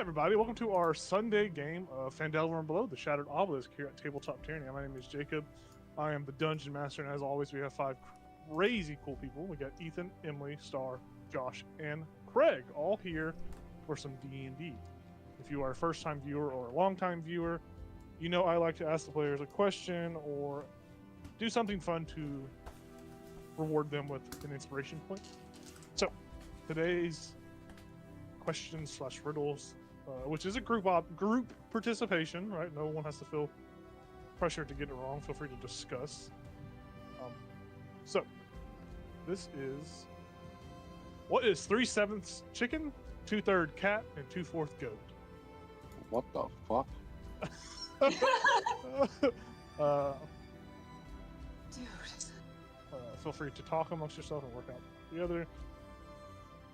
everybody. Welcome to our Sunday game of Phandelver and Below, the Shattered Obelisk here at Tabletop Tyranny. My name is Jacob. I am the Dungeon Master, and as always, we have 5 crazy cool people. We got Ethan, Emily, Star, Josh, and Craig, all here for some D&D. If you are a first-time viewer or a long-time viewer, you know I like to ask the players a question or do something fun to reward them with an inspiration point. So, today's questions / riddles, which is a group participation, right? No one has to feel pressure to get it wrong. Feel free to discuss. So, this is what is 3/7 chicken, 2/3 cat, and 2/4 goat? What the fuck? Dude. Feel free to talk amongst yourself and work out together.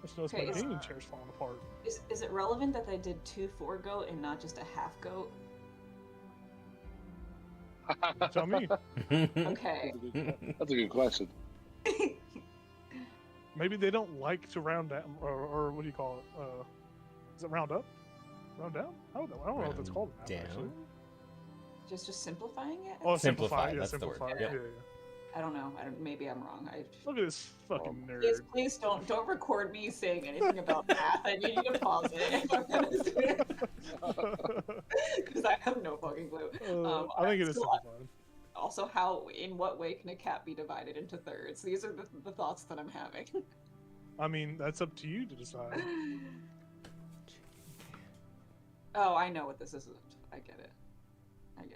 Just notice my gaming chair's falling apart. Is it relevant that they did 2/4 goat and not just a half goat? Tell me. Okay. That's a good question. Maybe they don't like to round down, or what do you call it? Is it round up? Round down? I don't know what that's called. Actually. Just simplifying it? Oh, simplify. Yeah, That's simplify. the word. Yeah. I don't know. Maybe I'm wrong. Look at this fucking nerd. Please don't record me saying anything about math. I need you to pause it because I have no fucking clue. I think it is simplified. Also, in what way can a cat be divided into thirds? These are the thoughts that I'm having. I mean, that's up to you to decide. Oh, I know what this is. I get it.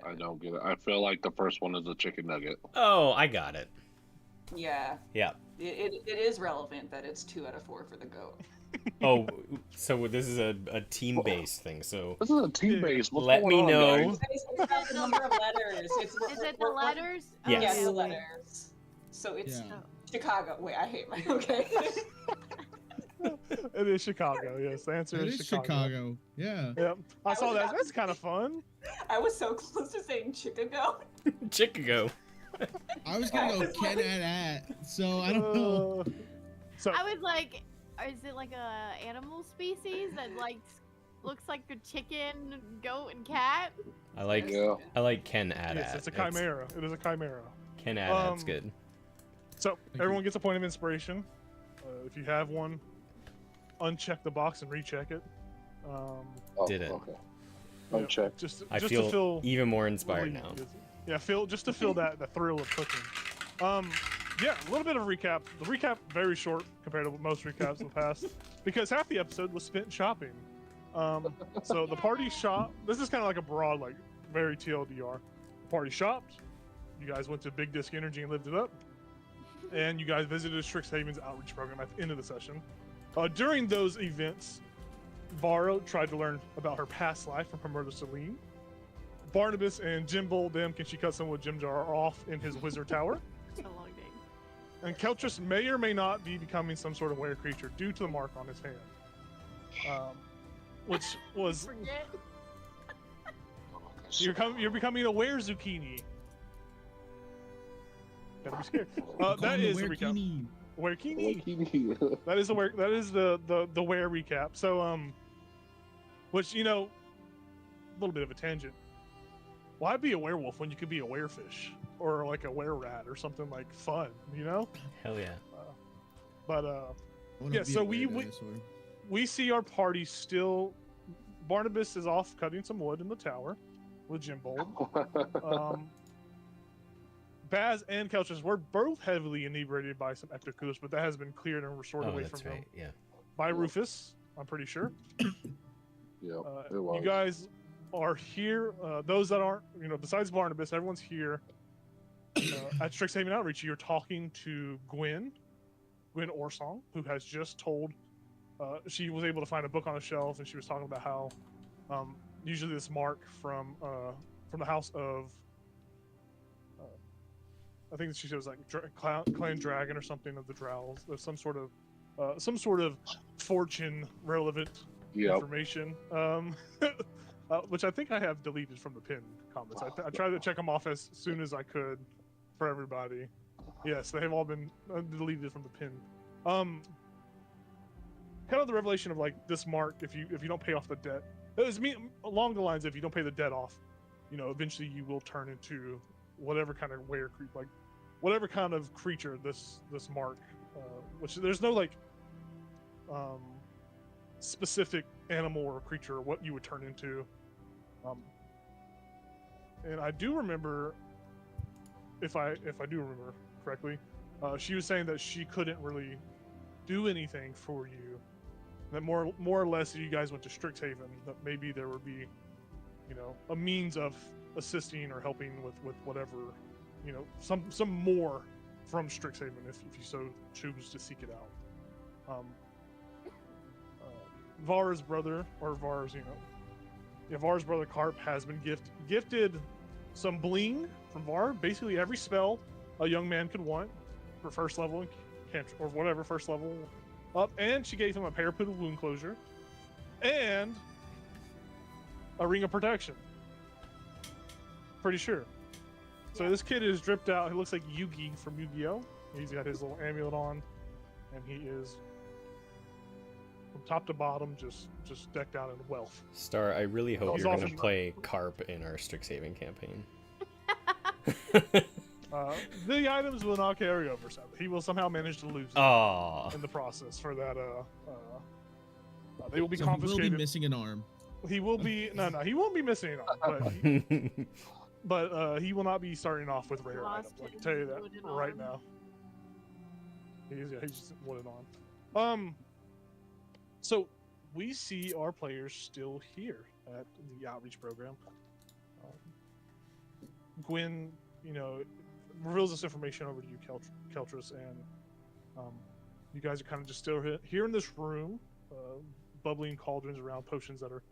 I don't get it. I feel like the first one is a chicken nugget. Oh, I got it. Yeah. Yeah. It is relevant that it's 2 out of 4 for the goat. Oh, so this is a team-based thing. So This is a team-based. What's Let going me on, know. guys? It's about the number of letters. Is it the letters? Yes. Yes, the letters. So it's Chicago. Wait, I hate my. Okay. It is Chicago. Yes, the answer is Chicago. Yeah. Yep. I saw that. That's kind of fun. I was so close to saying Chicago. Chicago. I was gonna go Ken at, so I don't know. So I was like, is it like a animal species that like looks like a chicken, goat, and cat? I like Ken at. yes, it's a chimera. It is a chimera. Ken at. That's good. So everyone gets a point of inspiration. If you have one, uncheck the box and recheck it. Did it? Okay. Uncheck. I to feel feel even more inspired now. Yeah, just to feel that the thrill of cooking. Yeah, a little bit of recap. The recap very short compared to most recaps in the past, because half the episode was spent shopping. So the party shop. This is kind of like a broad, like very TLDR. The party shopped. You guys went to Big Disc Energy and lived it up, and you guys visited Strixhaven's outreach program at the end of the session. During those events, Varo tried to learn about her past life from her mother Celine. Barnabas and Jimbo Kenshikatsu Jimjar are off in his wizard tower. It's a long name. And Keltrus may or may not be becoming some sort of were creature due to the mark on his hand. Which was... Forget. You're becoming a were zucchini. Gotta be scared. That is the recap. Werkini. That is the where. That is the where recap. So which a little bit of a tangent. Why be a werewolf when you could be a werefish or like a were rat or something like fun? Hell yeah. Yeah. So we see our party still. Barnabas is off cutting some wood in the tower with Jimbo. Baz and Keltrus were both heavily inebriated by some ectocools, but that has been cleared and restored away from them by Rufus, I'm pretty sure. Yeah, you guys are here. Those that aren't, besides Barnabas, everyone's here at Strixhaven Outreach. You're talking to Gwen Orsong, who has just told. She was able to find a book on a shelf, and she was talking about how usually this mark from the house of. I think she was like Clan Dragon or something of the Drowls. There's some sort of fortune relevant information, which I think I have deleted from the pinned comments. I tried to check them off as soon as I could for everybody. Yes, they have all been deleted from the pin. Kind of the revelation of like this mark. If you don't pay off the debt, It was me along the lines, if you don't pay the debt off, you know, eventually you will turn into whatever kind of like whatever kind of creature this mark, which there's no like specific animal or creature or what you would turn into. And I do remember, if I do remember correctly, she was saying that she couldn't really do anything for you. That more or less, if you guys went to Strixhaven, that maybe there would be, you know, a means of assisting or helping with whatever, you know, some more from Strixhaven if you so choose to seek it out. Var's brother, or Var's, you know, yeah, Var's brother Carp has been gifted some bling from Var. Basically every spell a young man could want for first level or whatever first level up, and she gave him a parapet of wound closure and a ring of protection. Pretty sure. So this kid is dripped out. He looks like Yugi from Yu-Gi-Oh! He's got his little amulet on, and he is from top to bottom just decked out in wealth. Star, I really hope He's you're off going to in- play Carp in our Strixhaven campaign. The items will not carry over, sadly. He will somehow manage to lose them Aww. in the process for that. They will be So he will confiscated. be missing an arm. He will be he won't be missing it all, but he will not be starting off with rare Lost items. I can his tell you that wooden right arm. now. He's just wooden on. So we see our players still here at the outreach program. Gwen, you know, reveals this information over to you, Keltris, and you guys are kind of just still here in this room, bubbling cauldrons around potions that are,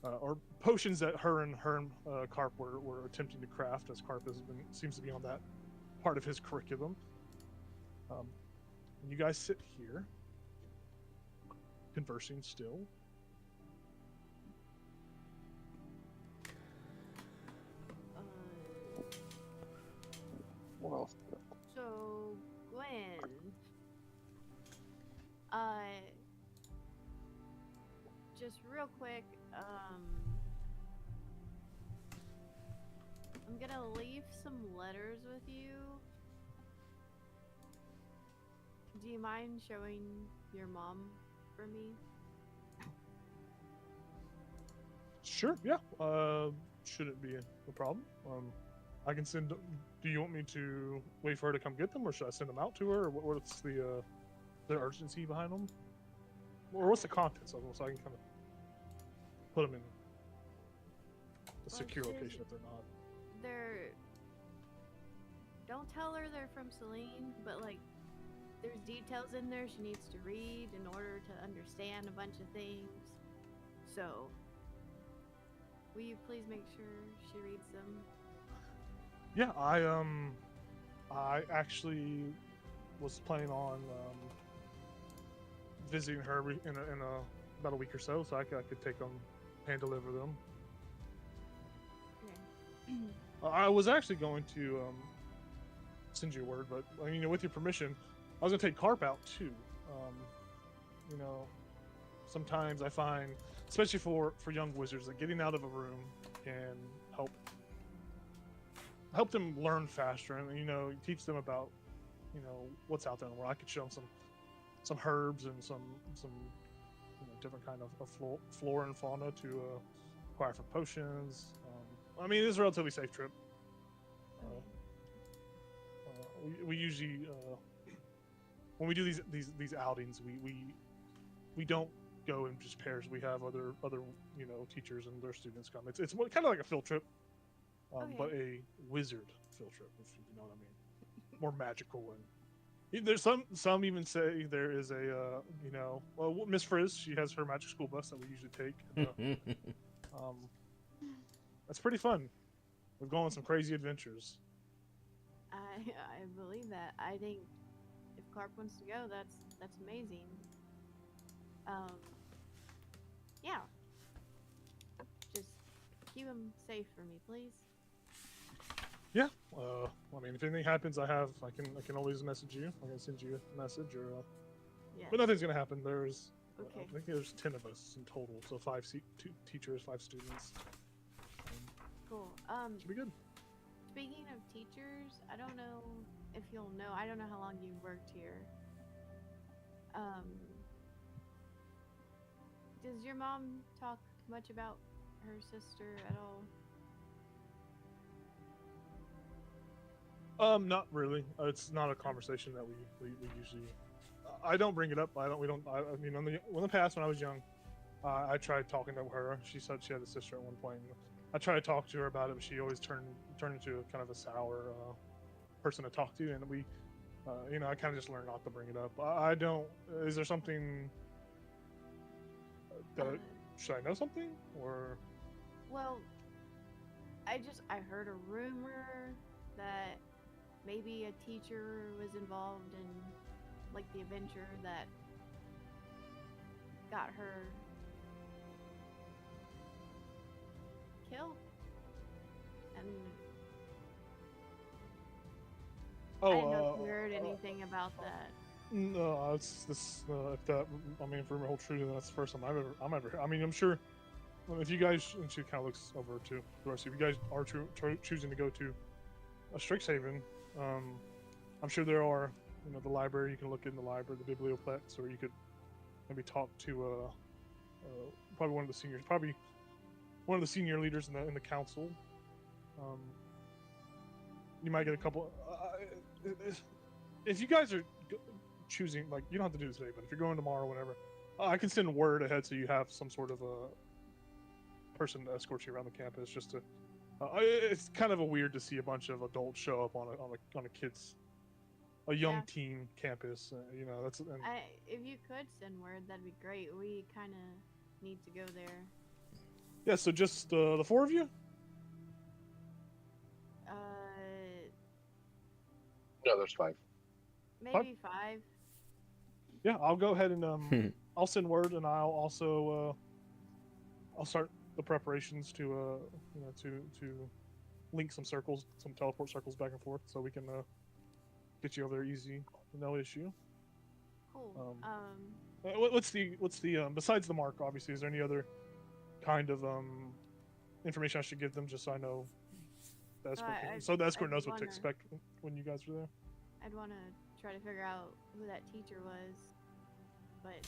or potions that her and Carp were attempting to craft, as Carp seems to be on that part of his curriculum. And you guys sit here, conversing still. What else? So, Gwen, just real quick, I'm gonna leave some letters with you. Do you mind showing your mom for me? Sure, yeah. Shouldn't be a problem. I can send. Do you want me to wait for her to come get them, or should I send them out to her? Or what's the urgency behind them? Or what's the contents of them, so I can kind of put them in a secure she's- location if they're not. Don't tell her they're from Celine, but like, there's details in there she needs to read in order to understand a bunch of things. So, will you please make sure she reads them? Yeah, I actually was planning on visiting her in about a week or so I could take them, hand deliver them. Okay. I was actually going to send you a word, but you know, with your permission, I was gonna take Carp out too. You know, sometimes I find, especially for young wizards, that getting out of a room can help them learn faster, and you know, teach them about, you know, what's out there in the world. I could show them some herbs and some you know, different kind of flora and fauna to acquire for potions. I mean, it is a relatively safe trip. We usually when we do these outings, we don't go in just pairs. We have other you know, teachers and their students come. It's kind of like a field trip, but a wizard field trip, if you know what I mean. More magical, and there's some even say there is a you know, well, Miss Frizz, she has her magic school bus that we usually take. And, that's pretty fun. We've gone on some crazy adventures. I believe that. I think if Carp wants to go, that's amazing. Yeah. Just keep him safe for me, please. Yeah. I mean, if anything happens, I can always message you. I can send you a message, or Yeah. but nothing's gonna happen. Okay. I think there's 10 of us in total, so 2 teachers, 5 students. Cool. Should be good. Speaking of teachers, I don't know if you'll know. I don't know how long you worked here. Does your mom talk much about her sister at all? Not really. It's not a conversation that we usually. I don't bring it up. We don't. I mean, in the past when I was young, I tried talking to her. She said she had a sister at one point. I tried to talk to her about it, but she always turned into a kind of a sour person to talk to, and we, I kind of just learned not to bring it up. I don't. Is there something that should I know something or? Well, I heard a rumor that maybe a teacher was involved in like the adventure that got her killed. And I didn't know if you heard anything about that. No, it's this. If that, I mean, if rumor holds true, then that's the first time I'm ever. I mean, I'm sure. If you guys, and she kind of looks over to the rest of you guys are choosing to go to a Strixhaven, I'm sure there are, the library. You can look in the library, the biblioplex, or you could maybe talk to probably one of the seniors, probably one of the senior leaders in the council. You might get a couple. If you guys are choosing, like, you don't have to do this today, but if you're going tomorrow, whatever, I can send word ahead so you have some sort of a person to escort you around the campus. Just to, it's kind of a weird to see a bunch of adults show up on a kid's, a young teen campus. That's. If you could send word, that'd be great. We kind of need to go there. Yeah. So just the 4 of you. No, there's 5. Maybe 5. Yeah, I'll go ahead and I'll send word, and I'll also I'll start the preparations to to link some circles, some teleport circles back and forth, so we can get you over there easy, no issue. Cool. What's the besides the mark? Obviously, is there any other kind of information I should give them, just so I know? The escort knows what to expect when you guys are there. I'd want to try to figure out who that teacher was, but.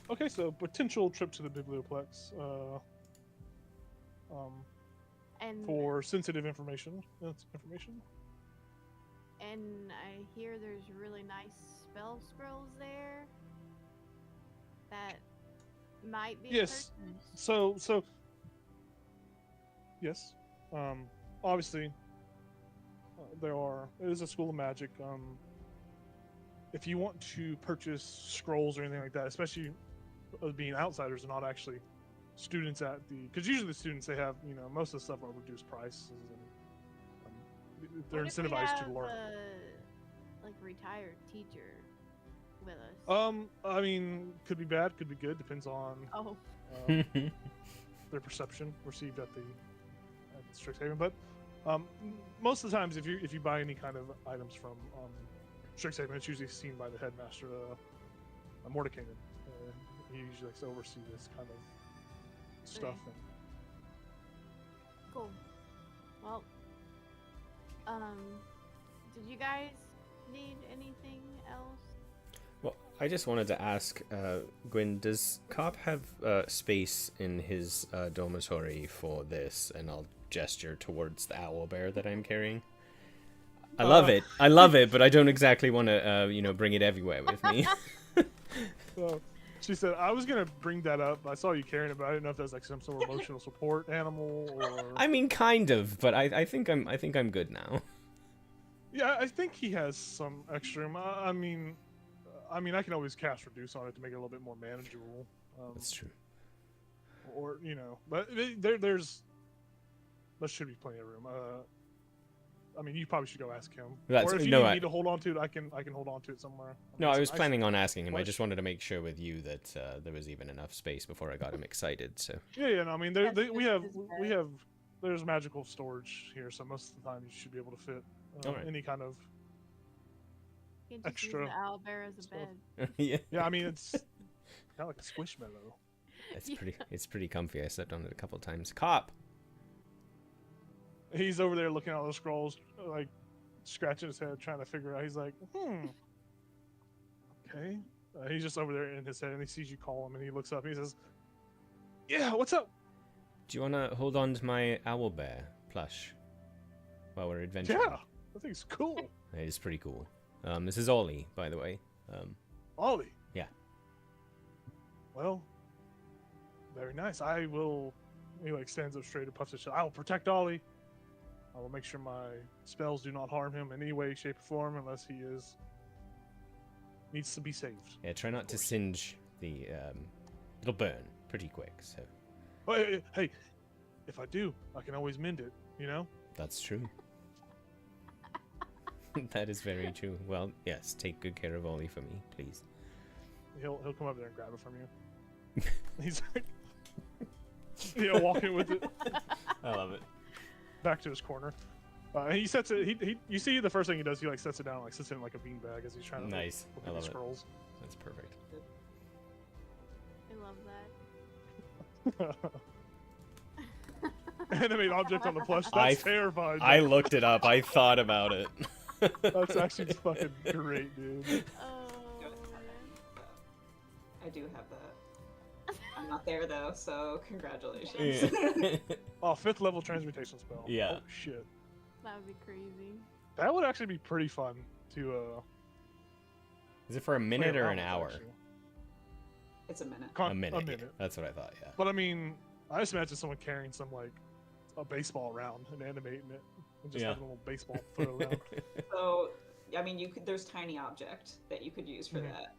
Okay, so potential trip to the biblioplex. And for sensitive information. And I hear there's really nice spell scrolls there that might be. Yes. So yes. Obviously, it is a school of magic. If you want to purchase scrolls or anything like that, especially being outsiders and not actually students because usually the students, they have, most of the stuff are reduced prices, and they're incentivized to learn. Like retired teacher with us. I mean, could be bad, could be good, depends on their perception received at Strixhaven. But most of the times, if you buy any kind of items from Strixhaven, it's usually seen by the headmaster, Mordekainen. He usually likes to oversee this kind of stuff. Okay. Cool. Well, did you guys need anything else? Well, I just wanted to ask, Gwyn, does Cobb have space in his dormitory for this? And I'll gesture towards the owlbear that I'm carrying. I love it, but I don't exactly want to, bring it everywhere with me. So, she said, I was gonna bring that up. I saw you carrying it, but I didn't know if that's like some sort of emotional support animal or. I mean, kind of, but I think I'm good now. Yeah, I think he has some extra. I mean, I can always cast reduce on it to make it a little bit more manageable. That's true. Or but there should be plenty of room. I mean, you probably should go ask him. Or if you need me to hold on to it, I can hold on to it somewhere. No, I was planning on asking him. I just wanted to make sure with you that there was even enough space before I got him excited. So. Yeah. No, I mean, there's magical storage here, so most of the time you should be able to fit any kind of extra. Use the owlbear as a bed. Yeah. Yeah, I mean, it's Kind of like a squishmallow. It's pretty comfy. I slept on it a couple times. Cop. He's over there looking at all the scrolls, like scratching his head, trying to figure out. He's like, okay. He's just over there in his head, and he sees you call him, and he looks up, and he says, "Yeah, what's up?" Do you want to hold on to my owl bear plush while we're adventuring? Yeah, that thing's cool. It is pretty cool. This is Ollie, by the way. Ollie. Yeah. Well, very nice. I will. He like stands up straight and puffs his chest. I will protect Ollie. I will make sure my spells do not harm him in any way, shape, or form, unless he needs to be saved. Yeah, try not to singe the. It'll burn pretty quick. So. Hey, if I do, I can always mend it. You know. That's true. That is very true. Well, yes, take good care of Ollie for me, please. He'll come up there and grab it from you. He's like, walking with it. I love it. Back to his corner. He sets it. You see the first thing he does. He like sets it down, like sits in like a beanbag as he's trying to Nice. look I at love the it. scrolls. That's perfect. I love that. Animate object on the plush. That's terrifying. I looked it up. I thought about it. That's actually fucking great, dude. Oh, I do have that. I'm not there though, so congratulations. Yeah. Oh, 5th level transmutation spell. Yeah. Oh shit. that would be crazy. That would actually be pretty fun to Is it for a minute play or around an with, hour? actually. It's a minute. A minute. A minute. Yeah. That's what I thought. Yeah. But I mean, I just imagine someone carrying some like a baseball around and animating it and just Yeah. having a little baseball throw around. So, I mean, there's tiny object that you could use for Mhm. that.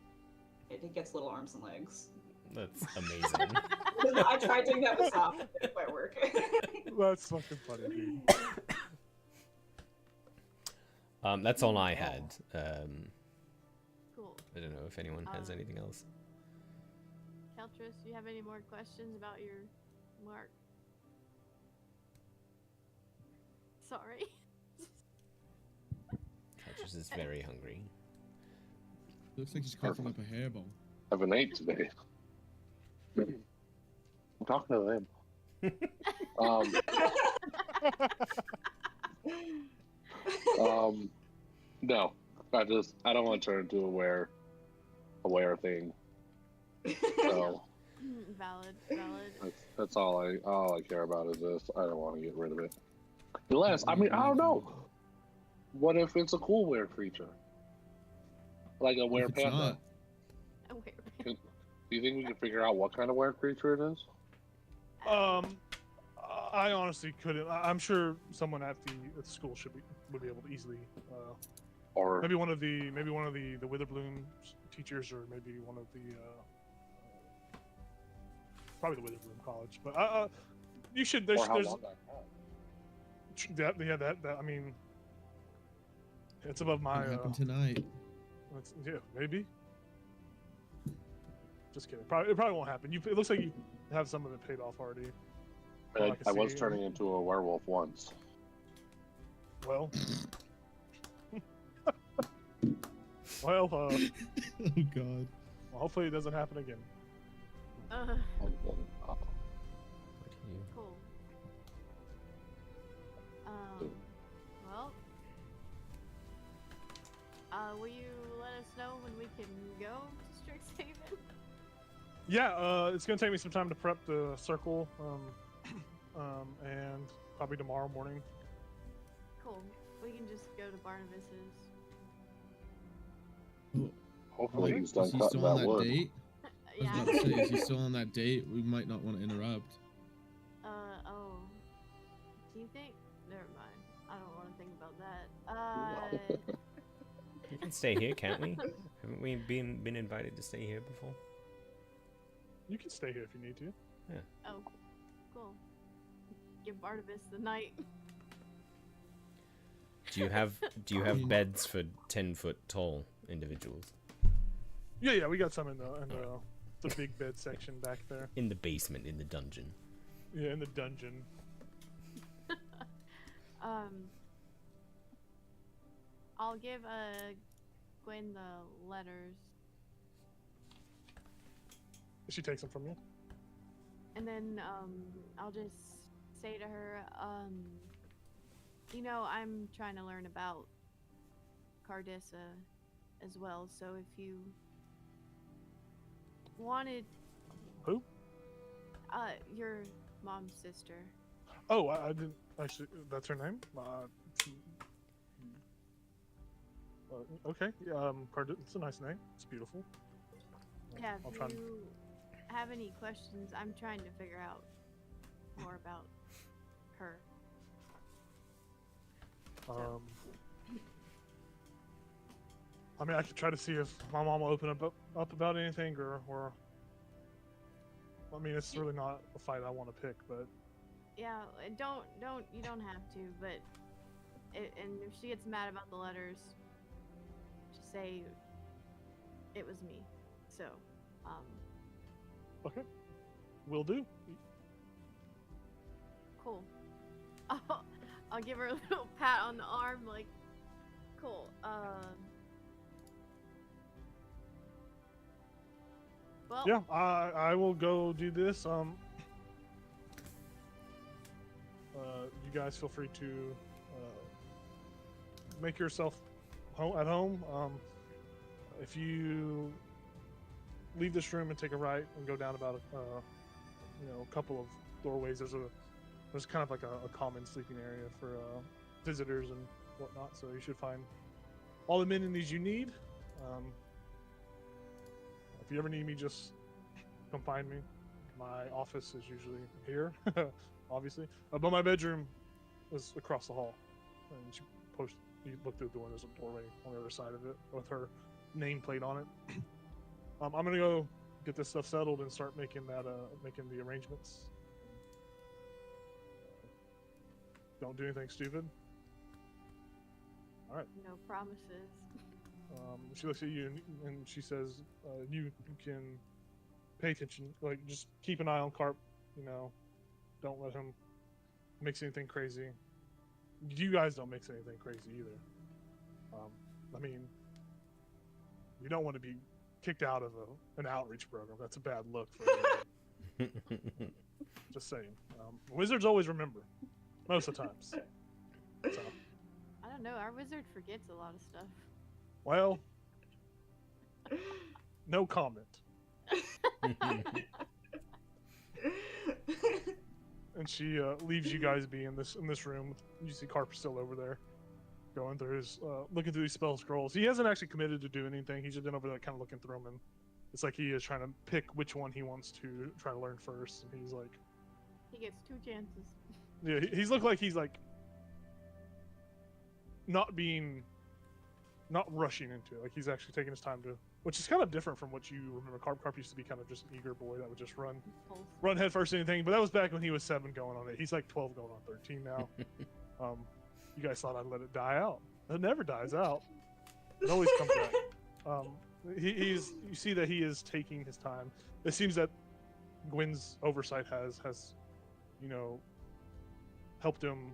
It gets little arms and legs. That's amazing. I tried doing that with soft. It didn't quite work. That's fucking funny, dude. That's all I had. Cool. I don't know if anyone has anything else. Keltris, do you have any more questions about your mark? Sorry. Couches is very hungry. Looks like he's coughing up a hairball. I haven't ate today. I'm talking to them. No, I don't want to turn into a wear thing. So Valid. that's all I care about is this. I don't want to get rid of it. Unless, I mean, I don't know. What if it's a cool weird creature? Like a If were it's panda? not, Do you think we can figure out what kind of weird creature it is? I honestly couldn't. I'm sure someone at the school would be able to easily. Or Maybe one of the Witherbloom teachers, or maybe one of the probably the Witherbloom College. But you should. There's or how long that had? that I mean, it's above my. what happened tonight? Yeah, maybe. Just kidding. It probably won't happen. It looks like you have some of it paid off already. I can was see. turning into a werewolf once. Well. Well, Oh god. hopefully it doesn't happen again. Cool. Well, will you let us know when we can go to Strixhaven? Yeah, it's gonna take me some time to prep the circle, and probably tomorrow morning. Cool. We can just go to Barnabas's. Hopefully Okay. he's done Is he cutting still on that that wood. date? I was Yeah. about to say, is he still on that date? We might not want to interrupt. Oh. Do you think? Never mind. I don't want to think about that. We can stay here, can't we? Haven't we been invited to stay here before? You can stay here if you need to. Oh, cool. Give Barnabas the night. Do you have beds for 10-foot tall individuals Yeah, we got some in the big bed section back there. in the basement in the dungeon? Yeah, in the dungeon. I'll give Gwen the letters. She takes them from you. And then I'll just say to her, you know, I'm trying to learn about Cardissa as well, so if you wanted... Who? Your mom's sister. Oh, I didn't actually. That's her name. Okay. It's a nice name. It's beautiful. Yeah, I'll if try you have any questions, I'm trying to figure out more about her. I mean, I could try to see if my mom will open up about anything, or. I mean, it's really not a fight I want to pick, but. Yeah, you don't have to, but, and if she gets mad about the letters, just say it was me. So, Okay. Will do. cool. I'll give her a little pat on the arm, like, cool. Well, Yeah, I will go do this. You guys feel free to make yourself at home. If you leave this room and take a right and go down about a couple of doorways, there's kind of like a common sleeping area for visitors and whatnot. So you should find all the amenities you need. If you ever need me, just come find me. My office is usually here, obviously. But my bedroom is across the hall. And you look through the door, there's a doorway on the other side of it with her nameplate on it. I'm gonna go get this stuff settled and start making the arrangements. Don't do anything stupid. All right. no promises. She looks at you and she says, you can pay attention, like just keep an eye on Carp, don't let him mix anything crazy. You guys don't mix anything crazy either. I mean, you don't want to be kicked out of an outreach program. That's a bad look for anyone. Just saying. Wizards always remember, most of the times. So. I don't know, our wizard forgets a lot of stuff. Well, no comment. And she leaves you guys be in this room. You see Carp still over there, going through his looking through these spell scrolls. He hasn't actually committed to do anything. He's just been over there, kind of looking through them, and it's like he is trying to pick which one he wants to try to learn first. And he's like, He gets 2 chances. yeah, he's looked like he's like not rushing into it. Like he's actually taking his time to, which is kind of different from what you remember. Carp used to be kind of just an eager boy that would just run head first into anything. But that was back when he was 7 going on 8. He's like 12 going on 13 now. You guys thought I'd let it die out. It never dies out. It always comes back. You see that he is taking his time. It seems that Gwen's oversight has helped him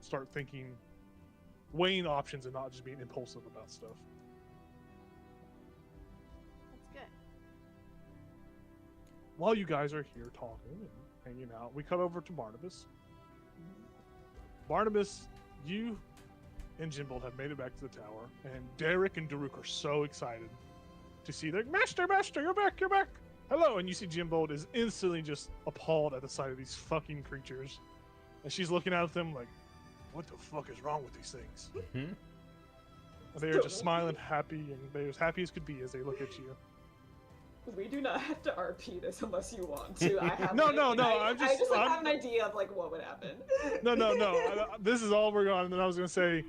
start thinking, weighing options and not just being impulsive about stuff. That's good. While you guys are here talking and hanging out, we cut over to Barnabas. Barnabas, you and Jimbold have made it back to the tower, and Derek and Daruk are so excited to see their Master, you're back! Hello! And you see Jimbold is instantly just appalled at the sight of these fucking creatures. And she's looking at them like, what the fuck is wrong with these things? Mhm. They are just smiling, happy, and they're as happy as could be as they look at you. We do not have to RP this unless you want to. I have No, I just have an idea of like what would happen. No. This is all we're going. And then I was gonna say,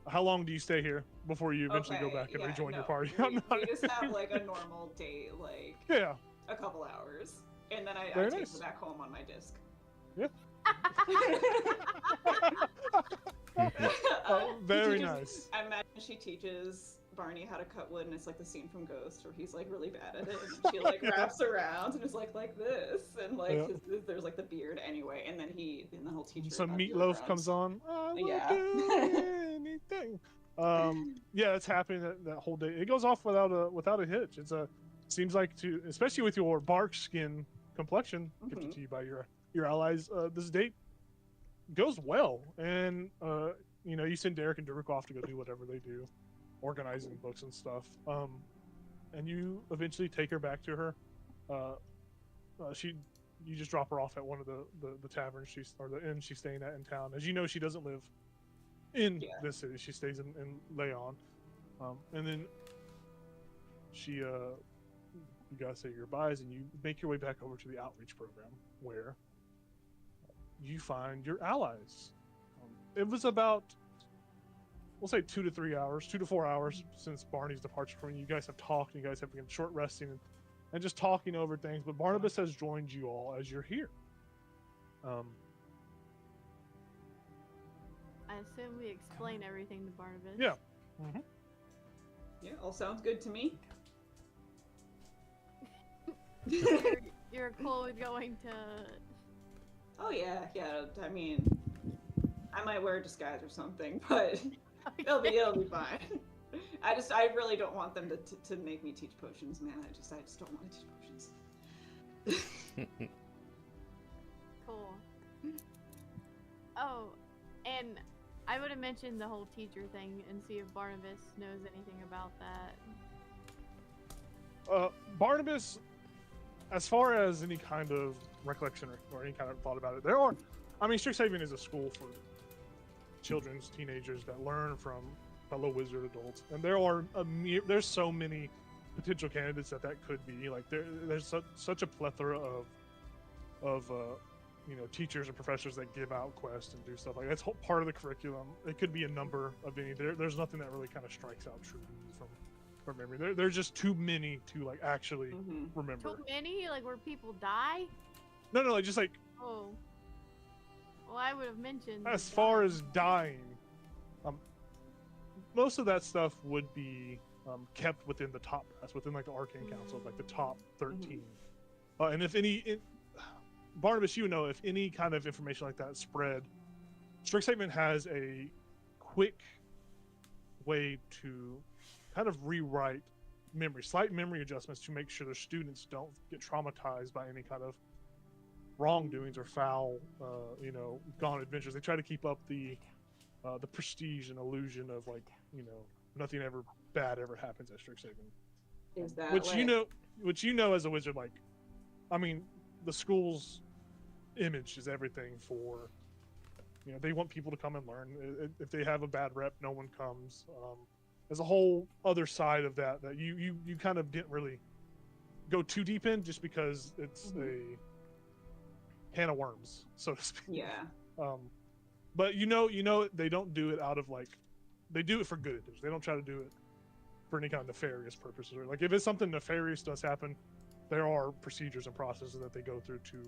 how long do you stay here before you eventually go back and rejoin your party? We just have like a normal date, like Yeah. a couple hours, and then I Very take nice. it back home on my disc. Yeah. She Very teaches- nice. I imagine she teaches Barney how to cut wood, and it's like the scene from Ghost where he's like really bad at it, and she like wraps around and is like this, and like Yeah. there's like the beard anyway, and then he'll teach her. Some how to do meatloaf rounds. comes on. I will Yeah. do anything. Yeah, it's happening that whole day. It goes off without a hitch. It's seems like especially with your bark skin complexion gifted to you by your allies, this date goes well, and you send Derek and Daruk off to go do whatever they do, organizing books and stuff. And you eventually take her back to her. You just drop her off at one of the taverns or the inn she's staying at in town. As you know, she doesn't live in this city. She stays in Leon. And then you gotta say your goodbyes, and you make your way back over to the outreach program where you find your allies. It was about, we'll say 2 to 4 hours since Barney's departure from you. You guys have talked, and you guys have been short resting and just talking over things, but Barnabas has joined you all as you're here. I assume we explain everything to Barnabas. Yeah. Mm-hmm. Yeah, all sounds good to me. You're cool with going to... Oh yeah. I mean, I might wear a disguise or something, but it'll be fine. I really don't want them to make me teach potions, man. I just don't want to teach potions. Cool. Oh, and I would have mentioned the whole teacher thing and see if Barnabas knows anything about that. Barnabas, as far as any kind of recollection or any kind of thought about it, Strixhaven is a school for children's teenagers that learn from fellow wizard adults, and there's so many potential candidates that could be. Like there's such a plethora of teachers and professors that give out quests and do stuff like that's part of the curriculum. It could be a number of any. There's nothing that really kind of strikes out true from memory. There's just too many to like actually remember. Too many, like where people die. No, like just like. Oh. Well, I would have mentioned. As far as dying, most of that stuff would be kept within the top brass, within like the Arcane Council, like the top 13. And if any, Barnabas, if any kind of information like that spread, Strixhaven has a quick way to kind of rewrite slight memory adjustments to make sure the students don't get traumatized by any kind of wrongdoings or foul, gone adventures. They try to keep up the prestige and illusion of nothing bad ever happens at Strixhaven. Is that which as a wizard, the school's image is everything for, they want people to come and learn. If they have a bad rep, no one comes. There's a whole other side of that you kind of didn't really go too deep in, just because it's a can of worms, so to speak. Yeah. But they don't do it out of they do it for good. They don't try to do it for any kind of nefarious purposes. Or if it's something nefarious does happen, there are procedures and processes that they go through to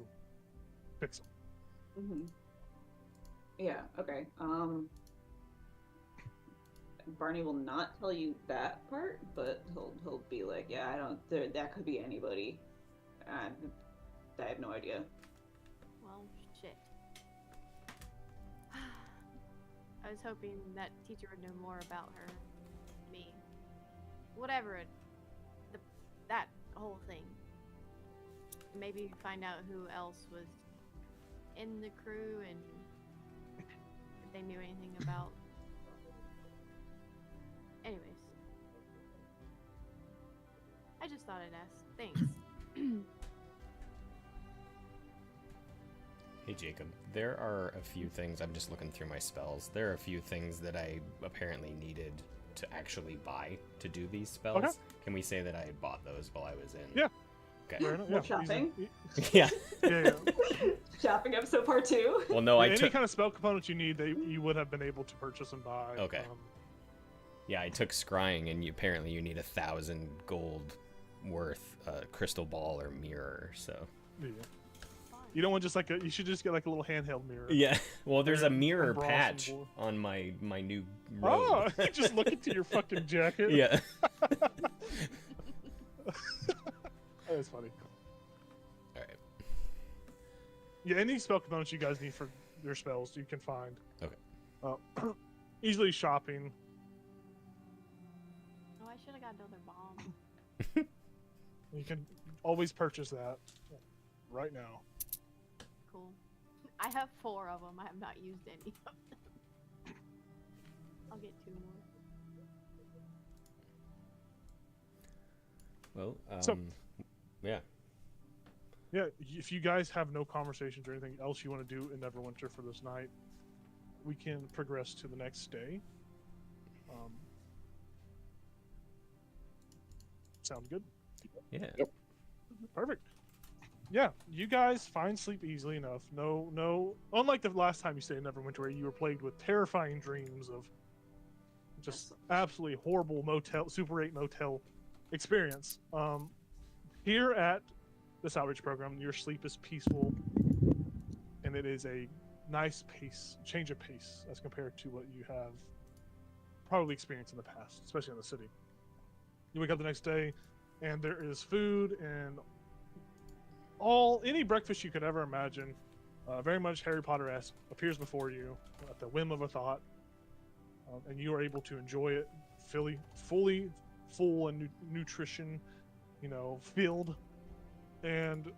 fix them. Yeah. Okay. Barney will not tell you that part, but he'll be like, yeah, that could be anybody. I have no idea. Well, shit. I was hoping that teacher would know more about her, me, whatever that whole thing. Maybe find out who else was in the crew and if they knew anything about. Anyways, I just thought I'd ask. Thanks. Hey Jacob, there are a few things, I'm just looking through my spells, there are a few things that I apparently needed to actually buy to do these spells. Okay. Can we say that I bought those while I was in? Yeah. Okay. Yeah, shopping? Yeah. Yeah. Shopping episode part 2. Well, no, I any took... kind of spell components you need, you would have been able to purchase and buy. Okay. Yeah, I took scrying, and apparently you need 1,000 gold worth crystal ball or mirror, so... Yeah. You don't want just you should just get a little handheld mirror. Yeah, well, there's a mirror Bronze patch symbol. on my new robe. Oh, just look into your fucking jacket. Yeah. That's funny. Alright. Yeah, any spell components you guys need for your spells, you can find. Okay. Easily shopping. Oh, I should have got another bomb. You can always purchase that right now. Cool. I have 4 of them. I have not used any of them. I'll get 2 more. Well, So- yeah. Yeah, if you guys have no conversations or anything else you want to do in Neverwinter for this night, we can progress to the next day. Sound good? Yeah. Perfect. Yeah, you guys find sleep easily enough. No. Unlike the last time you stayed in Neverwinter, where you were plagued with terrifying dreams of just absolutely horrible motel, Super 8 motel experience. Here at this outreach program, your sleep is peaceful, and it is a nice change of pace as compared to what you have probably experienced in the past, especially in the city. You wake up the next day, and there is food and any breakfast you could ever imagine, very much Harry Potter-esque, appears before you at the whim of a thought, and you are able to enjoy it, fully full and nutrition, filled, and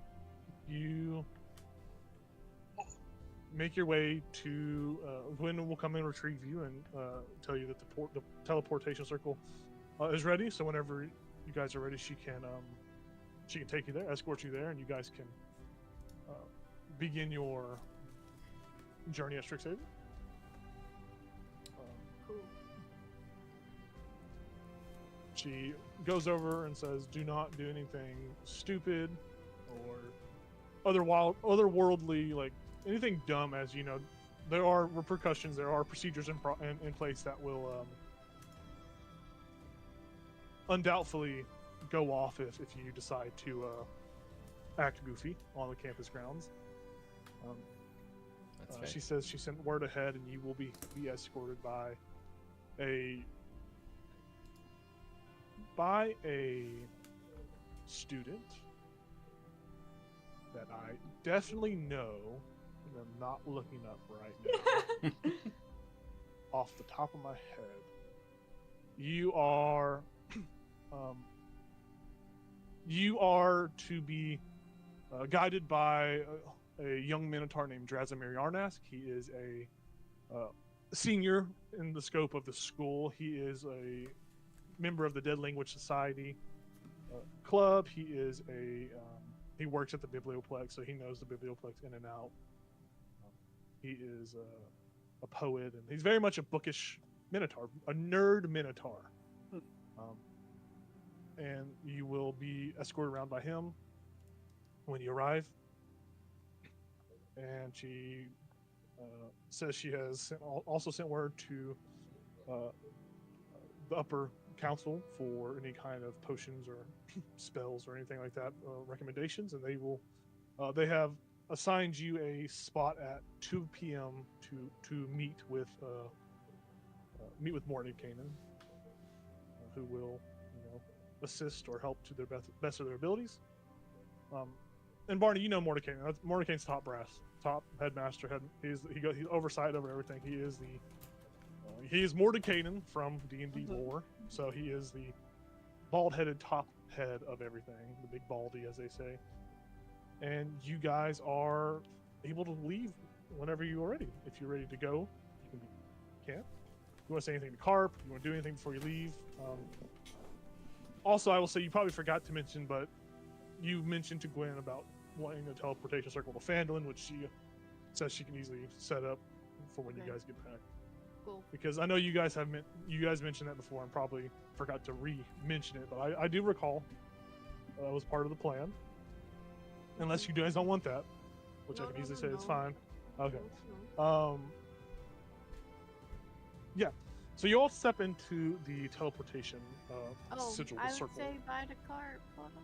you make your way to Gwen will come and retrieve you and tell you that the teleportation circle is ready. So whenever you guys are ready, she can take you there, escort you there, and you guys can begin your journey at Strixhaven. Cool. She goes over and says, "Do not do anything stupid or otherworldly, like anything dumb. As you know, there are repercussions. There are procedures in place that will undoubtedly go off if you decide to act goofy on the campus grounds." That's fair. She says she sent word ahead, and you will be escorted by a student that I definitely know, and I'm not looking up right now off the top of my head. You are to be guided by a young minotaur named Drazimir Yarnask. He is a senior in the scope of the school. He is a member of the Dead Language Society club. He is he works at the Biblioplex, so he knows the Biblioplex in and out. He is a poet, and he's very much a bookish minotaur, a nerd minotaur. And you will be escorted around by him when you arrive. And she says she has also sent word to the upper council for any kind of potions or spells or anything like that, recommendations, and they have assigned you a spot at 2 p.m. to meet with Mordenkainen, who will assist or help to their best of their abilities. And Barney, you know Mordenkainen. Mordenkainen's top brass, top headmaster. He's oversight over everything. He is Mordenkainen from D&D lore, so he is the bald-headed top head of everything, the big baldy, as they say. And you guys are able to leave whenever you are ready. If you're ready to go, you can. You want to say anything to Carp? You want to do anything before you leave? Also, I will say you probably forgot to mention, but you mentioned to Gwen about wanting a teleportation circle to Phandelver, which she says she can easily set up for when you guys get back. Cool. Because I know you guys mentioned that before and probably forgot to re-mention it, but I do recall that was part of the plan. Unless you guys don't want that, which I can easily say it's fine. Okay. Yeah. So you all step into the teleportation sigil, the circle. I would say bye to Carp. Hold on.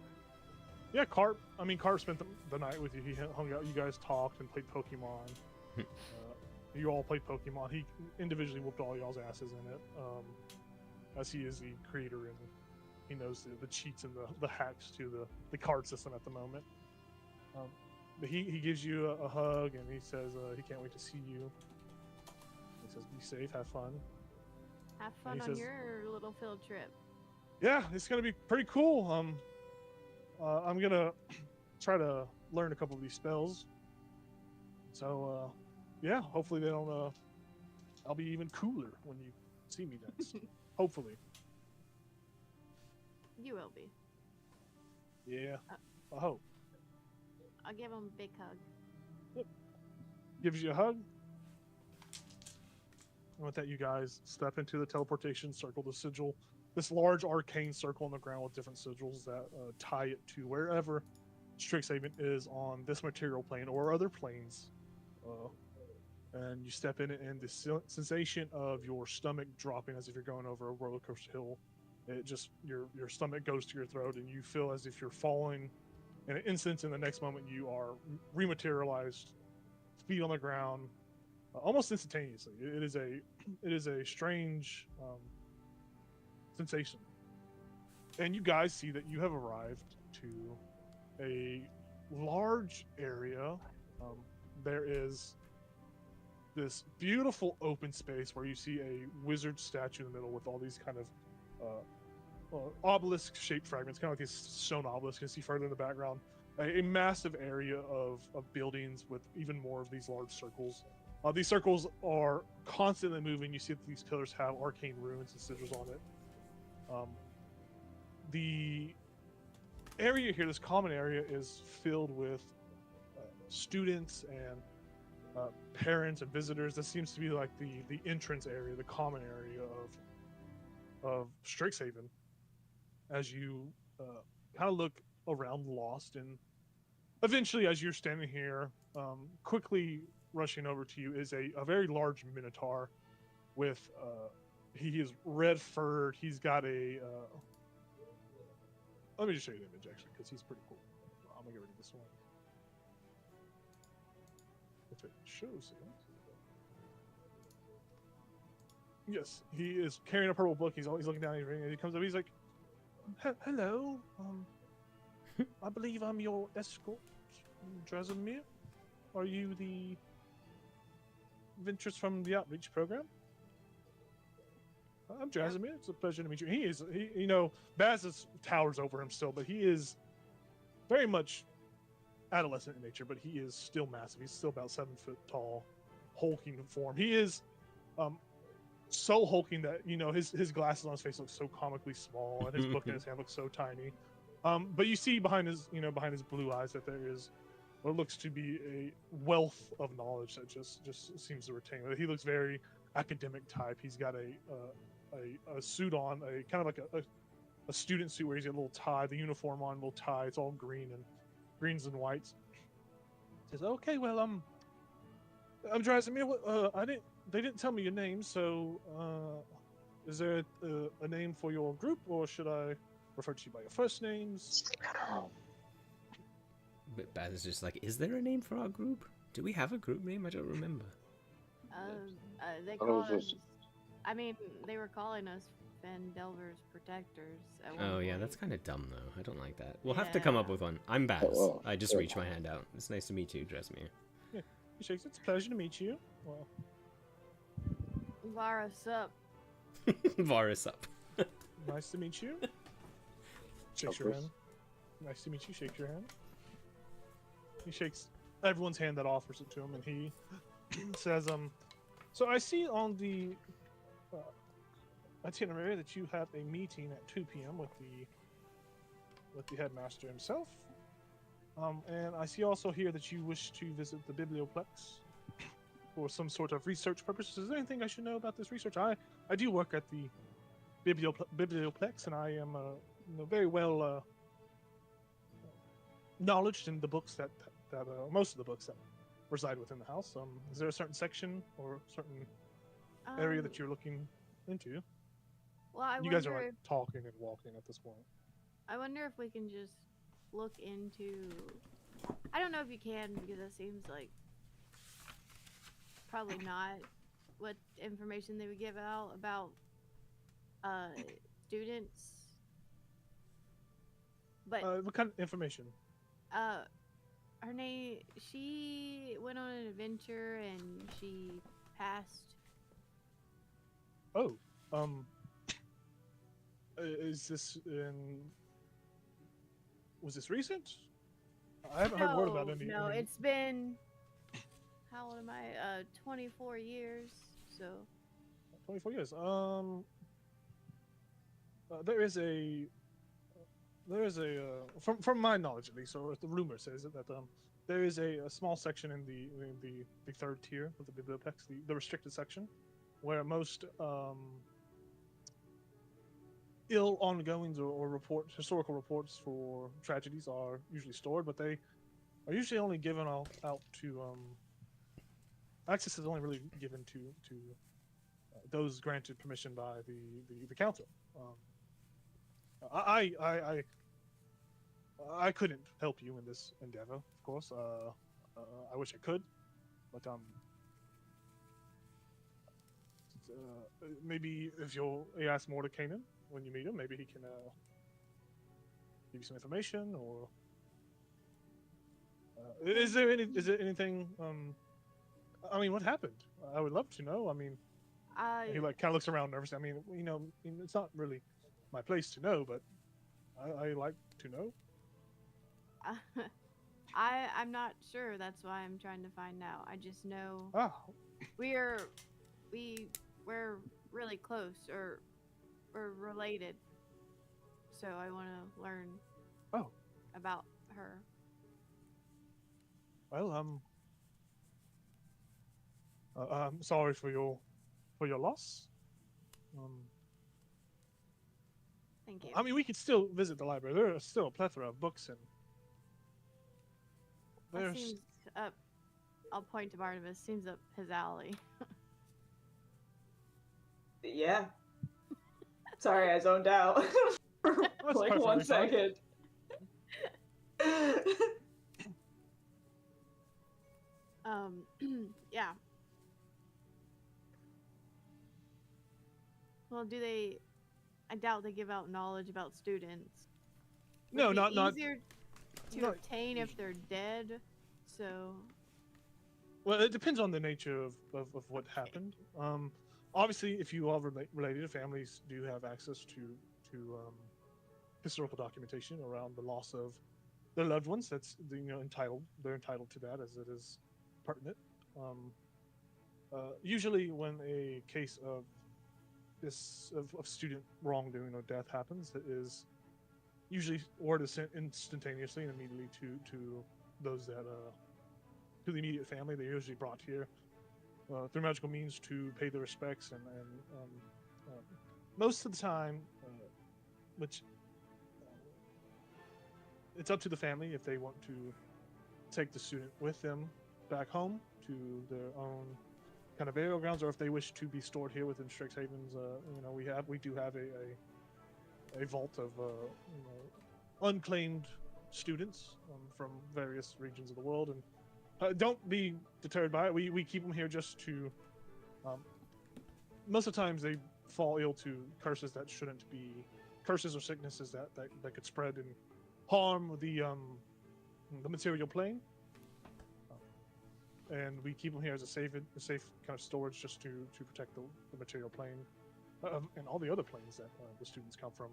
Yeah, Carp. Carp spent the night with you. He hung out. You guys talked and played Pokemon. You all played Pokemon. He individually whooped all y'all's asses in it, as he is the creator and he knows the cheats and the hacks to the card system at the moment. But he gives you a hug and he says he can't wait to see you. He says, "Be safe, have fun." Have fun on your little field trip. Yeah, it's gonna be pretty cool. I'm gonna try to learn a couple of these spells. So, yeah, hopefully they don't. I'll be even cooler when you see me next. Hopefully. You will be. Yeah. I hope. I'll give him a big hug. Gives you a hug. And with that, you guys step into the teleportation circle, the sigil, this large arcane circle on the ground with different sigils that tie it to wherever Strixhaven is on this material plane or other planes. And you step in it, and the sensation of your stomach dropping as if you're going over a roller coaster hill, it just your stomach goes to your throat, and you feel as if you're falling in an instant. In the next moment, you are rematerialized, feet on the ground, almost instantaneously. It is a strange sensation, and you guys see that you have arrived to a large area. There is this beautiful open space where you see a wizard statue in the middle with all these kind of obelisk-shaped fragments, kind of like these stone obelisks you can see further in the background. A massive area of buildings with even more of these large circles. These circles are constantly moving. You see that these pillars have arcane runes and sigils on it. The area here, this common area, is filled with students and parents and visitors. This seems to be like the entrance area, the common area of Strixhaven. As you kind of look around, lost, and eventually, as you're standing here, quickly rushing over to you is a very large minotaur with he is red furred. He's got a let me just show you the image actually, because he's pretty cool. I'm gonna get rid of this one if it shows it. Yes, he is carrying a purple book. He's always looking down. And he comes up. He's like, "Hello, I believe I'm your escort, Drasimir. Are you the Ventress from the outreach program?" "I'm Drasimir. It's a pleasure to meet you." He Baz towers over him still, but he is very much adolescent in nature, but he is still massive. He's still about 7 foot tall, hulking form. He is so hulking that his glasses on his face look so comically small, and his book in his hand looks so tiny. But you see behind his blue eyes that there is what looks to be a wealth of knowledge that just seems to retain. He looks very academic type. He's got a suit on, a kind of like a student suit where he's got a little tie, the uniform on, little tie. It's all greens and whites. He says, "Okay, well, I'm Drasimir. They didn't tell me your name, so is there a name for your group, or should I refer to you by your first names?" But Baz is just like, "Is there a name for our group? Do we have a group name? I don't remember." They call us. I mean, they were calling us Phandelver's protectors. Oh yeah, that's kind of dumb though. I don't like that. We'll have to come up with one. I'm Baz. I just reach my hand out. It's nice to meet you, Drasimir. Yeah, he shakes. "It's a pleasure to meet you." Well, Varus up. Varus up. "Nice to meet you." Shakes your hand. "Nice to meet you." Shakes your hand. He shakes everyone's hand that offers it to him, and he says, "So I see on the itinerary that you have a meeting at 2 p.m. with the headmaster himself. And I see also here that you wish to visit the Biblioplex for some sort of research purposes. Is there anything I should know about this research? I do work at the Biblioplex, and I am very well knowledged in the books that most of the books that reside within the house. Is there a certain section or certain area that you're looking into?" Well, you guys are like talking and walking at this point. I wonder if we can just look into. I don't know if you can, because it seems like probably not what information they would give out about students. But what kind of information? her name. She went on an adventure and she passed. Oh, is this in Was this recent? I haven't heard word about any. No, any- it's been. How old am I? 24 years. So. 24 years. There is a. From my knowledge at least, or the rumor says it, that there is a small section in the third tier of the bibliotheques, the restricted section, where most ill ongoings or historical reports for tragedies are usually stored, but they are usually only given out to access is only really given to those granted permission by the council. I couldn't help you in this endeavor, of course. I wish I could, but maybe if you ask Mordekainen when you meet him, maybe he can give you some information. Or is there anything? I mean, what happened? I would love to know. I mean, he like kind of looks around nervously. I mean, it's not really my place to know, but I like to know. I'm not sure. That's why I'm trying to find out. I just know we're really close, or we're related. So I want to learn about her. Well, I'm sorry for your loss. Thank you. I mean, we could still visit the library. There are still a plethora of books and. That seems up. I'll point to Barnabas. Seems up his alley. Yeah. Sorry, I zoned out for like 1 second. Yeah. Well, do they? I doubt they give out knowledge about students. No, not easier to obtain if they're dead. So. Well, it depends on the nature of what happened. Obviously, if you are related, families do have access to historical documentation around the loss of their loved ones. That's entitled. They're entitled to that as it is pertinent. Usually, when a case of student wrongdoing or death happens, it is usually word is sent instantaneously and immediately to those that to the immediate family. They're usually brought here through magical means to pay their respects, and most of the time, which it's up to the family if they want to take the student with them back home to their own kind of burial grounds, or if they wish to be stored here within Strixhaven's. We do have a vault of unclaimed students from various regions of the world, and don't be deterred by it. We keep them here just to. Most of the times they fall ill to curses that shouldn't be, curses or sicknesses that could spread and harm the material plane. And we keep them here as a safe kind of storage, just to protect the material plane and all the other planes that the students come from.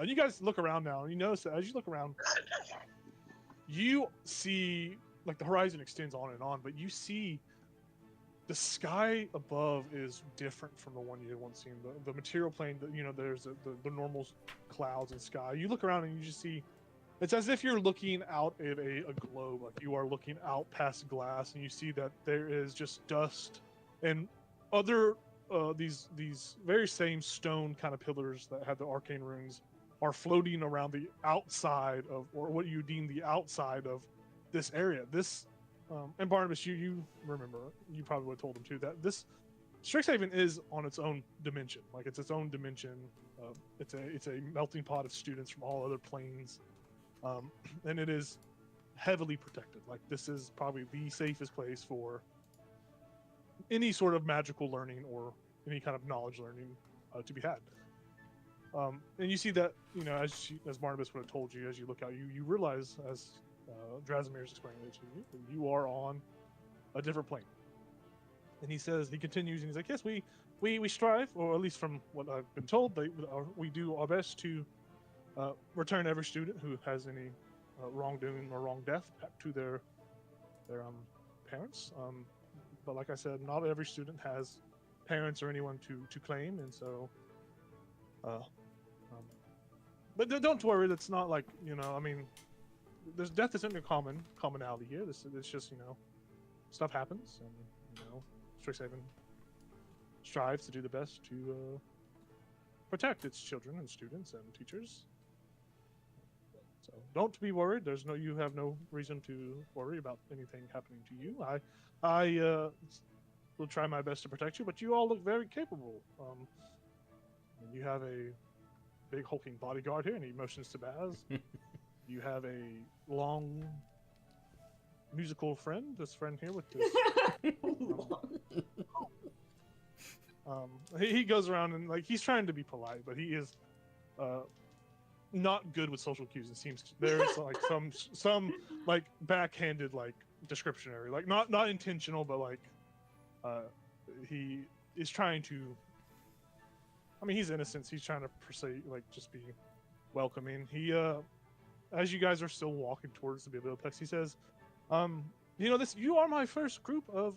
You guys look around now, and you notice that as you look around, you see like the horizon extends on and on, but you see the sky above is different from the one you had once seen. The material plane, there's the normal clouds and sky. You look around and you just see. It's as if you're looking out at a globe, like you are looking out past glass, and you see that there is just dust and other these very same stone kind of pillars that have the arcane runes are floating around the outside of, or what you deem the outside of this area. This and Barnabas, you remember, you probably would have told him too, that this Strixhaven is on its own dimension. Like it's its own dimension. It's a melting pot of students from all other planes. And it is heavily protected. Like this is probably the safest place for any sort of magical learning or any kind of knowledge learning to be had. And you see that, as Barnabas would have told you, as you look out, you realize, as Drazimir's explaining it to you, that you are on a different plane. And he continues, and he's like, yes, we strive, or at least from what I've been told, we do our best to return every student who has any wrongdoing or wrong death back to their parents. But like I said, not every student has parents or anyone to claim, and so. But don't worry, that's not like, I mean, there's death isn't a commonality here. It's just, stuff happens, and Strixhaven strives to do the best to protect its children and students and teachers. So don't be worried. You have no reason to worry about anything happening to you. I will try my best to protect you, but you all look very capable. And you have a big hulking bodyguard here, and he motions to Baz. You have a long musical friend, this friend here with this. He goes around and he's trying to be polite, but he is not good with social cues. It seems there's some backhanded descriptionary, not intentional, but he is trying to. I mean, he's innocent. So he's trying to just be welcoming. He as you guys are still walking towards the biblioplex, he says, you are my first group of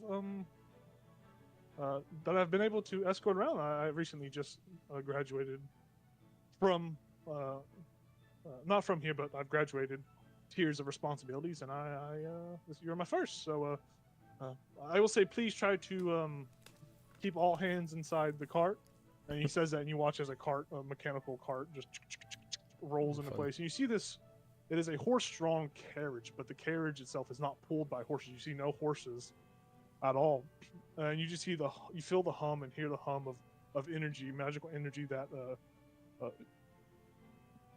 that I've been able to escort around. I recently just graduated from not from here, but I've graduated tiers of responsibilities, and you're my first. So I will say, please try to keep all hands inside the cart. And he says that, and you watch as a mechanical cart, just rolls into place. And you see this. It is a horse-drawn carriage, but the carriage itself is not pulled by horses. You see no horses at all, and you just see you feel the hum and hear the hum of energy, magical energy that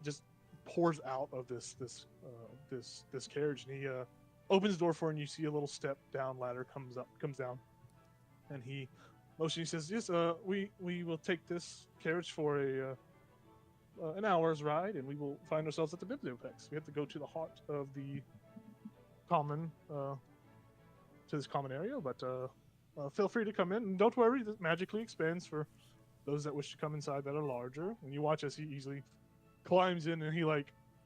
just pours out of this carriage. And he opens the door for it, and you see a little step down ladder comes down, and he motions. He says, "Yes, we will take this carriage for an hour's ride, and we will find ourselves at the biblioplex. We have to go to the heart of the common, to this common area, but feel free to come in. And don't worry, this magically expands for those that wish to come inside that are larger." And you watch as he easily climbs in, and he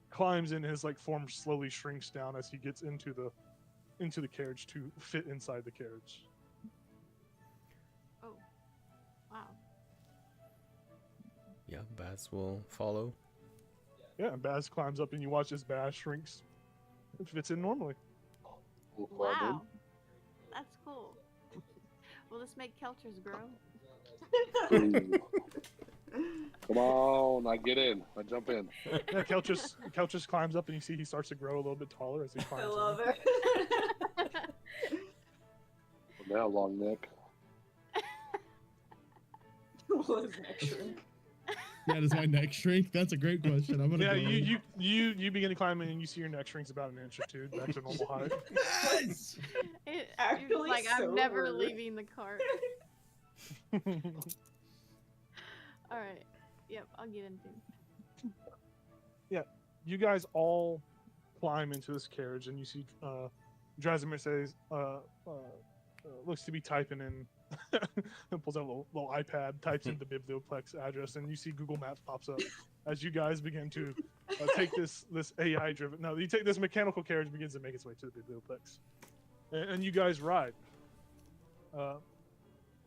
climbs in, his form slowly shrinks down as he gets into the carriage to fit inside the carriage. Oh, wow. Yeah, Baz will follow. Yeah, and Baz climbs up, and you watch as Baz shrinks. It fits in normally. Wow. That's cool. Will this make Kelchers grow? Come on, I get in. I jump in. Yeah, Kelchers climbs up, and you see he starts to grow a little bit taller as he climbs. I love it. Now, long neck. Will his neck shrink? Yeah, does my neck shrink? That's a great question. I'm gonna. Yeah, you begin to climb in, and you see your neck shrinks about an inch or two back to normal height. Yes! You're Actually, just so I'm never rude. leaving the cart. All right. Yep, I'll get into. You guys all climb into this carriage, and you see Drazimir says, looks to be typing in, and pulls out a little iPad, types in the biblioplex address, and you see Google Maps pops up as you guys begin to take this AI driven. No, you take this mechanical carriage, begins to make its way to the biblioplex, and you guys ride. And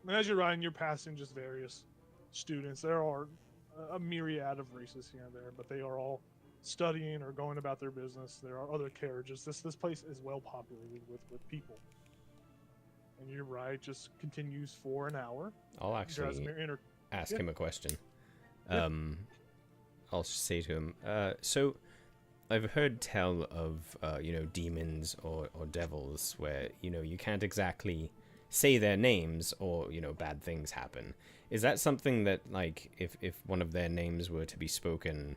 as you're riding, you're passing just various students. There are a myriad of races here and there, but they are all studying or going about their business. There are other carriages. This place is well populated with people. And your ride just continues for an hour. I'll actually ask him a question. I'll say to him, so I've heard tell of, demons or devils where, you can't exactly say their names or, bad things happen. Is that something that, if one of their names were to be spoken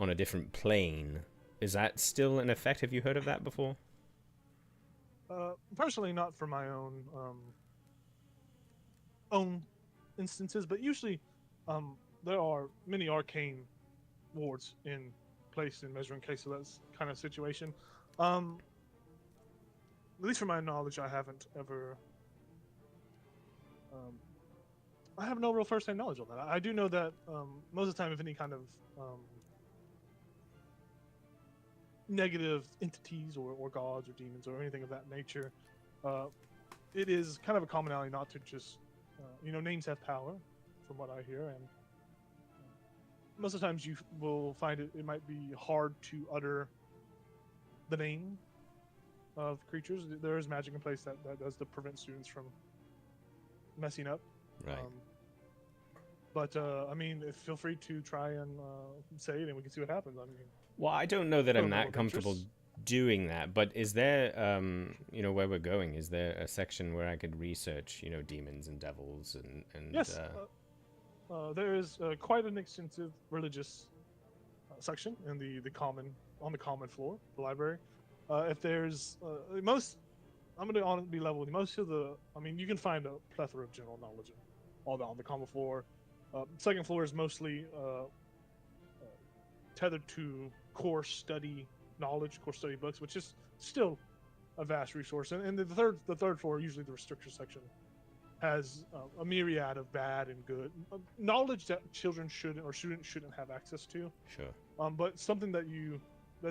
on a different plane, is that still in effect? Have you heard of that before? Personally, not for my own instances, but usually there are many arcane wards in place in Measuring Case, so that's kind of situation. At least from my knowledge, I haven't ever... I have no real first-hand knowledge on that. I do know that most of the time, if any kind of negative entities or gods or demons or anything of that nature. It is kind of a commonality not to just, names have power, from what I hear, and most of the times you will find it might be hard to utter the name of creatures. There is magic in place that does to prevent students from messing up. Right. But feel free to try and say it, and we can see what happens. Well, I don't know that I'm that of comfortable interest. doing that, but is there, where we're going, is there a section where I could research, demons and devils and Yes, there is quite an extensive religious section in the common floor, the library. If there's I'm going to be level with you. Most of you can find a plethora of general knowledge on the common floor. Second floor is mostly tethered to core study knowledge, core study books, which is still a vast resource. And the third floor, usually the restrictor section, has a myriad of bad and good knowledge that children shouldn't or students shouldn't have access to. Sure. But something that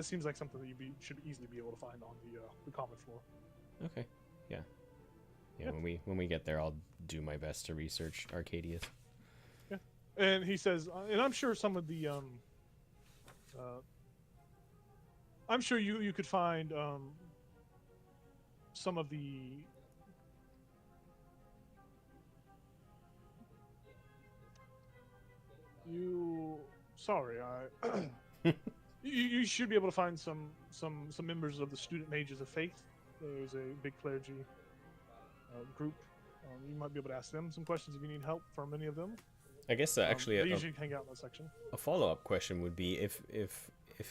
seems like something that should easily be able to find on the common floor. Okay. Yeah. When we get there, I'll do my best to research Arcadius. Yeah. And he says, and I'm sure some of the I'm sure you could find some of the you should be able to find some members of the student mages of faith. There's a big clergy group. You might be able to ask them some questions if you need help from any of them. I guess actually they usually hang out in that section. A follow-up question would be if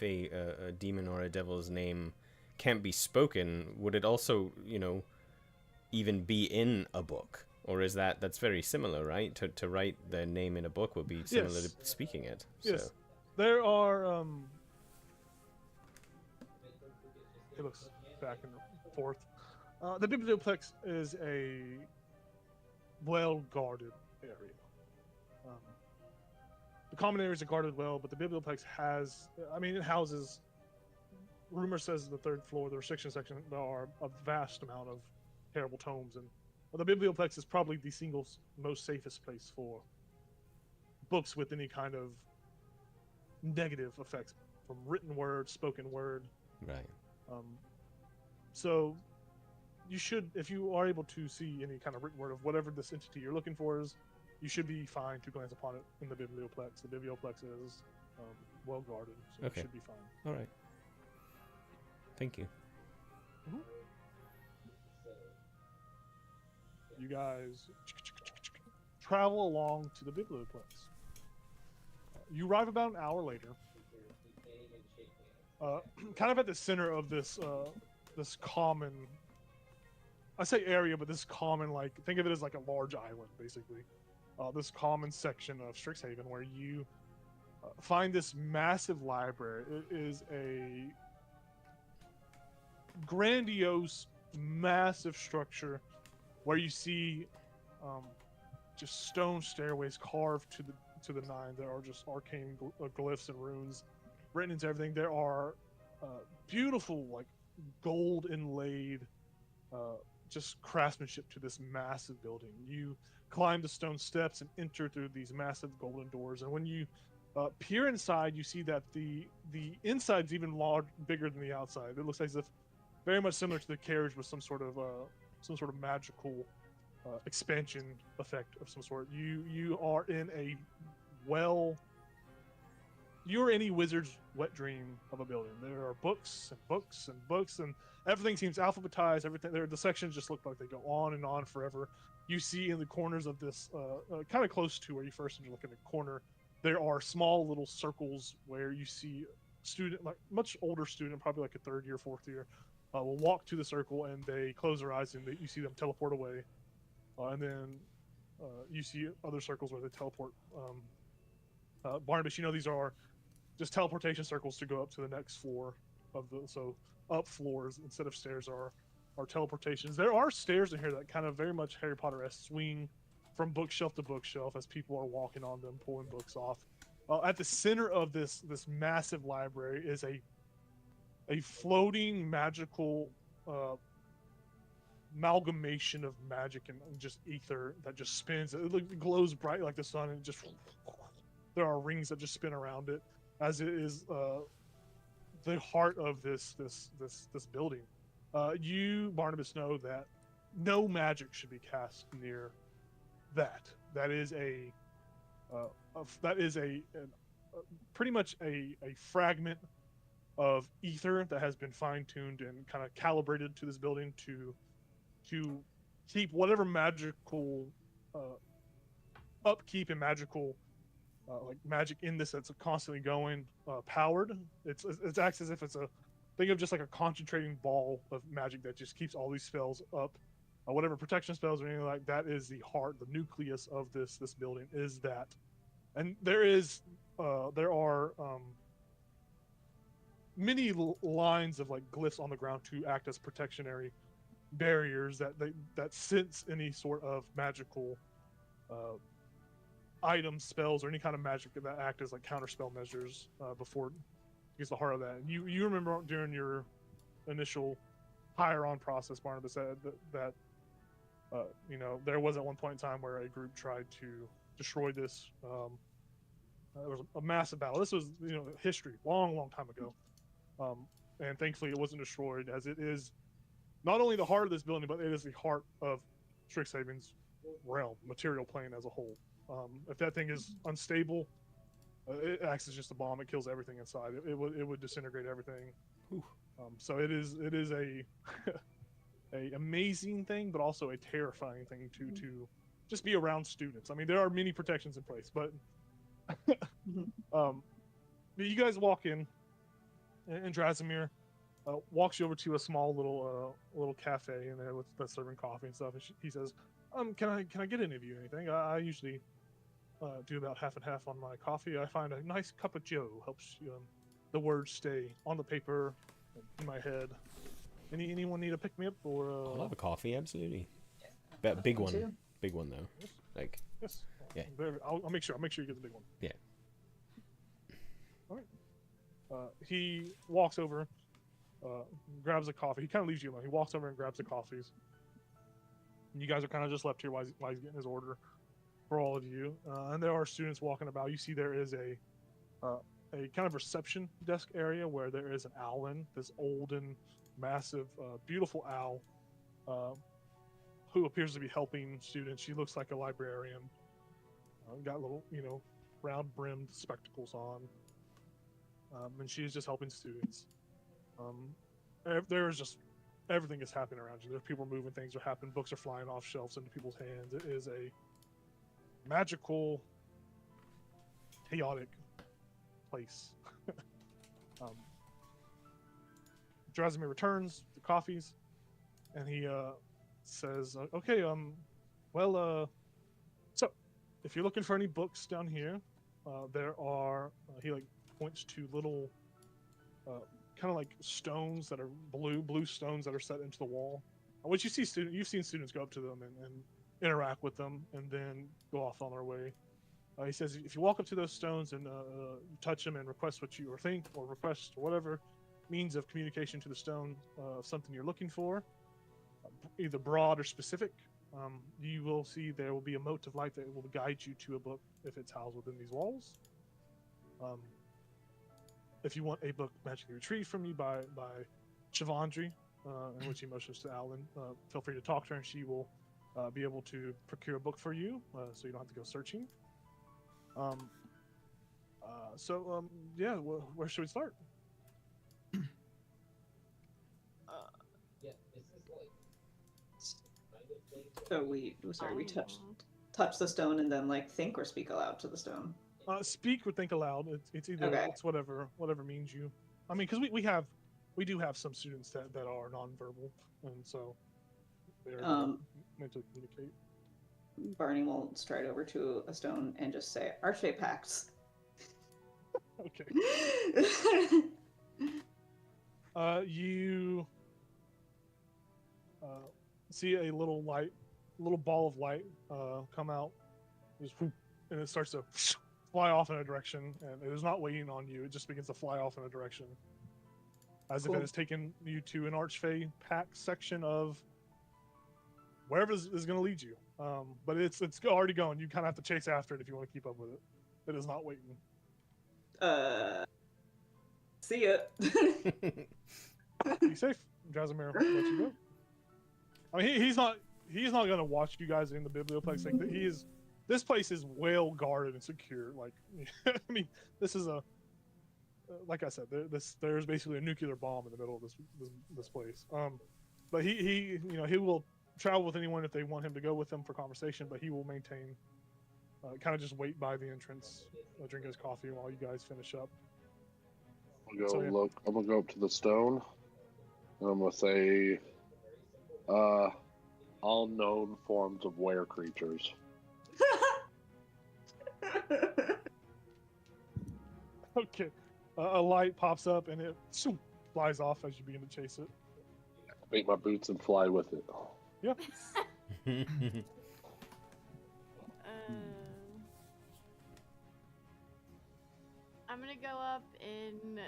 a demon or a devil's name can't be spoken, would it also, even be in a book? Or is that's very similar, right? To write their name in a book would be similar Yes. to speaking it. Yes. So. There are it looks back and forth. The biblioplex is a well-guarded area. The common areas are guarded well, but the biblioplex it houses, rumor says the third floor, the restriction section, there are a vast amount of terrible tomes, and the biblioplex is probably the single most safest place for books with any kind of negative effects from written word, spoken word. Right. So you should, if you are able to see any kind of written word of whatever this entity you're looking for is, you should be fine to glance upon it in the biblioplex. The biblioplex is well guarded, so Okay. it should be fine. All right. Thank you. You guys travel along to the biblioplex. You arrive about an hour later, kind of at the center of this common, I say area, but this common, like, think of it as like a large island, basically. This common section of Strixhaven where you find this massive library. It is a grandiose, massive structure where you see just stone stairways carved to the nine. There are just arcane glyphs and runes written into everything. There are beautiful, like, gold inlaid just craftsmanship to this massive building. You climb the stone steps and enter through these massive golden doors, and when you peer inside, you see that the inside's even bigger than the outside. It looks as if very much similar to the carriage with some sort of magical expansion effect of some sort. You are in you're in a wizard's wet dream of a building. There are books and books and books, and everything seems alphabetized. Everything there, the sections just look like they go on and on forever. You see in the corners of this, kind of close to where you first look in the corner, there are small little circles where you see student, like much older student, probably like a third year, fourth year, will walk to the circle and they close their eyes and you see them teleport away, and then you see other circles where they teleport. Barnabas, these are just teleportation circles to go up to the next floor so up floors instead of stairs are teleportations. There are stairs in here that kind of very much Harry Potter-esque swing from bookshelf to bookshelf as people are walking on them, pulling books off. At the center of this massive library is a a floating magical amalgamation of magic and just ether that just spins. It glows bright like the sun, and just there are rings that just spin around it, as it is the heart of this building. You, Barnabas, know that no magic should be cast near that. That is pretty much a fragment of ether that has been fine-tuned and kind of calibrated to this building to keep whatever magical upkeep and magical like magic in this that's constantly going powered. It acts as if it's think of just like a concentrating ball of magic that just keeps all these spells up. Whatever protection spells or anything like that is the heart, the nucleus of this building is that. And there are many lines of like glyphs on the ground to act as protectionary barriers that sense any sort of magical items, spells, or any kind of magic that act as like counterspell measures before it gets the heart of that. And you remember during your initial hire on process, Barnabas, that you know, there was at one point in time where a group tried to destroy this. There was a massive battle. This was, you know, history, long time ago. And thankfully it wasn't destroyed, as it is not only the heart of this building, but it is the heart of Strixhaven's realm, material plane as a whole. If that thing is unstable, it acts as just a bomb. It kills everything inside. It would disintegrate everything. So it is a a amazing thing, but also a terrifying thing to just be around students. I mean, there are many protections in place, but you guys walk in, and Drasimir walks you over to a small little cafe in there that's serving coffee and stuff. And he says, can I get any of you anything? I usually do about half and half on my coffee. I find a nice cup of Joe helps the words stay on the paper in my head. Anyone need to pick me up or? I'll have a coffee, absolutely. But big one, too. big one though. Yes. Like Yes. Yeah. I'll make sure you get the big one. Yeah. All right. He walks over, grabs a coffee. He kind of leaves you alone. He walks over and grabs the coffees. And you guys are kind of just left here while he's getting his order for all of you. And there are students walking about. You see there is a kind of reception desk area where there is an owlin, this old and massive, beautiful owl, who appears to be helping students. She looks like a librarian. Got little, round-brimmed spectacles on, and she's just helping students. There is just everything is happening around you. There are people moving, things are happening, books are flying off shelves into people's hands. It is a magical, chaotic place. Drasimir returns the coffees, and he says, "Okay, so if you're looking for any books down here, there are." He points to little, kind of like stones that are blue stones that are set into the wall. Which you've seen students go up to them and interact with them, and then go off on their way. He says, if you walk up to those stones and touch them and request what you think, or request whatever means of communication to the stone of something you're looking for, either broad or specific, you will see there will be a mote of light that will guide you to a book if it's housed within these walls. If you want a book magically retrieved from you by Shavandri, in which he motions to Alan, feel free to talk to her and she will be able to procure a book for you, so you don't have to go searching. Yeah, where should we start? So we touch the stone and then think or speak aloud to the stone. Speak or think aloud. It's either Okay. It's whatever means you. I mean, because we do have some students that are nonverbal, and so they're meant to communicate. Barney will stride over to a stone and just say, "Arche Pax." Okay. You see a little ball of light come out, just whoop, and it starts to fly off in a direction, and it is not waiting on you. It just begins to fly off in a direction. as if it has taken you to an Archfey pack section of wherever is going to lead you. But it's already going. You kind of have to chase after it if you want to keep up with it. It is not waiting. See ya. Be safe. Jazzamir let you go. I mean, he's not going to watch you guys in the biblioplex. Like, this place is well guarded and secure. Like, I mean, this is like I said, there's basically a nuclear bomb in the middle of this place. But he will travel with anyone if they want him to go with them for conversation, but he will maintain, kind of just wait by the entrance, drink his coffee while you guys finish up. I'm gonna go up to the stone, and I'm gonna say, all known forms of were creatures. Okay. A light pops up and it flies off as you begin to chase it. Make my boots and fly with it. Yeah. I'm gonna go up and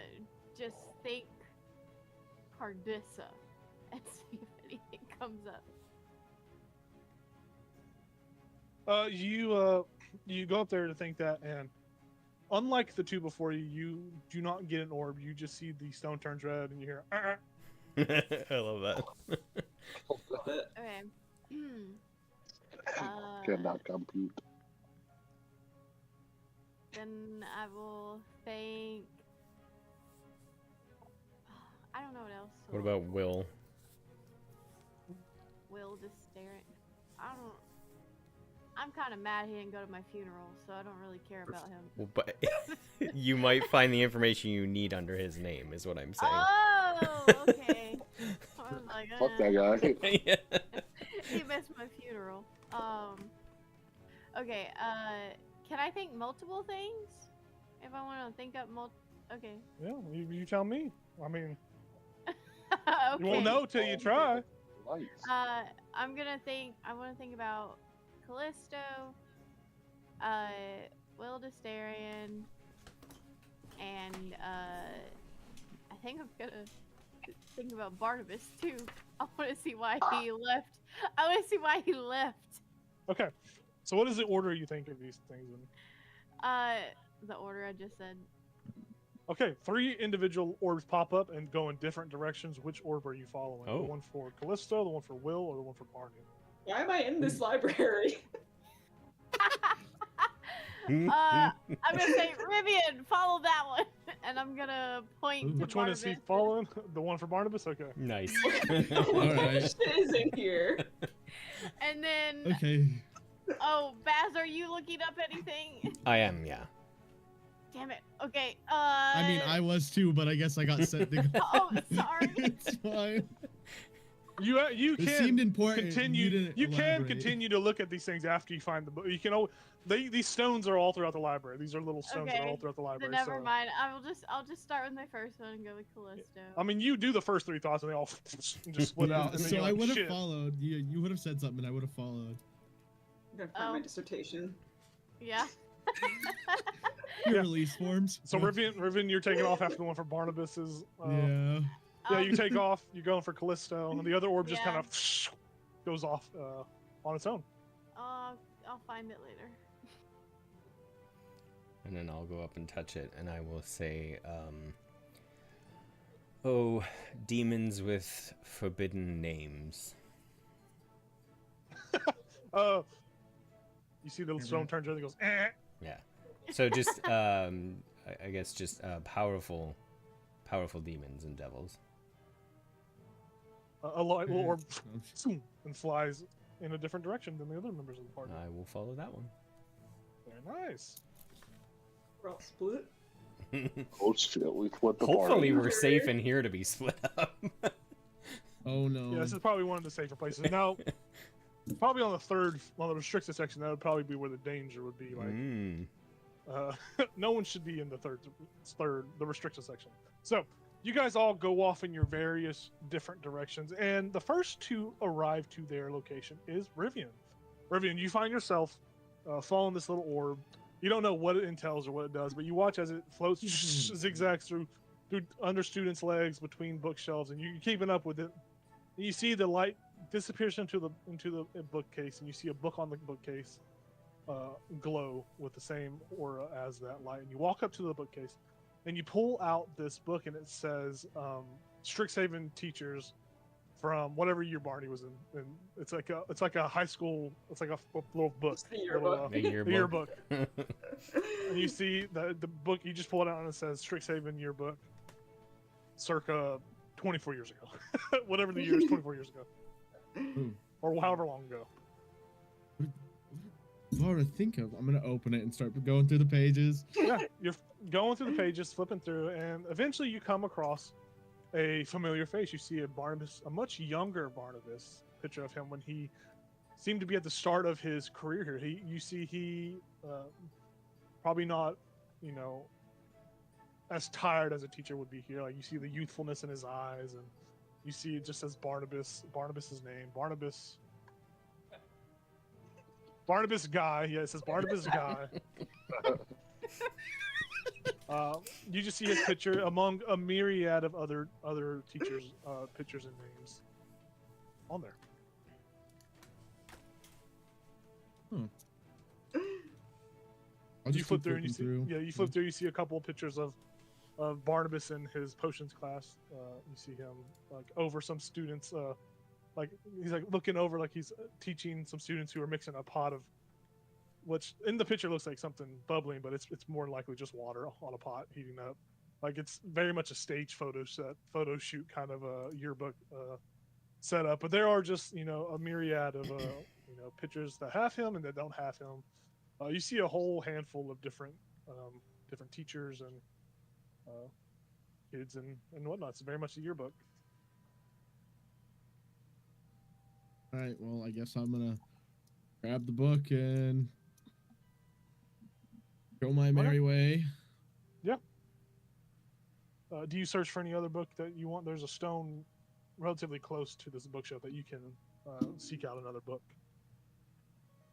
just think Cardissa and see if anything comes up. You go up there to think that, and unlike the two before you, you do not get an orb. You just see the stone turns red, and you hear. I love that. Okay. Cannot compute. Then I will think. I don't know what else. What about Will? Will just staring. I'm kind of mad he didn't go to my funeral, so I don't really care about him. Well, but you might find the information you need under his name, is what I'm saying. Oh, okay. I was like, Fuck that guy. Yeah. He missed my funeral. Okay. Can I think multiple things? If I want to think up okay. Yeah, you tell me. I mean, Okay. you won't know till you try. Lights. I want to think about Callisto, Will Destarian, and I think I'm gonna think about Barnabas too. I want to see why he left. I want to see why he left. Okay. So what is the order you think of these things in? The order I just said. Okay, 3 individual orbs pop up and go in different directions. Which orb are you following? Oh. The one for Callisto, the one for Will, or the one for Barney? Why am I in this library? I'm gonna say Rivian, follow that one, and I'm gonna point to Which one is he Barnabas. following? The one for Barnabas? Okay. Nice. Alright. Shit is in here. And then, Okay. oh, Baz, are you looking up anything? I am, yeah. Damn it. Okay. I mean, I was too, but I guess I got sent to go. Oh, sorry. It's fine. You It can seemed important. continue. You can elaborate. continue to look at these things after you find the book. You can. These stones are all throughout the library. These are little stones that are all throughout the So library. never mind. I'll just start with my first one and go with Callisto. I mean, you do the first 3 thoughts and they all just split Yeah, out. And then so you're I like, would have "Shit." followed. You would have said something, and I would have followed. I'm gonna find my dissertation. Yeah. Your Yeah. release forms. So Rivian, you're taking off after the one for Barnabas's. Yeah. Yeah, you take off. You're going for Callisto, and the other orb just Yeah. kind of goes off on its own. I'll find it later. And then I'll go up and touch it, and I will say, oh, demons with forbidden names. You see the stone turns and it goes. Eh. Yeah. So just, I guess just powerful demons and devils. A light little orb and flies in a different direction than the other members of the party. I will follow that one. Very nice. We're all split. Oh shit, we split the Hopefully party. we're safe in here to be split up. Oh no. Yeah, this is probably one of the safer places. Now, probably on the restricted section, that would probably be where the danger would be. Like, no one should be in the the restricted section. So, you guys all go off in your various different directions, and the first to arrive to their location is Rivian. Rivian, you find yourself following this little orb. You don't know what it entails or what it does, but you watch as it floats, zigzags through through under students' legs between bookshelves, and you're keeping up with it. And you see the light disappears into the bookcase, and you see a book on the bookcase glow with the same aura as that light. And you walk up to the bookcase, and you pull out this book, and it says Strixhaven teachers from whatever year Barney was in. And it's like a high school. It's like a little book. It's the yearbook. The yearbook. The yearbook. And you see the book. You just pull it out, and it says Strixhaven yearbook, circa 24 years ago. Whatever the year is, 24 years ago, or however long ago. Hard to think of. I'm gonna open it and start going through the pages. Yeah, you're going through the pages, flipping through, and eventually you come across a familiar face. You see a much younger Barnabas, picture of him when he seemed to be at the start of his career here. He probably not, as tired as a teacher would be here. Like, you see the youthfulness in his eyes, and you see it just says Barnabas's name, Barnabas Guy. Yeah, it says Barnabas Guy. You just see his picture among a myriad of other teachers' pictures and names on there. You flip through and you see a couple of pictures of Barnabas in his potions class. You see him like over some students. Like he's like looking over, like he's teaching some students who are mixing a pot of, which in the picture looks like something bubbling, but it's more likely just water on a pot heating up. Like, it's very much a stage photo shoot kind of a yearbook setup. But there are just a myriad of pictures that have him and that don't have him. You see a whole handful of different teachers and kids and whatnot. It's very much a yearbook. All right, well, I guess I'm gonna grab the book and go my merry way. Yeah. Do you search for any other book that you want? There's a stone relatively close to this bookshelf that you can seek out another book.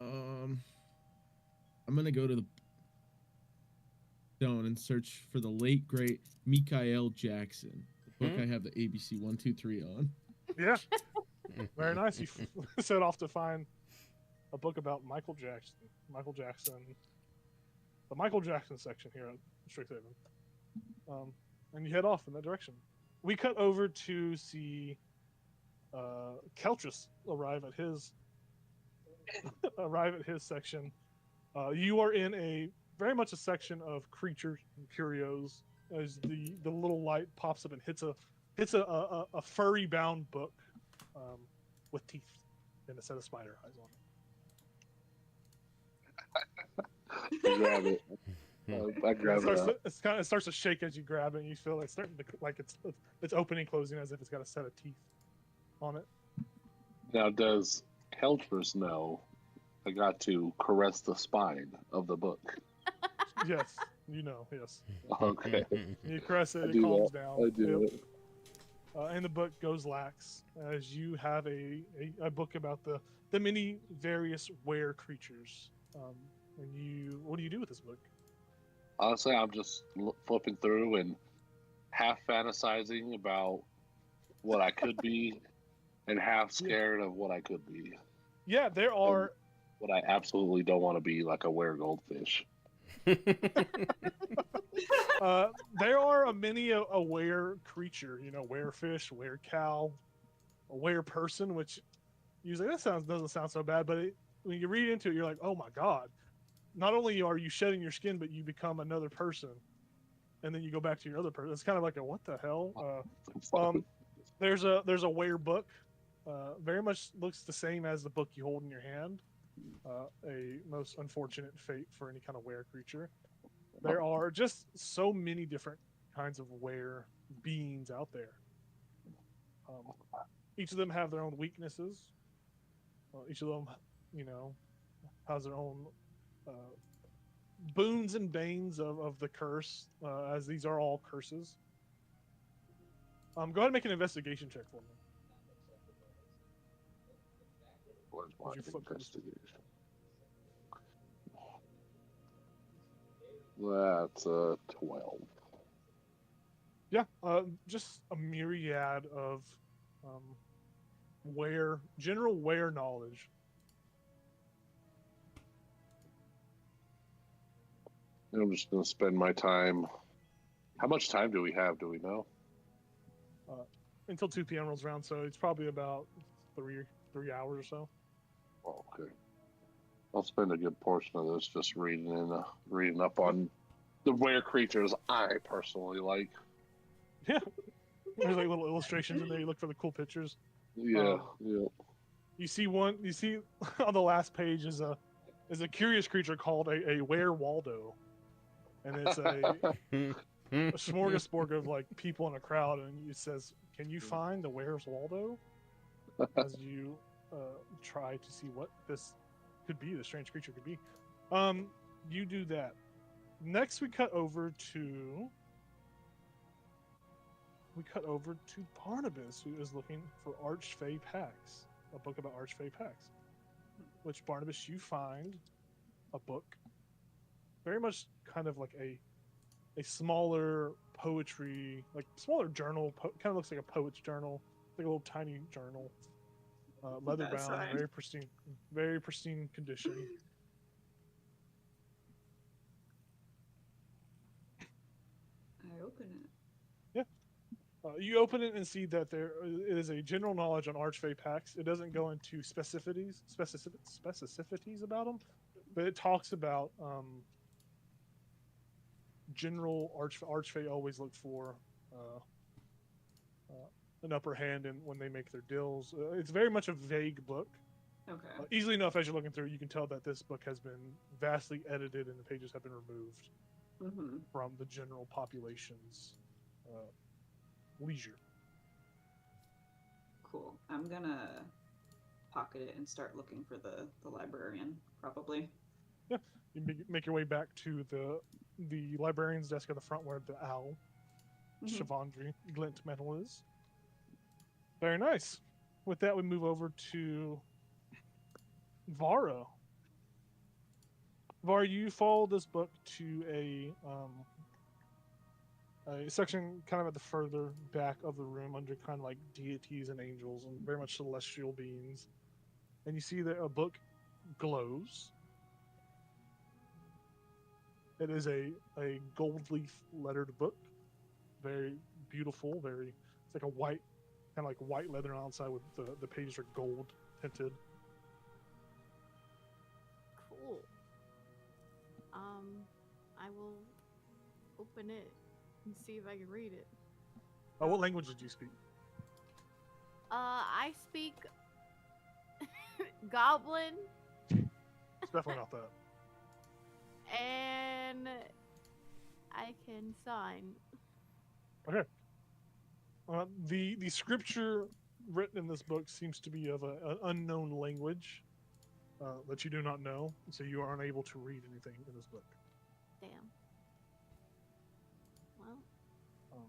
I'm gonna go to the stone and search for the late great Mikael Jackson, the book I have the ABC 1, 2, 3 on. Yeah. Very nice. You set off to find a book about Michael Jackson. The Michael Jackson section here at Strixhaven. And you head off in that direction. We cut over to see Keltris arrive at his section. You are in very much a section of creatures and curios as the little light pops up and hits a furry bound book with teeth and a set of spider eyes on it. Grab it. I grab it. It starts to shake as you grab it, and you feel it's starting to it's opening, closing as if it's got a set of teeth on it. Now, does Keltris know I got to caress the spine of the book? Yes, yes. Okay. You caress it, I it do calms that. down. I do it. And the book goes lax as you have a book about the many various were creatures. And what do you do with this book? Honestly, I'm just flipping through and half fantasizing about what I could be and half scared of what I could be. Yeah, there are... And what I absolutely don't want to be, like a were-goldfish. There are many a were creature, were-fish, were-cow, a were-person, which usually doesn't sound so bad, but when you read into it, you're like, oh my god. Not only are you shedding your skin, but you become another person, and then you go back to your other person. It's kind of like what the hell? There's a were book, very much looks the same as the book you hold in your hand. A most unfortunate fate for any kind of were creature. There are just so many different kinds of were beings out there. Each of them have their own weaknesses. Each of them, has their own boons and banes of the curse, as these are all curses. Go ahead and make an investigation check for me. Where's my investigation? That's a 12. Yeah, just a myriad of um, general where knowledge. I'm just gonna spend my time. How much time do we have? Do we know? Until 2 p.m. rolls around, so it's probably about three hours or so. Oh, okay. I'll spend a good portion of this just reading up on the rare creatures I personally like. Yeah, there's like little illustrations in there. You look for the cool pictures. Yeah, yeah. You see one. You see on the last page is a curious creature called a Were Waldo, and it's a smorgasbord of like people in a crowd, and it says, "Can you find the Where's Waldo?" As you try to see what this could be, the strange creature could be. You do that. Next, we cut over to Barnabas, who is looking for Archfey Pax, a book about Archfey Pax. Which Barnabas, you find a book, very much kind of like a smaller poetry, like smaller journal, kind of looks like a poet's journal, like a little tiny journal, leather That's bound, right. very pristine condition. I open it. You open it and see that there is a general knowledge on Archfey Pax. It doesn't go into specificities about them, but it talks about general Archfey always look for an upper hand in when they make their deals. It's very much a vague book. Okay. Easily enough, as you're looking through, you can tell that this book has been vastly edited and the pages have been removed Mm-hmm. from the general population's leisure. Cool. I'm gonna pocket it and start looking for the librarian, probably. You make your way back to the librarian's desk at the front where the owl, Mhm. Shavandri, glint metal is. Very nice. With that, we move over to Vara. Vara, you follow this book to a section kind of at the further back of the room under kind of like deities and angels and very much celestial beings. And you see that a book glows. It is a gold leaf lettered book. Very beautiful, it's like a white, kind of like white leather on the outside with the pages are gold tinted. Cool. I will open it and see if I can read it. What language did you speak? I speak Goblin It's definitely not that. and I can sign. Okay. The scripture written in this book seems to be of an unknown language that you do not know, so you are unable to read anything in this book. Damn. Well, Um,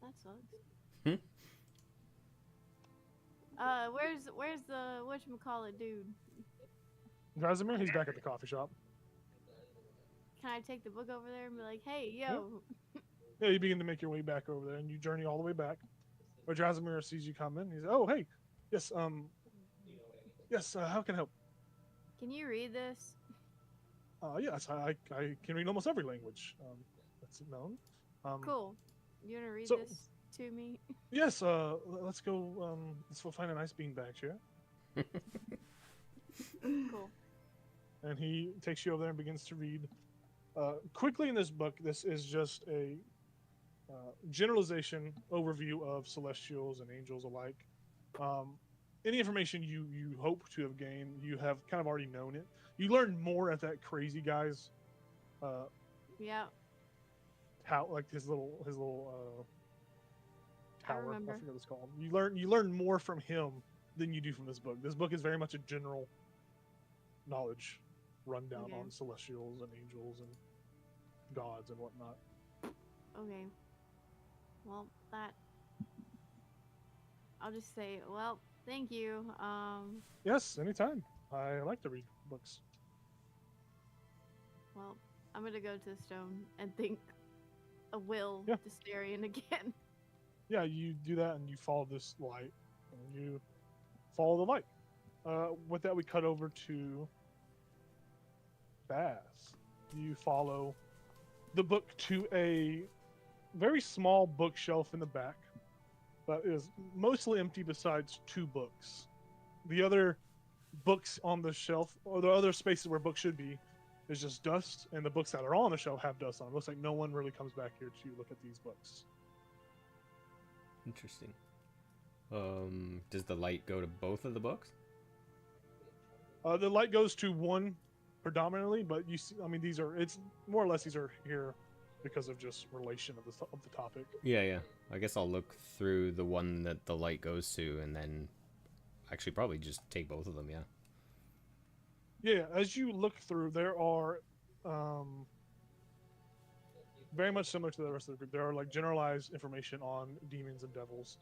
that sucks. Hmm? Where's the whatchamacallit dude? Grazimir, he's back at the coffee shop. Can I take the book over there and be like, hey, yo? Yeah, you begin to make your way back over there, and you journey all the way back. Where Grazimir sees you come in, he's oh hey, yes how can I help? Can you read this? Yes, I can read almost every language that's known. Cool. You wanna read so- this to me? Yes, let's go. Let's go find a nice beanbag chair. Cool. And he takes you over there and begins to read. Quickly in this book, this is just a generalization overview of celestials and angels alike. Any information you hope to have gained, you have kind of already known it. You learn more at that crazy guy's Yeah. like his little tower. I remember. forget what it's called. You learn more from him than you do from this book. This book is very much a general knowledge rundown Okay. on celestials and angels and gods and whatnot. Okay. Well, I'll just say, well, thank you. Yes, anytime. I like to read books. Well, I'm gonna go to the stone and think a will Yeah. Dystarian again. Yeah, you do that and you follow this light, and you follow the light. With that, we cut over to Baz. You follow the book to a very small bookshelf in the back that is mostly empty besides 2 books. The other books on the shelf, or the other spaces where books should be, is just dust, and the books that are on the shelf have dust on. It looks like no one really comes back here to look at these books. Interesting. Does the light go to both of the books? The light goes to one predominantly, but you see, I mean, it's more or less these are here because of just relation of the topic. Yeah. I guess I'll look through the one that the light goes to, and then actually probably just take both of them. Yeah. Yeah, as you look through, there are very much similar to the rest of the group. There are like generalized information on demons and devils.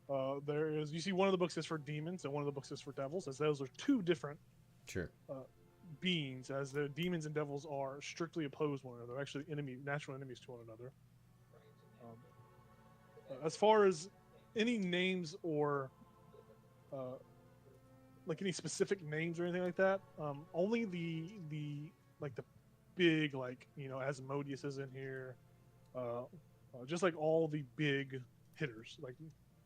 You see one of the books is for demons and one of the books is for devils, as those are 2 different Sure. beings, as the demons and devils are strictly opposed to one another. They're actually natural enemies to one another. As far as any names or like any specific names or anything like that, only the big, like, you know, Asmodeus is in here. Just like all the big hitters, like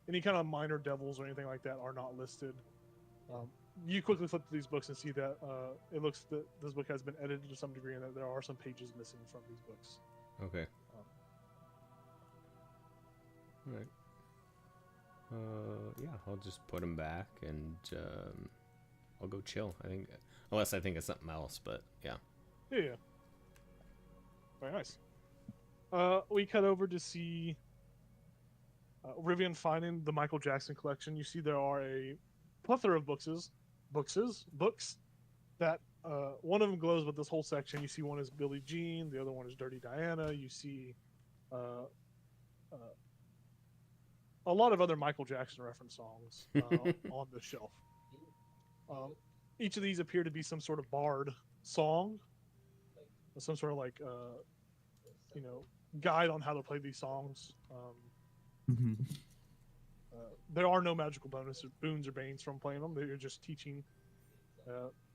any kind of minor devils or anything like that are not listed. You quickly flip through these books and see that it looks that this book has been edited to some degree and that there are some pages missing from these books. Okay. All right. Yeah, I'll just put them back and I'll go chill. I think, unless I think of something else, but yeah. Yeah. Very nice. We cut over to see Rivian finding the Michael Jackson collection. You see there are a plethora of books that one of them glows with this whole section. You see one is Billie Jean, the other one is Dirty Diana. You see a lot of other Michael Jackson reference songs on the shelf. Each of these appear to be some sort of bard song, some sort of like guide on how to play these songs. There are no magical boons or banes from playing them. They're just teaching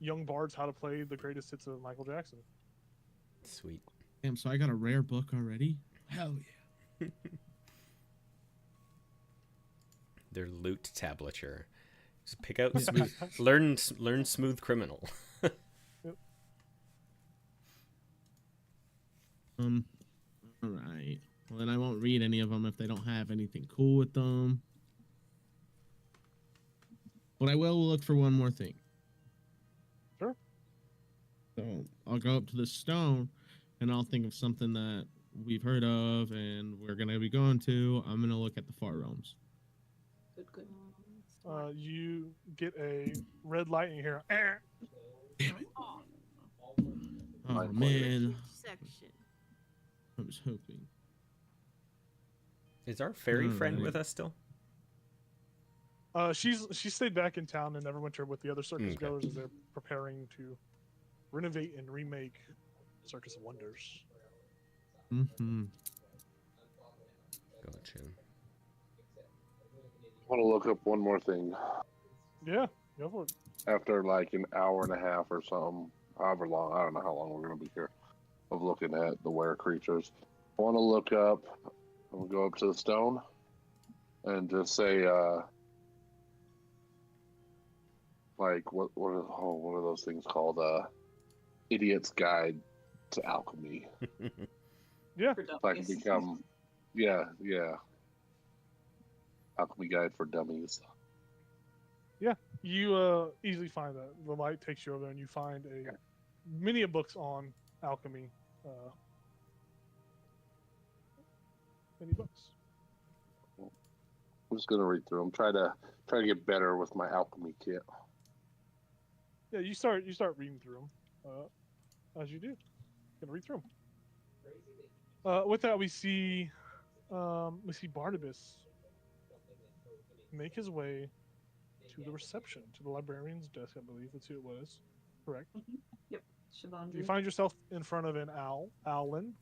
young bards how to play the greatest hits of Michael Jackson. Sweet. Damn, so I got a rare book already? Hell yeah. Their loot tablature. Just pick out smooth, learn Smooth Criminal. All right. Well, then I won't read any of them if they don't have anything cool with them. But I will look for one more thing. Sure. So I'll go up to the stone and I'll think of something that we've heard of and we're going to be going to. I'm going to look at the far realms. Good. You get a red light and you hear, Damn it. Oh, Oh, man. section. I was hoping. Is our fairy friend Alrighty. with us still? she stayed back in town and never went with the other circus Okay. goers as they're preparing to renovate and remake Circus of Wonders. Mm-hmm. Gotcha. I want to look up one more thing. Yeah, go for it. After like an hour and a half or something, however long, I don't know how long we're going to be here, of looking at the were creatures. I want to look up, I'm going to go up to the stone and just say, like, what are those things called? Idiot's Guide to Alchemy. Yeah. For So I can dummies. become, yeah. Alchemy Guide for Dummies. You easily find that. The light takes you over there and you find many books on alchemy. Many books. I'm just gonna read through them. Try to get better with my alchemy kit. Yeah, you start reading through them. As you do, gonna read through them. With that, we see Barnabas make his way to the reception, to the librarian's desk. I believe that's who it was. Correct. Yep. Siobhan. You find yourself in front of an Owlin.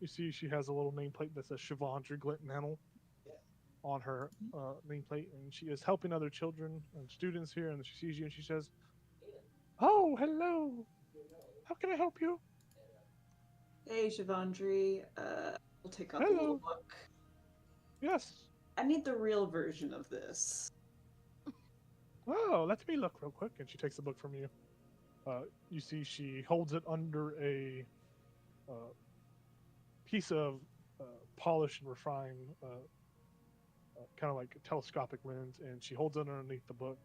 You see, she has a little nameplate that says Siobhan Glint Mantle on her nameplate, and she is helping other children and students here. And she sees you, and she says, "Oh, hello. How can I help you?" Hey, Shavandri. We'll take out the Hello. little book. Yes. I need the real version of this. Oh, let me look real quick. And she takes the book from you. You see, she holds it under a piece of polished and refined, kind of like a telescopic lens, and she holds it underneath the book.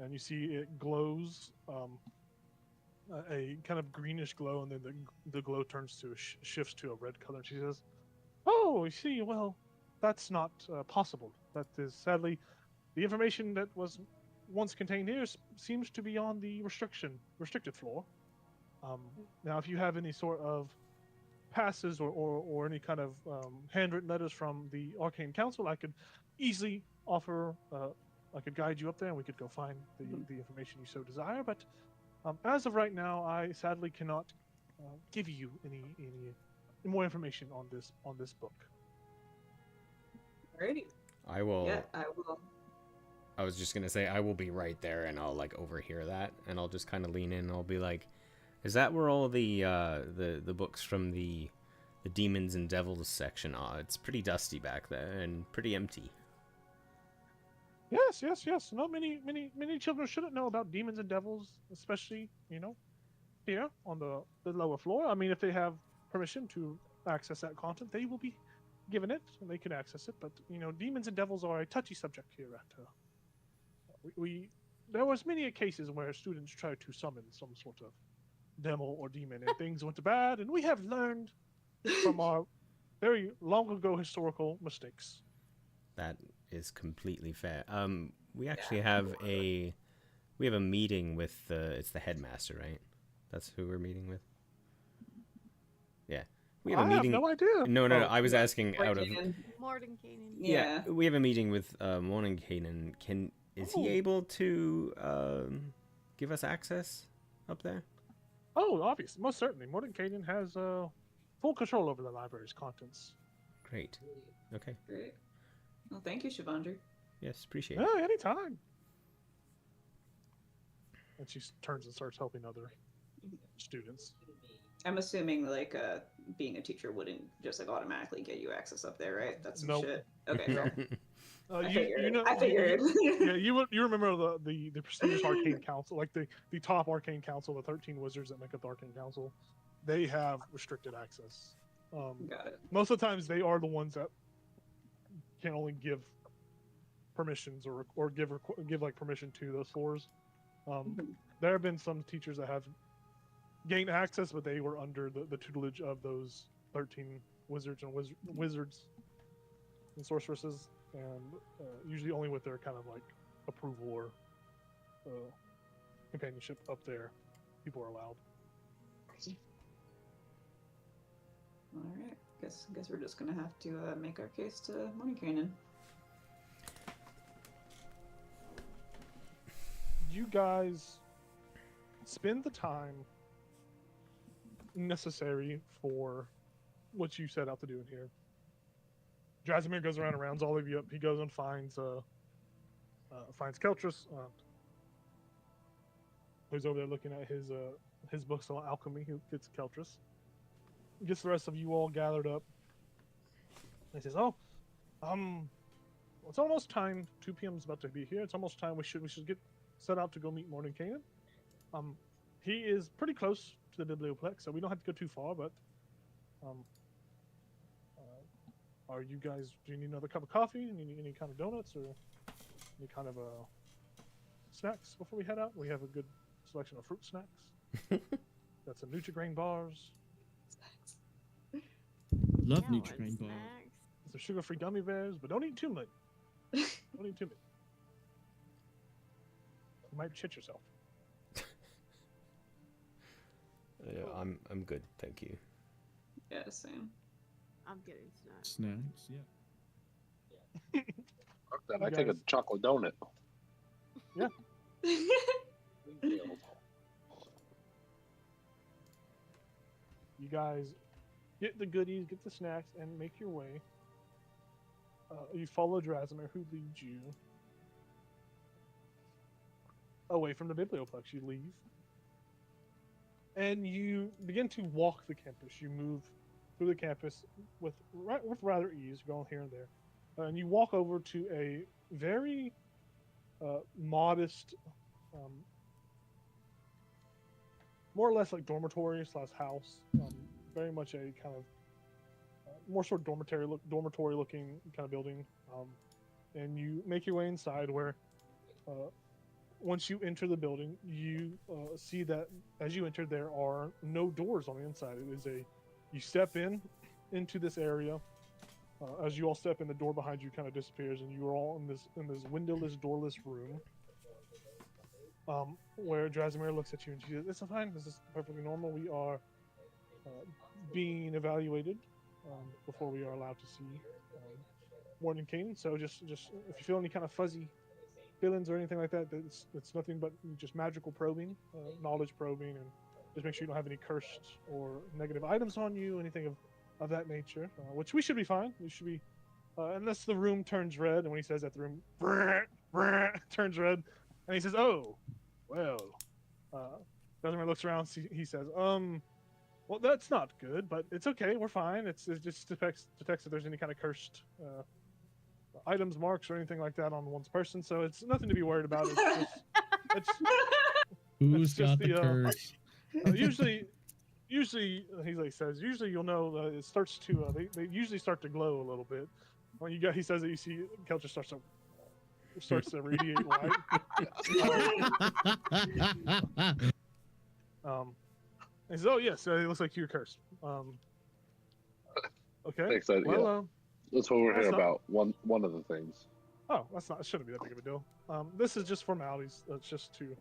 And you see it glows a kind of greenish glow, and then the glow turns to shifts to a red color. And she says, "Oh, you see, well, that's not possible. That is sadly the information that was once contained here seems to be on the restricted floor. Now, if you have any sort of passes or any kind of handwritten letters from the Arcane Council, I could easily offer. I could guide you up there, and we could go find the information you so desire. But as of right now, I sadly cannot give you any more information on this book." Alrighty. I will. Yeah, I will. I was just gonna say I will be right there, and I'll like overhear that, and I'll just kind of lean in, and I'll be like, "Is that where all the books from the demons and devils section are? It's pretty dusty back there and pretty empty." Yes. Not many children shouldn't know about demons and devils, especially here on the lower floor. I mean, if they have permission to access that content, they will be given it, and they can access it. But demons and devils are a touchy subject here at. There was many cases where students tried to summon some sort of demo or demon, and things went bad. And we have learned from our very long ago historical mistakes. That is completely fair. We actually have a meeting with it's the headmaster, right? That's who we're meeting with. Yeah, we have a meeting. I have no idea. No. I was asking out of. Mordenkainen. Yeah. We have a meeting with Mordenkainen. Is he able to give us access up there? Oh, obviously, most certainly. Mordenkainen has full control over the library's contents. Great. Okay. Great. Well, thank you, Shavandri. Yes, appreciate it. Yeah, anytime. And she turns and starts helping other students. I'm assuming like being a teacher wouldn't just like automatically get you access up there, right? That's some Nope. shit. Okay. Fair. I I figured. Yeah, you remember the prestigious Arcane Council, like the top Arcane Council, the 13 wizards that make up the Arcane Council. They have restricted access. Got it. Most of the times, they are the ones that can only give permissions or give like permission to those floors. There have been some teachers that have gained access, but they were under the tutelage of those 13 wizards and wizards and sorceresses, and usually only with their kind of like approval or companionship up there, people are allowed. All right. Guess we're just gonna have to make our case to Mordenkainen. You guys spend the time necessary for what you set out to do in here. Jasimir goes around and rounds all of you up. He goes and finds Keltris, who's over there looking at his books on alchemy. He gets Keltris. Gets the rest of you all gathered up. He says, "Oh, it's almost time. 2 p.m. is about to be here. It's almost time. We should get set out to go meet Mordenkainen. He is pretty close to the biblioplex, so we don't have to go too far. But are you guys? Do you need another cup of coffee? Any kind of donuts or any kind of snacks before we head out? We have a good selection of fruit snacks. Got some Nutri-Grain bars. Love Yeah, Nutrigrain bar. snacks. Some sugar-free gummy bears, but don't eat too many. Don't eat too many. You might shit yourself. I'm good, thank you. Yeah, same. I'm getting snacks. Snacks, yeah. Fuck that. I take a chocolate donut. You guys get the goodies, get the snacks, and make your way. You follow Drasimir, who leads you away from the Biblioplex. You leave, and you begin to walk the campus. You move through the campus with rather ease, going here and there, and you walk over to a very modest, more or less like dormitory / house. Very much a kind of more sort of dormitory looking kind of building. And you make your way inside where once you enter the building, you see that as you enter there are no doors on the inside. It is you step into this area. As you all step in, the door behind you kind of disappears, and you are all in this windowless, doorless room. Where Drasimir looks at you and she says, "It's fine. This is perfectly normal. We are being evaluated before we are allowed to see Warden Kane. So just if you feel any kind of fuzzy feelings or anything like that, it's nothing but just magical probing, knowledge probing, and just make sure you don't have any cursed or negative items on you, anything of that nature. Which we should be fine. We should be, unless the room turns red." And when he says that, the room turns red, and he says, "Oh, well." Drasimir looks around. He says, "Well, that's not good, but it's okay. We're fine. It just detects if there's any kind of cursed items, marks, or anything like that on one's person. So it's nothing to be worried about. Who's got the curse? Usually, he says, usually you'll know it starts to. They usually start to glow a little bit. When he says that, you see Kelcher starts to radiate light." He says, "Oh yes, it looks like you're cursed." Okay. Thanks, that's what we're here about. One of the things. Oh, it shouldn't be that big of a deal. This is just formalities. It's just to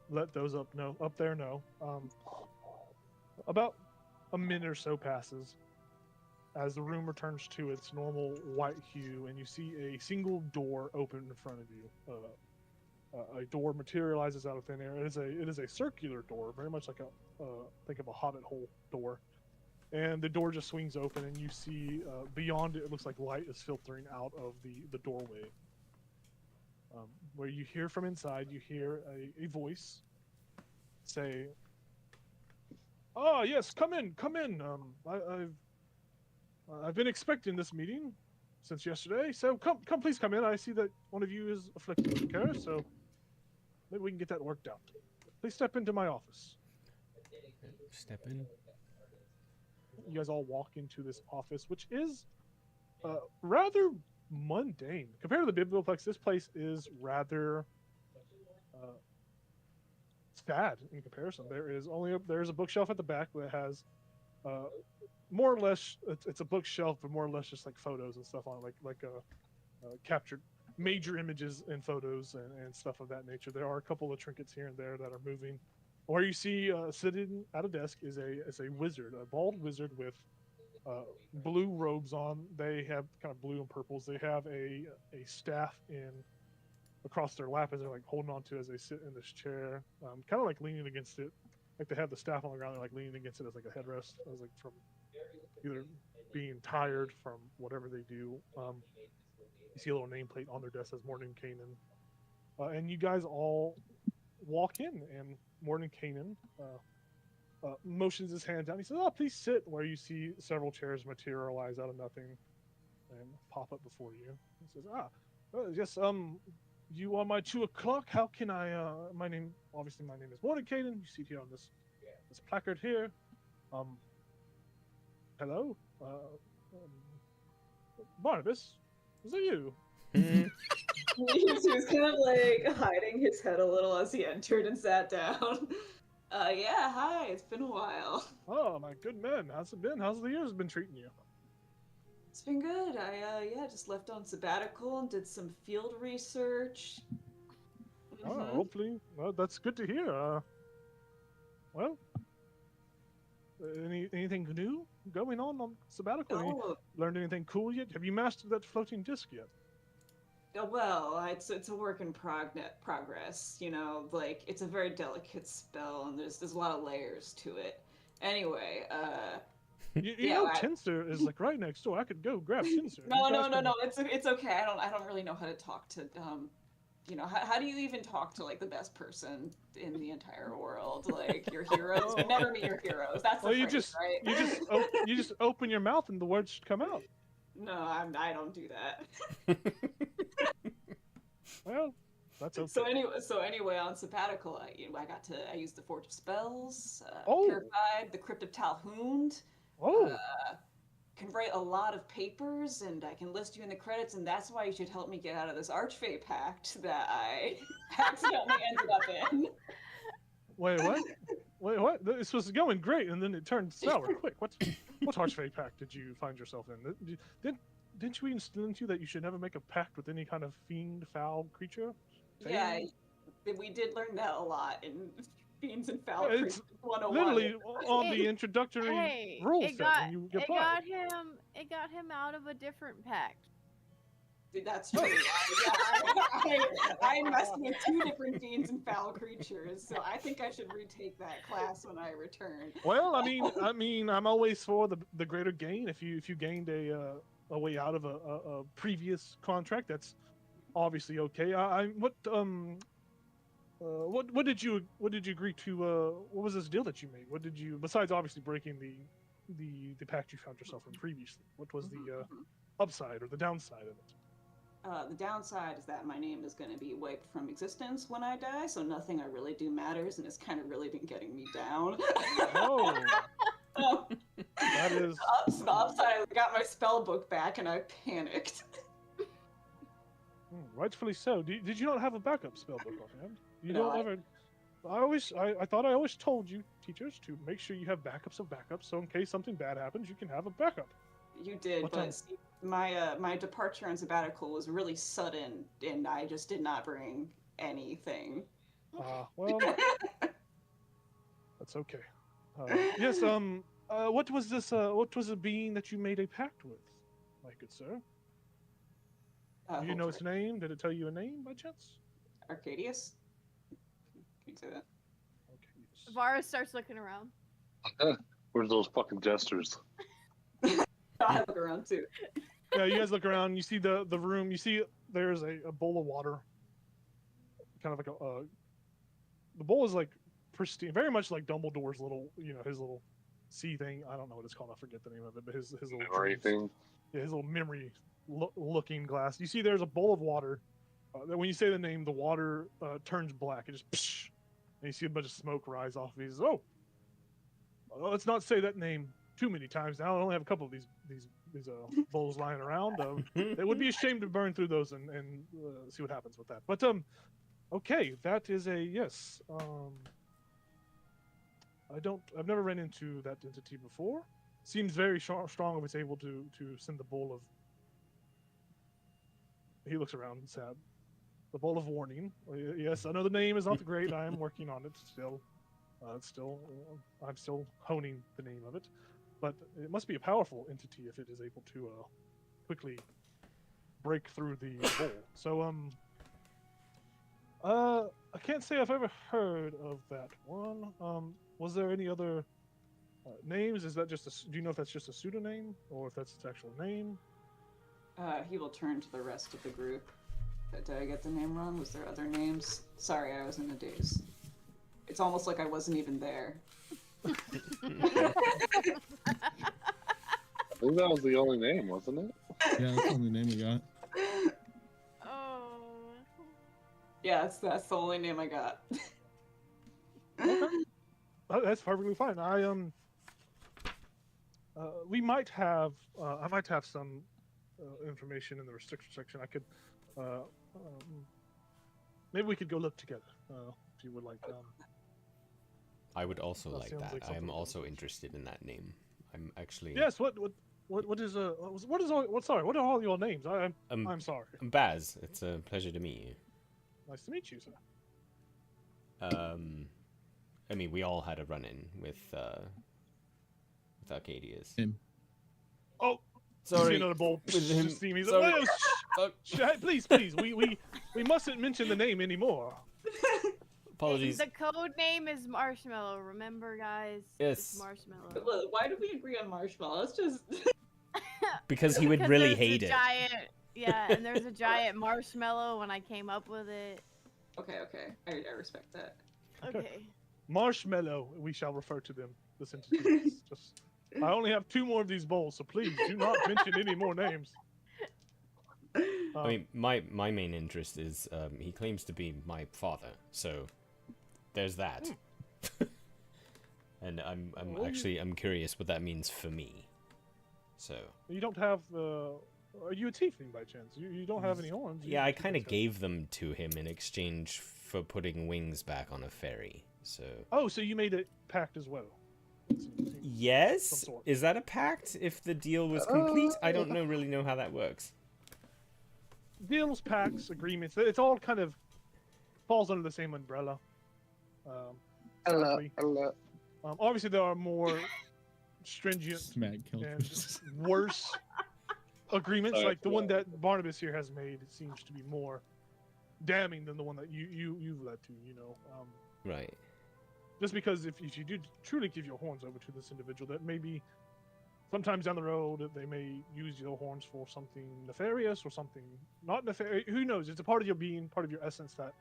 let those up there know. About a minute or so passes as the room returns to its normal white hue, and you see a single door open in front of you. A door materializes out of thin air. It is a circular door, very much like think of a hobbit hole door. And the door just swings open, and you see beyond it, it looks like light is filtering out of the doorway. Where you hear from inside, you hear a voice say, "Oh yes, come in. I've been expecting this meeting since yesterday, so please come in. I see that one of you is afflicted with curse, so maybe we can get that worked out. Please step into my office." Step in. You guys all walk into this office, which is rather mundane compared to the Biblioplex. This place is rather sad in comparison. There's a bookshelf at the back that has more or less it's a bookshelf, but more or less just like photos and stuff on it, like captured major images and photos and stuff of that nature. There are a couple of trinkets here and there that are moving. Where you see sitting at a desk is a wizard, a bald wizard with blue robes on. They have kind of blue and purples. They have a staff across their lap as they're like holding on to as they sit in this chair, kind of like leaning against it. Like they have the staff on the ground, they're like leaning against it as like a headrest, as like from either being tired from whatever they do. You see a little nameplate on their desk that says Morning Canaan. And you guys all walk in, and Morning Canaan motions his hand down. He says, "Oh, please sit," where you see several chairs materialize out of nothing and pop up before you. He says, "Yes, you are my 2 o'clock. How can I, my name is Morning Canaan. You see it here on this placard here. Hello? Barnabas, is that you?" He was kind of like hiding his head a little as he entered and sat down. Yeah, hi, it's been a while. "Oh, my good man, how's it been? How's the years been treating you?" It's been good. I just left on sabbatical and did some field research. Oh, hopefully, well, that's good to hear. Well, anything new going on sabbatical? Oh. Learned anything cool yet? Have you mastered that floating disc yet? Well, it's a work in progress. You know, like it's a very delicate spell, and there's a lot of layers to it. Anyway, You Yeah, know, I- Tinsir is like right next door. I could go grab Tinsir. no, You no, guys no, can- no. It's okay. I don't really know how to talk to you know, how do you even talk to like the best person in the entire world? Like your heroes, but never meet your heroes. That's the Well, you phrase, just right? you just open your mouth and the words should come out. No, I don't do that. Well, that's okay. So anyway, on sabbatical, I used the Forge of Spells, Oh. Purified, the Crypt of Talhund. Oh, Can write a lot of papers, and I can list you in the credits, and that's why you should help me get out of this Archfey pact that I accidentally ended up in. wait, what? Wait, what? This was going great, and then it turned sour quick. What Archfey pact did you find yourself in? Didn't you instill into you that you should never make a pact with any kind of fiend, foul creature? Yeah, we did learn that a lot in Fiends and Foul Yeah, Creatures it's 101. Literally on the introductory Hey, rule it set got when you it apply. got him. It got him out of a different pact. That's true. I messed with 2 different Fiends and Foul Creatures, so I think I should retake that class when I return. Well, I mean, I'm always for the greater gain. If you gained a way out of a previous contract, that's obviously okay. What did you agree to? What was this deal that you made? What did you, besides obviously breaking the pact you found yourself in previously? What was the upside or the downside of it? The downside is that my name is going to be wiped from existence when I die, so nothing I really do matters, and it's kind of really been getting me down. Oh, that is. The upside, I got my spell book back, and I panicked. Rightfully so. Did you not have a backup spellbook offhand? You No, don't ever. I thought I always told you, teachers, to make sure you have backups of backups, so in case something bad happens, you can have a backup. You did, What but time? see, my departure on sabbatical was really sudden, and I just did not bring anything. Well, that's okay. Yes. What was this? What was the being that you made a pact with, my good sir? Do you know its name? Did it tell you a name by chance? Arcadius? Can you say that? Okay. Yes. Varus starts looking around. Where's those fucking jesters? I look around too. Yeah, you guys look around. You see the room. You see there's a bowl of water. Kind of like the bowl is like pristine, very much like Dumbledore's little, his little sea thing. I don't know what it's called. I forget the name of it, but his little Memory thing. Yeah, his little memory looking glass. You see there's a bowl of water. That when you say the name, the water turns black. It just psh, and you see a bunch of smoke rise off. He says, "Oh, let's not say that name too many times now. I only have a couple of these bowls lying around. It would be a shame to burn through those and see what happens with that. But okay, that is a yes. I've never ran into that entity before. Seems very strong if it's able to send the bowl of. He looks around sad. The bowl of warning. Yes, I know the name is not great. I am working on it still. I'm still honing the name of it, but it must be a powerful entity if it is able to quickly break through the bowl. So I can't say I've ever heard of that one. Was there any other names? Is that just do you know if that's just a pseudonym or if that's its actual name? He will turn to the rest of the group. Did I get the name wrong? Was there other names? Sorry, I was in a daze. It's almost like I wasn't even there. I think that was the only name, wasn't it? Yeah, that's the only name we got. Oh. Yeah, that's the only name I got. That's perfectly fine. We might have. I might have some information in the restriction section. I could. Maybe we could go look together if you would like. I would also That like sounds that. like I something am we also could- interested in that name. I'm actually. Yes. What is Sorry. What are all your names? I'm sorry. I'm Baz. It's a pleasure to meet you. Nice to meet you, sir. I mean, we all had a run-in with Arcadius. Him. Oh, Sorry. See another bowl. With him. Just see me. Sorry. Whoa, Fuck. please. We mustn't mention the name anymore. Apologies. The code name is Marshmallow. Remember, guys? Yes. It's Marshmallow. Look, why do we agree on Marshmallow? It's just. Because he would really there's hate a it. Giant, yeah, and there's a giant marshmallow when I came up with it. Okay, I respect that. Okay. Marshmallow, we shall refer to them. This entity. Just, I only have 2 more of these bowls, so please do not mention any more names. I mean, my main interest is he claims to be my father, so there's that. And I'm curious what that means for me. So you don't have. Are you a tiefling by chance? You don't have any horns. yeah, I kind of gave them to him in exchange for putting wings back on a fairy. So. Oh, so you made a pact as well. Yes. Is that a pact? If the deal was complete, I don't really know how that works. Deals, pacts, agreements. It's all kind of falls under the same umbrella. Sadly. Obviously, there are more stringent and worse agreements. Like the one that Barnabas here has made, it seems to be more damning than the one that you've led to. You know. Right. Just because if you do truly give your horns over to this individual, that maybe sometimes down the road they may use your horns for something nefarious or something not nefarious. Who knows? It's a part of your being, part of your essence that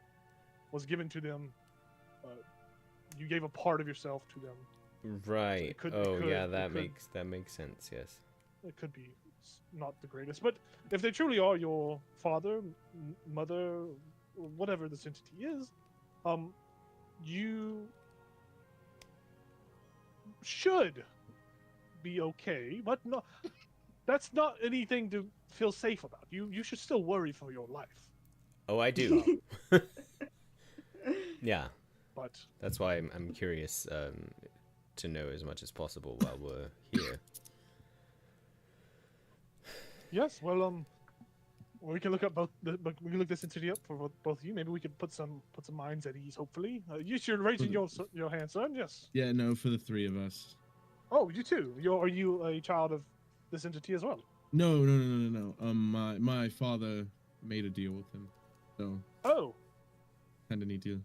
was given to them. You gave a part of yourself to them. Right. So that makes sense. Yes. It could be not the greatest, but if they truly are your father, mother, whatever this entity is, you should be okay, but no, that's not anything to feel safe about. You should still worry for your life. Oh, I do. Yeah. But that's why I'm curious to know as much as possible while we're here. Yes, well, we can look up we can look this entity up for both of you. Maybe we could put some minds at ease. Hopefully, you should raise your hand, son. Yes. Yeah, no, for the 3 of us. Oh, you too. Are you a child of this entity as well? No. My father made a deal with him, so. Oh. Kind of need to.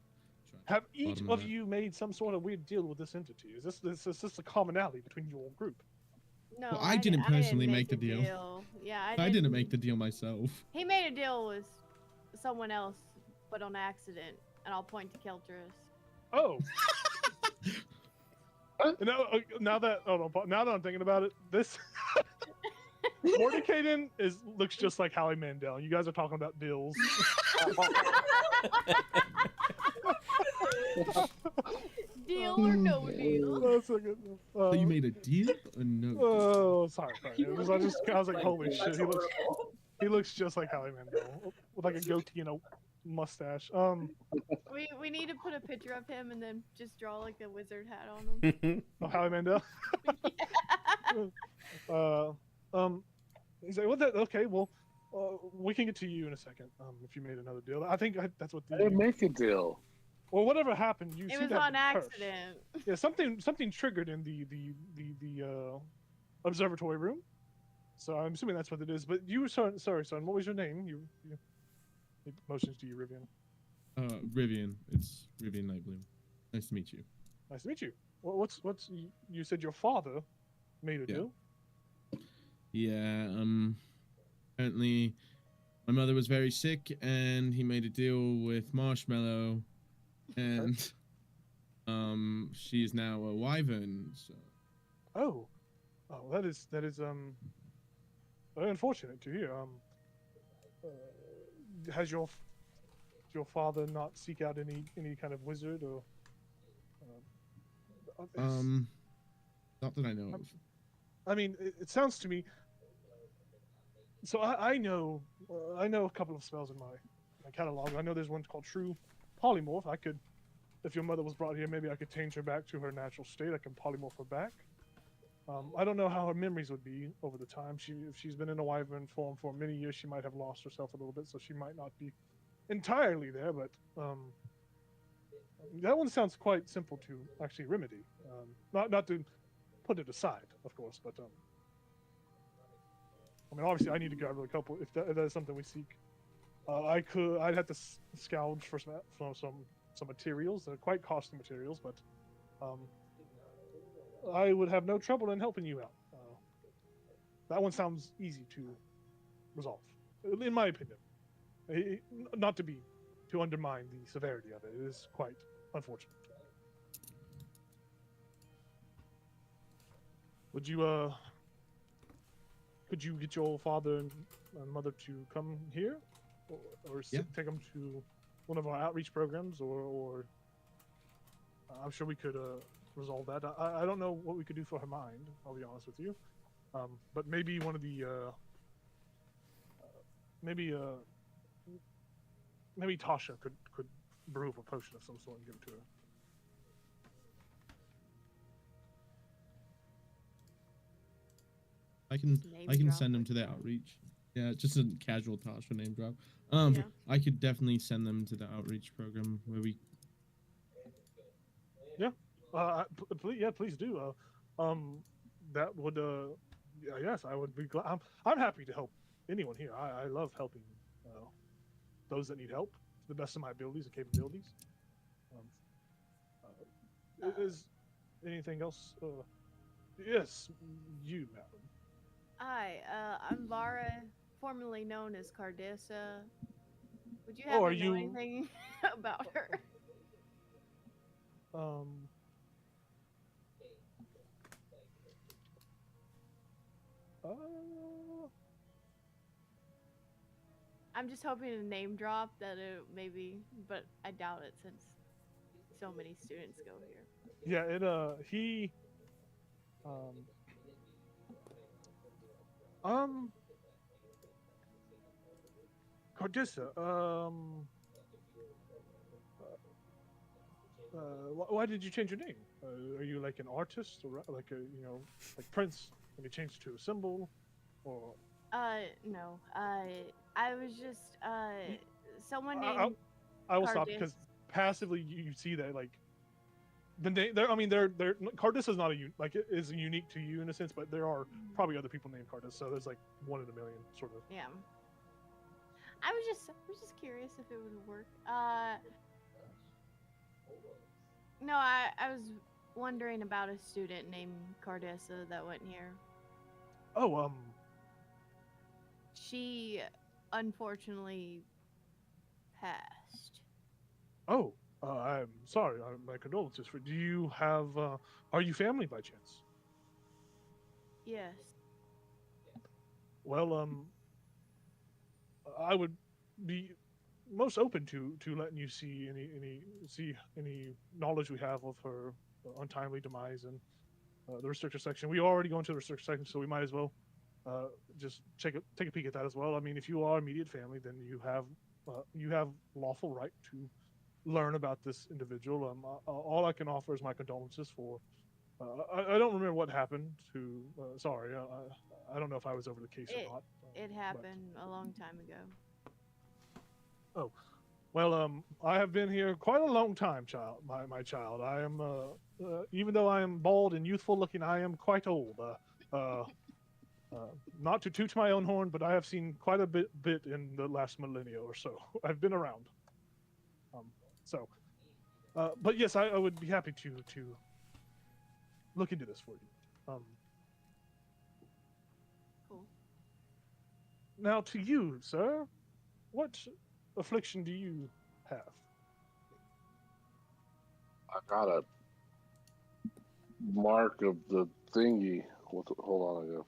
Have each of you made some sort of weird deal with this entity? Is this a commonality between your group? No, well, I didn't personally make the deal. Yeah, I didn't make the deal myself. He made a deal with someone else, but on accident, and I'll point to Keltris. Oh. Now that I'm thinking about it, this Mordekaden looks just like Howie Mandel. You guys are talking about deals. Deal or no deal? So you made a deal or no? Oh, sorry. I was like, holy shit, he looks just like Howie Mandel with like a goatee and a mustache. We need to put a picture of him and then just draw like a wizard hat on him. Oh, Howie Mandel. He's like, okay, well, we can get to you in a second. If you made another deal, I think that's what. I didn't make a deal. Well, whatever happened, it was on accident. Yeah, something triggered in the observatory room. So I'm assuming that's what it is. But you, sorry, son. What was your name? You motions to you, Rivian. Rivian. It's Rivian Nightbloom. Nice to meet you. Nice to meet you. What's you said your father made a deal? Yeah. Apparently, my mother was very sick, and he made a deal with Marshmallow, and she's now a wyvern. So. Oh, that is very unfortunate to hear. Has your father not seek out any kind of wizard or? Not that I know of. I mean, it sounds to me. So I know a couple of spells in my catalog. I know there's one called True Polymorph. I could, if your mother was brought here, maybe I could change her back to her natural state. I can polymorph her back. I don't know how her memories would be over the time. If she's been in a wyvern form for many years, she might have lost herself a little bit, so she might not be entirely there. But that one sounds quite simple to actually remedy. Not to put it aside, of course, but I mean, obviously, I need to grab a couple if that is something we seek. I'd have to scavenge for some some materials. They're quite costly materials, but I would have no trouble in helping you out. That one sounds easy to resolve, in my opinion. Not to undermine the severity of it. It is quite unfortunate. Would you could you get your father and mother to come here, or Yeah. take them to one of our outreach programs, or I'm sure we could resolve that. I don't know what we could do for her mind. I'll be honest with you, but maybe one of the maybe Tasha could brew up a potion of some sort and give it to her. I can Name drop send them like to the that. outreach. Yeah, just a casual Tasha name drop. Yeah. I could definitely send them to the outreach program where we. Please do. That would yes, I would be glad. I'm happy to help anyone here. I love helping those that need help to the best of my abilities and capabilities. Is anything else? Yes, you, madam. Hi, I'm Vara, formerly known as Cardissa. Would you Oh, happen are to know you- anything about her? Um. Uh, I'm just hoping to name drop that it maybe, but I doubt it since so many students go here. yeah, he. Cordissa, why did you change your name? Are you like an artist, or like like Prince, and you changed to a symbol, or? No. I was just someone I- named I will stop because passively you see that like the name. They're Cardis is not it is unique to you in a sense, but there are probably other people named Cardis, so there's like 1 in a million sort of. Yeah. I was just curious if it would work. No, I was wondering about a student named Cardessa that went here. Oh, She unfortunately passed. oh, I'm sorry. My condolences. Do you have? Are you family by chance? Yes. Well, I would be most open to letting you see any knowledge we have of her untimely demise and the restrictor section. We already go into the restrictor section, so we might as well just take a peek at that as well. I mean, if you are immediate family, then you have lawful right to learn about this individual. All I can offer is my condolences for. I don't remember what happened to. Sorry, I don't know if I was over the case or not. It happened a long time ago. Well, I have been here quite a long time, child. My child. I am, even though I am bald and youthful looking, I am quite old. Not to toot my own horn, but I have seen quite a bit in the last millennia or so. I've been around. But yes, I would be happy to look into this for you. Cool. Now, to you, sir, what affliction do you have? I got a mark of the thingy. Hold on,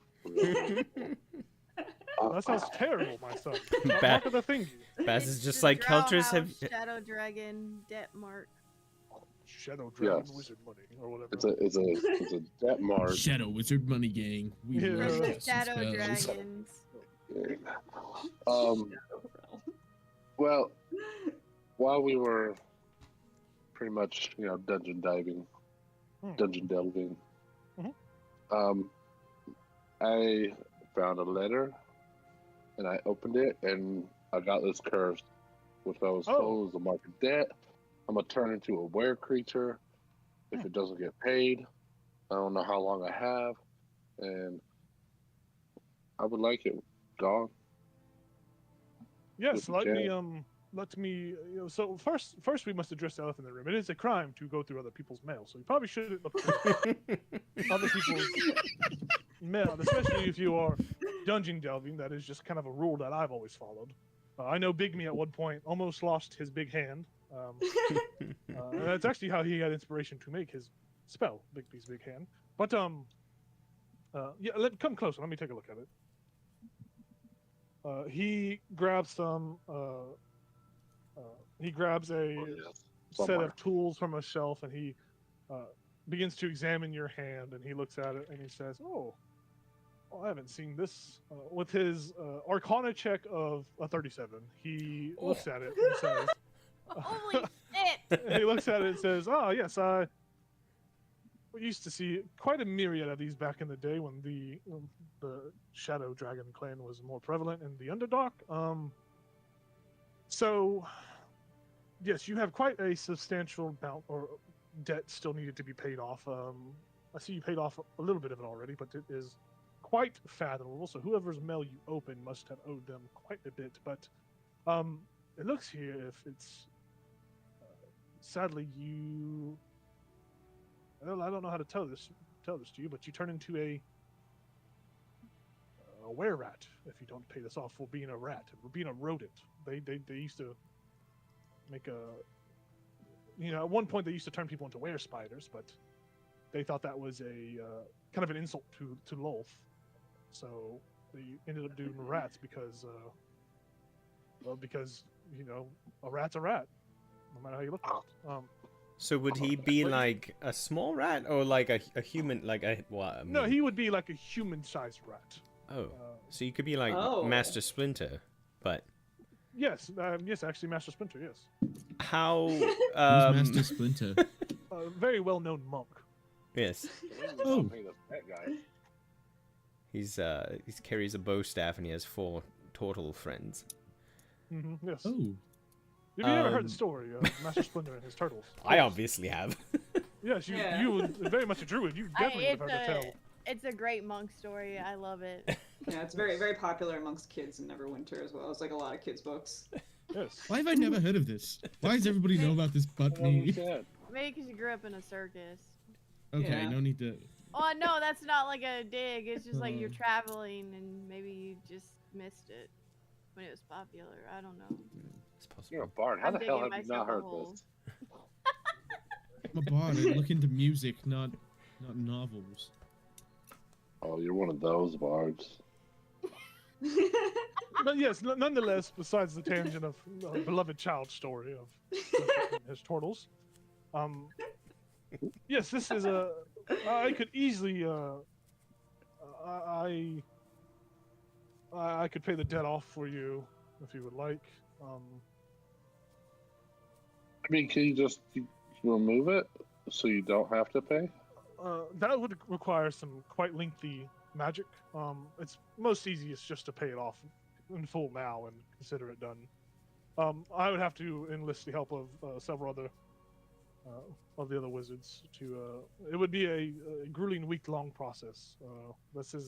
That sounds terrible, my son. Bad. Mark of the thingy. Baz It's is just the like Drow Kelters House have. Shadow Dragon debt mark. Shadow Dragon Yes. Wizard Money or whatever. it's a debt mark. Shadow Wizard Money Gang. We Yeah. love From the casting Shadow spells. Dragons. Well, while we were pretty much, dungeon diving, dungeon delving, I found a letter, and I opened it, and I got this curse, which I was told was a mark of debt. I'm gonna turn into a were creature if it doesn't get paid. I don't know how long I have, and I would like it gone. Yes, If you let me can. let me. So first we must address the elephant in the room. It is a crime to go through other people's mail, so you probably shouldn't look through other people's mail, especially if you are dungeon delving. That is just kind of a rule that I've always followed. I know Big Me at one point almost lost his big hand. And that's actually how he had inspiration to make his spell, Big Me's big hand. But yeah, come closer. Let me take a look at it. He grabs some. He grabs a set of tools from a shelf, and he begins to examine your hand. And he looks at it, and he says, "Oh, I haven't seen this." With his Arcana check of a 37, he looks at it and says, Holy shit! he looks at it and says, "Oh yes, we used to see quite a myriad of these back in the day when the Shadow Dragon clan was more prevalent in the Underdark. So, yes, you have quite a substantial amount or debt still needed to be paid off. I see you paid off a little bit of it already, but it is quite fathomable. So whoever's mail you open must have owed them quite a bit. But it looks here if it's sadly you." Well, I don't know how to tell this to you, but you turn into a were-rat if you don't pay this off for being a rat, for being a rodent. They used to make at one point they used to turn people into were-spiders, but they thought that was a kind of an insult to Lolth. So they ended up doing rats because a rat's a rat, no matter how you look at it. So would he be like a small rat or like a human, like a what? I mean... No, he would be like a human-sized rat. Oh, so you could be like Master Splinter, but yes, actually, Master Splinter, yes. How? Who's Master Splinter? A very well-known monk. Yes. Oh, that guy. He carries a bow staff and he has 4 turtle friends. Mm-hmm, yes. Oh. Have you ever heard the story of Master Splinter and his turtles? I obviously have. Yes, you very much a druid. You definitely would have heard the tale. It's a great monk story. I love it. Yeah, it's very, very popular amongst kids in Neverwinter as well. It's like a lot of kids' books. Yes. Why have I never heard of this? Why does everybody know about this but me? Maybe because you grew up in a circus. Okay, Yeah. no need to. Oh no, that's not like a dig. It's just like you're traveling and maybe you just missed it when it was popular. I don't know. It's possible. You're a bard. How I'm the hell digging have you not myself a heard hole. this? I'm a bard. I look into music, not novels. Oh, you're one of those bards. But yes, nonetheless, besides the tangent of a beloved child story of his turtles, yes, this is a. I could easily. I could pay the debt off for you if you would like. I mean, can you just remove it so you don't have to pay? That would require some quite lengthy magic. It's most easiest just to pay it off in full now and consider it done. I would have to enlist the help of several other of the other wizards to. It would be a grueling week-long process.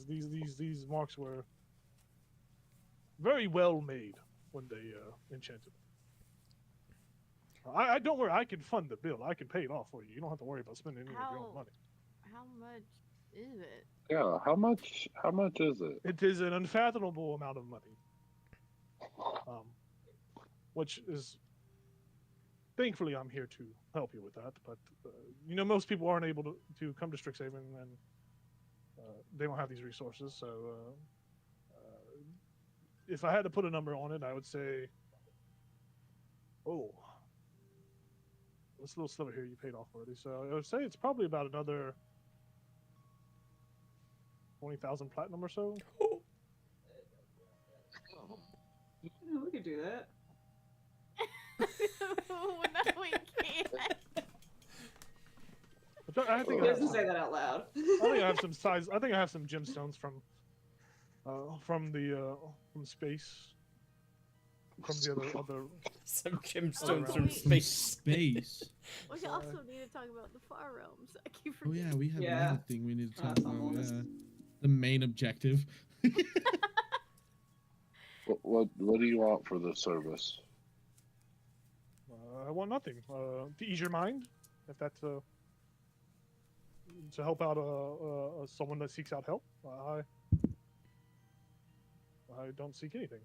These marks were very well made when they enchanted. I don't worry. I can fund the bill. I can pay it off for you. You don't have to worry about spending any of your own money. How much is it? Yeah, how much is it? It is an unfathomable amount of money. Which is, thankfully, I'm here to help you with that. But most people aren't able to come to Strixhaven, and they don't have these resources. So, if I had to put a number on it, I would say, this little sliver here you paid off already. So I would say it's probably about another 20,000 platinum or so. Yeah, we could do that. No, we can't. I think He doesn't say that out loud. I have some size. I think I have some gemstones from space. From the other. Some gemstones Around. from space. We also need to talk about the far realms. I keep Oh forgetting. yeah, we have Yeah. another thing we need to talk That's on the about. list. Yeah. The main objective. What do you want for this service? I want nothing. To ease your mind, if that's to help out someone that seeks out help. I don't seek anything.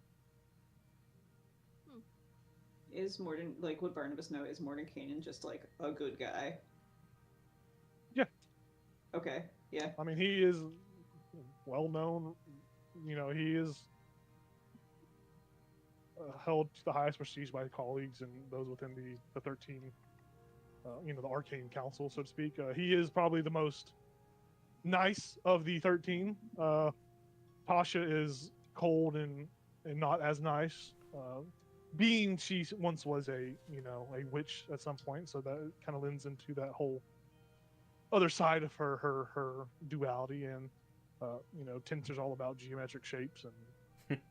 Is Morden, like, would Barnabas know, is Mordenkainen just, like, a good guy? Yeah. Okay, yeah. I mean, he is well known. You know, he is held to the highest prestige by colleagues and those within the 13, the Arcane Council, so to speak. He is probably the most nice of the 13. Tasha is cold and not as nice. Being she once was a witch at some point, so that kind of lends into that whole other side of her duality. And Tinter's all about geometric shapes, and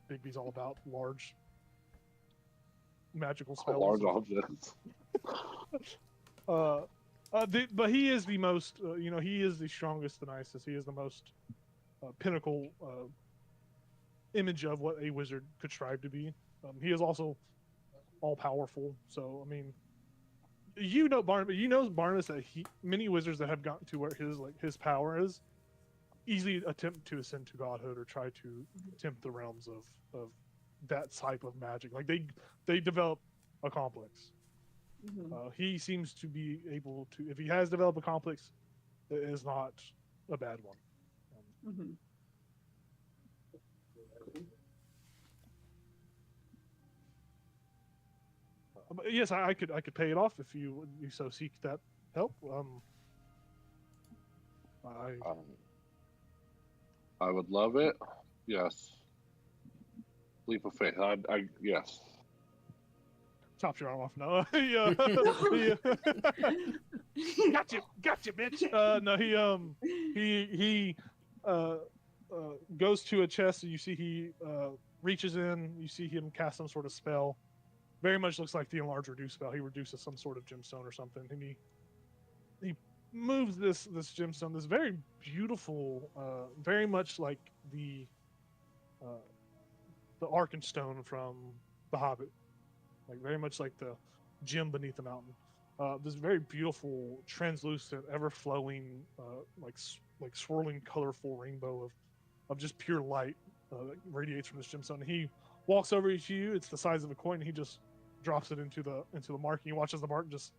Bigby's all about large magical spells. Large objects. But he is the most, he is the strongest, the nicest. He is the most pinnacle image of what a wizard could strive to be. He is also all powerful. So I mean, Barnabas that many wizards that have gotten to where his power is easily attempt to ascend to godhood or try to tempt the realms of that type of magic. Like they develop a complex. He seems to be able to, if he has developed a complex, it is not a bad one. But yes, I could pay it off if you so seek that help. I would love it. Yes. Leap of faith. Yes. Chops your arm off. No, gotcha, bitch. No, he goes to a chest, and you see he reaches in. You see him cast some sort of spell. Very much looks like the enlarge reduce spell. He reduces some sort of gemstone or something, and he moves this gemstone, this very beautiful, very much like the Arkenstone from The Hobbit, like very much like the gem beneath the mountain. This very beautiful, translucent, ever-flowing, like swirling, colorful rainbow of just pure light that radiates from this gemstone. And he walks over to you. It's the size of a coin. And he just drops it into the mark. And he watches the mark just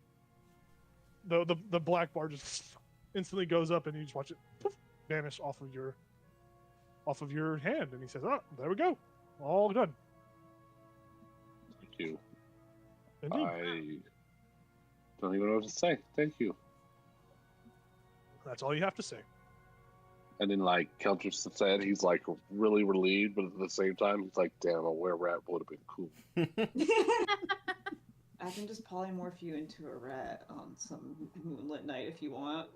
the black bar just instantly goes up, and you just watch it poof, vanish off of your hand. And he says, "Oh, there we go, all done." Thank you. Indeed. I don't even know what to say. Thank you. That's all you have to say. And then, like Keltris said, he's like really relieved, but at the same time, he's like, "Damn, a were-rat would have been cool." I can just polymorph you into a rat on some moonlit night if you want.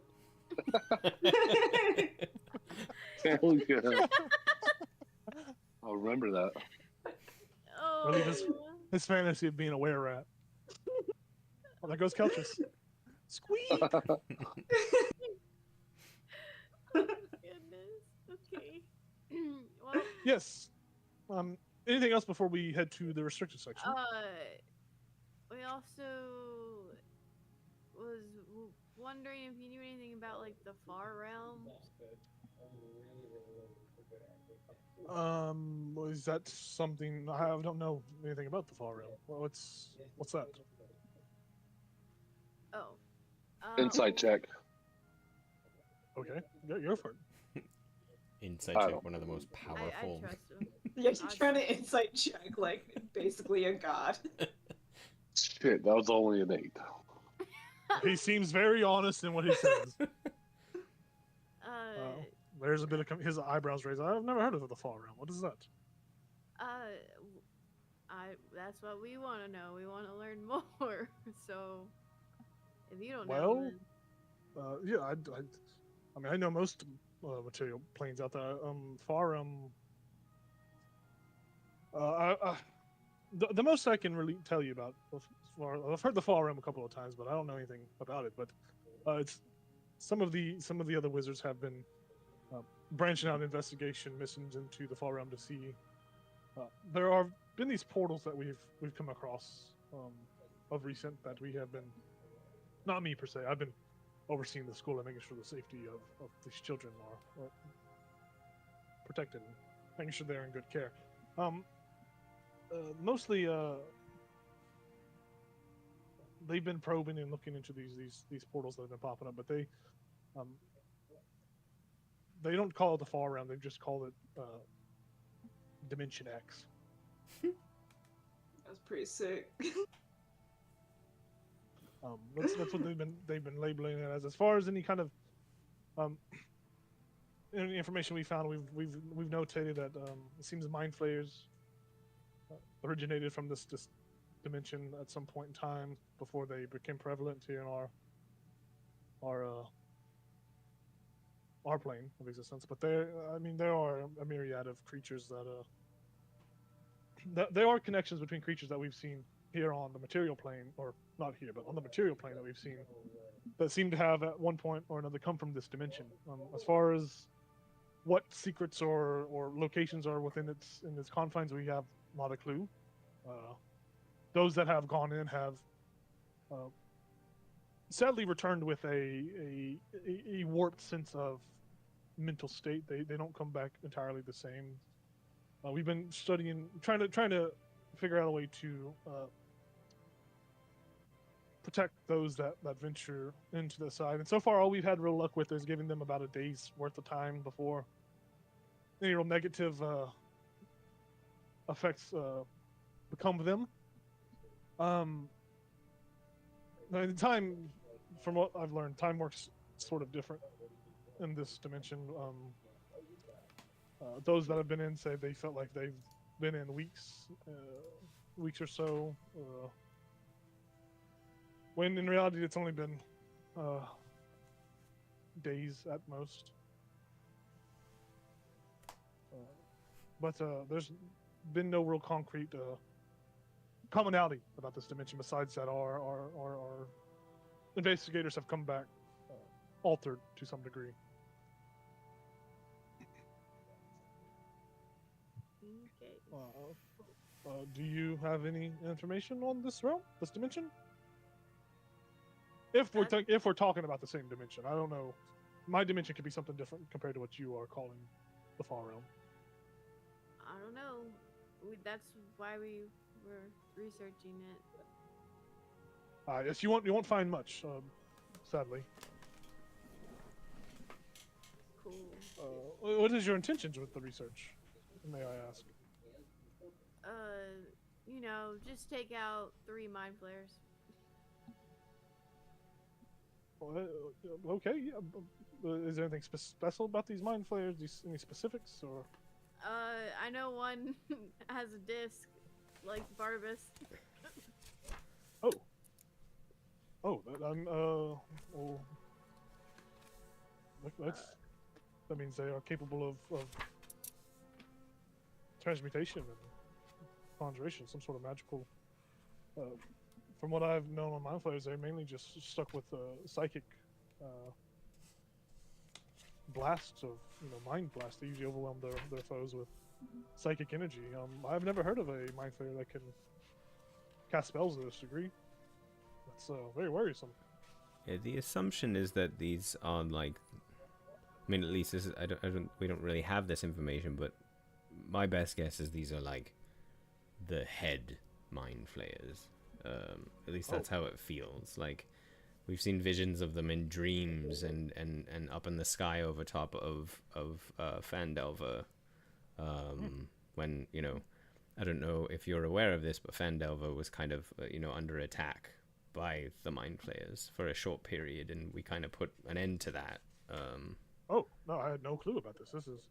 Hell yeah. I'll remember that. Oh. Really, his fantasy of being a were-rat. Well, there goes Keltris. Squeak! Goodness. Okay. Well. Yes. Anything else before we head to the restricted section? We also was wondering if you knew anything about like the far realms. Is that something I don't know anything about the far realm? What's that? Oh. Insight check. Okay, go for it. Insight check, one of the most powerful. I trust him. Yeah, he's trying to insight check like basically a god. Shit, that was only an 8. He seems very honest in what he says. There's a bit of his eyebrows raised. I've never heard of the far realm. What is that? That's what we want to know. We want to learn more. So, if you don't Well, know, yeah, I mean, I know most material planes out there. Far realm. The most I can really tell you about, I've heard the far realm a couple of times, but I don't know anything about it. But it's some of the other wizards have been branching out investigation missions into the far realm to see. There have been these portals that we've come across of recent that we have been, not me per se, I've been overseeing the school and making sure the safety of these children are protected and making sure they're in good care. Mostly, they've been probing and looking into these portals that have been popping up, but they don't call it the Far Realm. They've just called it Dimension X. That's pretty sick. That's what they've been labeling it as. As far as any kind of any information we found, we've notated that it seems mind flayers originated from this dimension at some point in time before they became prevalent here in our plane of existence. But there are a myriad of creatures that there are connections between creatures that we've seen here on the material plane, or not here, but on the material plane that we've seen, that seem to have at one point or another come from this dimension. As far as what secrets or locations are within its confines, we have not a clue. Those that have gone in have sadly returned with a warped sense of mental state. They don't come back entirely the same. We've been studying, trying to figure out a way to protect those that venture into the side. And so far, all we've had real luck with is giving them about a day's worth of time before any real negative effects become them. The time, from what I've learned, time works sort of different in this dimension. Those that have been in say they felt like they've been in weeks or so, when in reality it's only been days at most. But there's been no real concrete commonality about this dimension besides that our investigators have come back altered to some degree. Okay. Do you have any information on this realm, this dimension? If we're talking about the same dimension, I don't know. My dimension could be something different compared to what you are calling the Far Realm. I don't know. That's why we were researching it. Yes, you won't find much, sadly. Cool. What is your intentions with the research, may I ask? Just take out 3 mind flares. Okay. Yeah. Is there anything special about these mind flayers? Any specifics, or? I know one has a disc, like Barbus. That means they are capable of transmutation and conjuration, some sort of magical. From what I've known on mind flayers, they're mainly just stuck with psychic blasts of mind blasts. They usually overwhelm their foes with psychic energy. I've never heard of a mind flayer that can cast spells to this degree. That's very worrisome. Yeah, the assumption is that these are like, I mean, at least this is, we don't really have this information, but my best guess is these are like the head mind flayers. At least that's how it feels. Like, we've seen visions of them in dreams and up in the sky over top of Phandelver. When, I don't know if you're aware of this, but Phandelver was kind of, under attack by the mind flayers for a short period, and we kind of put an end to that. Oh, no, I had no clue about this. This is...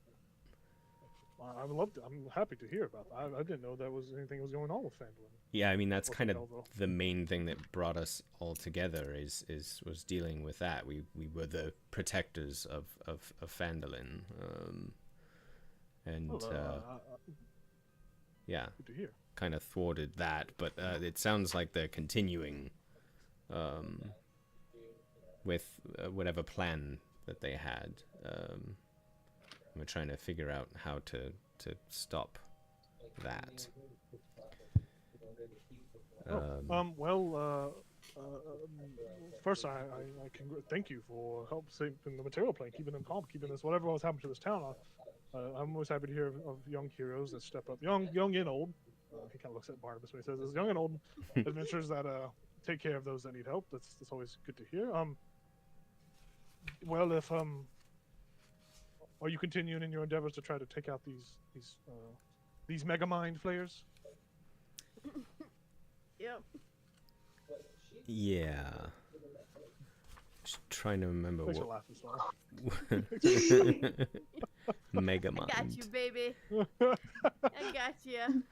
I'm happy to hear about that. I didn't know anything was going on with Phandelver. Yeah, I mean, that's kind of the main thing that brought us all together was dealing with that. We were the protectors of Phandalin. Yeah, good to hear. Kind of thwarted that, but it sounds like they're continuing with whatever plan that they had. We're trying to figure out how to stop that. First, I thank you for help saving the material plane, keeping them calm, keeping this whatever was happening to this town. I'm always happy to hear of young heroes that step up, young and old. He kind of looks at Barnabas when he says this, young and old adventurers that take care of those that need help. That's always good to hear. Well, if are you continuing in your endeavors to try to take out these mega mind flayers? Yep. Yeah. Just trying to remember Thanks for what. laughing, Star. Mega I got mind. you, baby. I got you.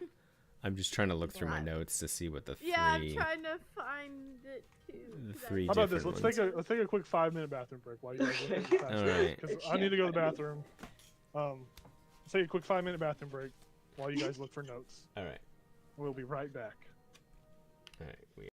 I'm just trying to look through my notes to see what the three. Yeah, I'm trying to find it too. The 'cause I- three How about this? different Let's take a quick 5-minute bathroom break while you guys look at the All right. because I need to go to the bathroom. Let's take a quick 5-minute bathroom break while you guys look for notes. All right. We'll be right back. All right. We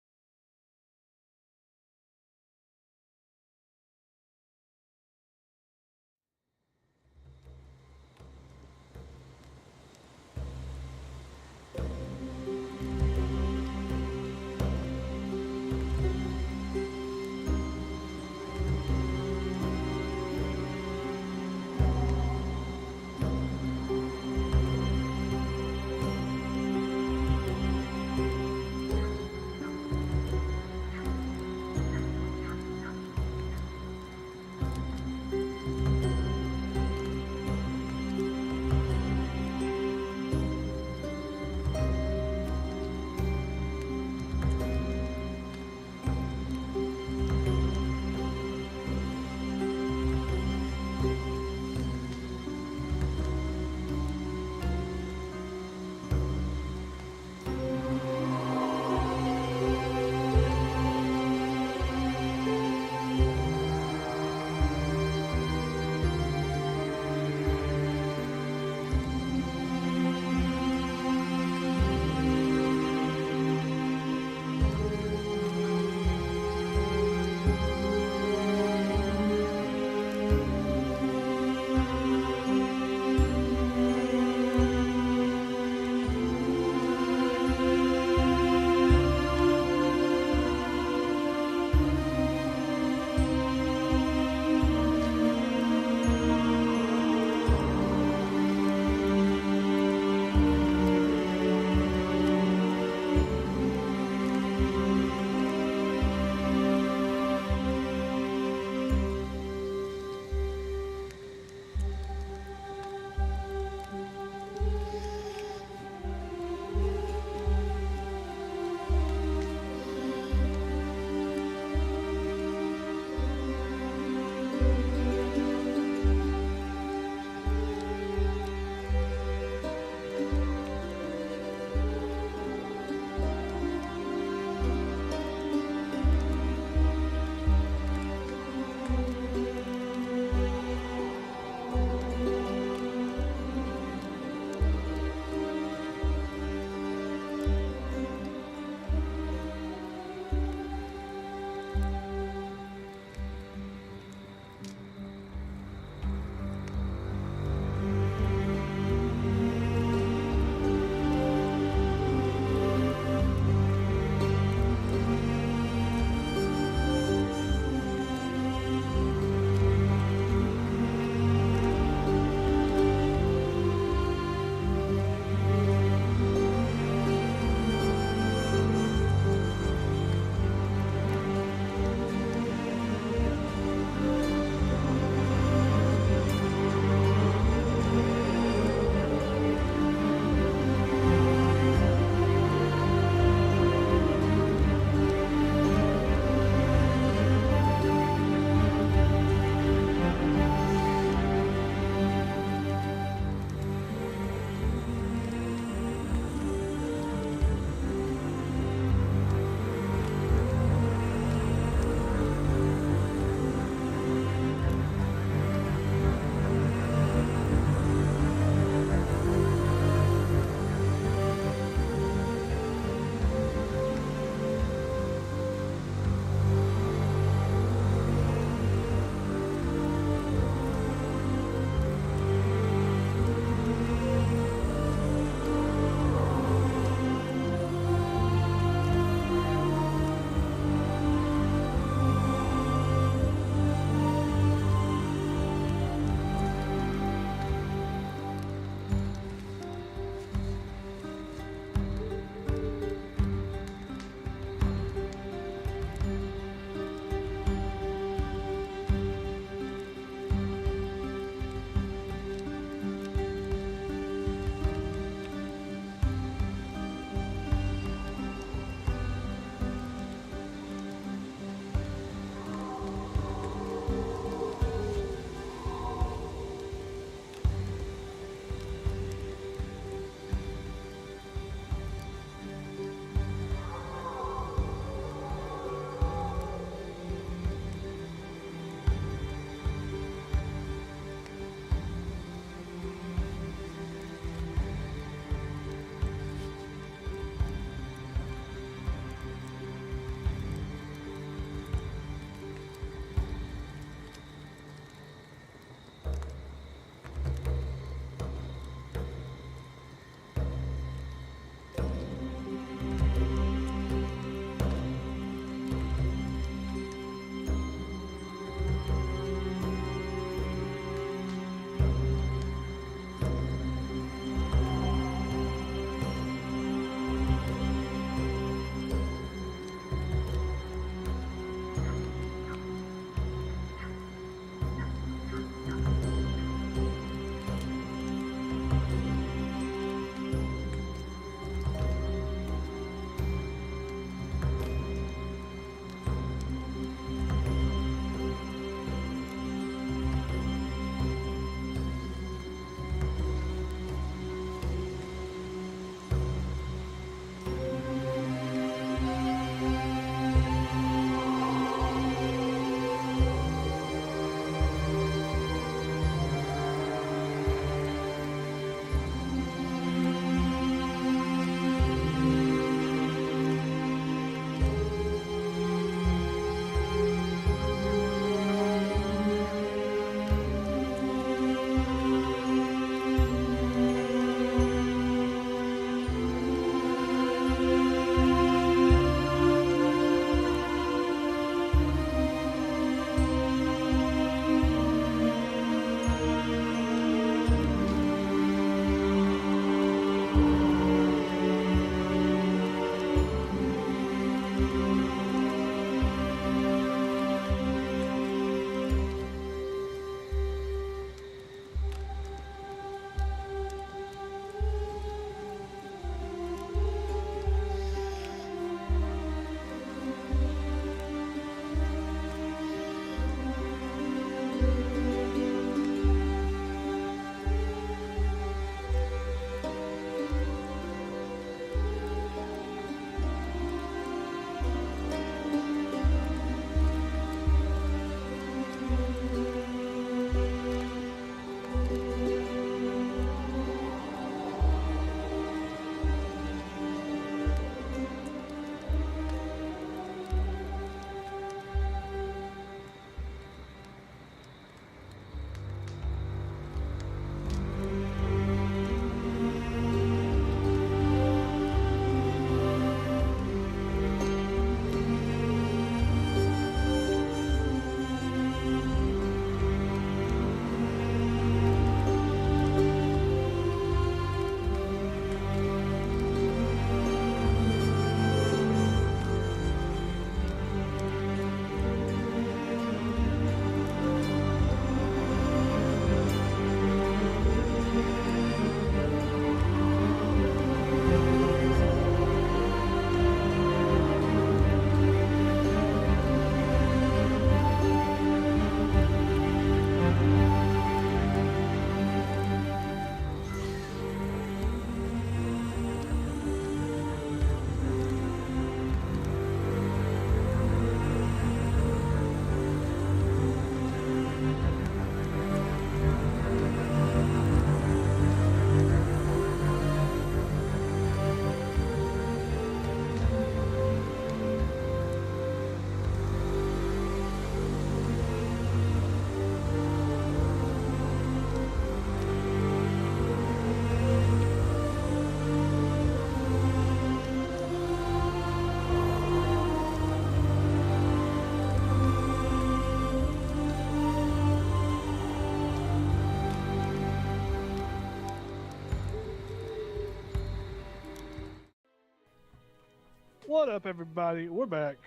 What up, everybody? We're back.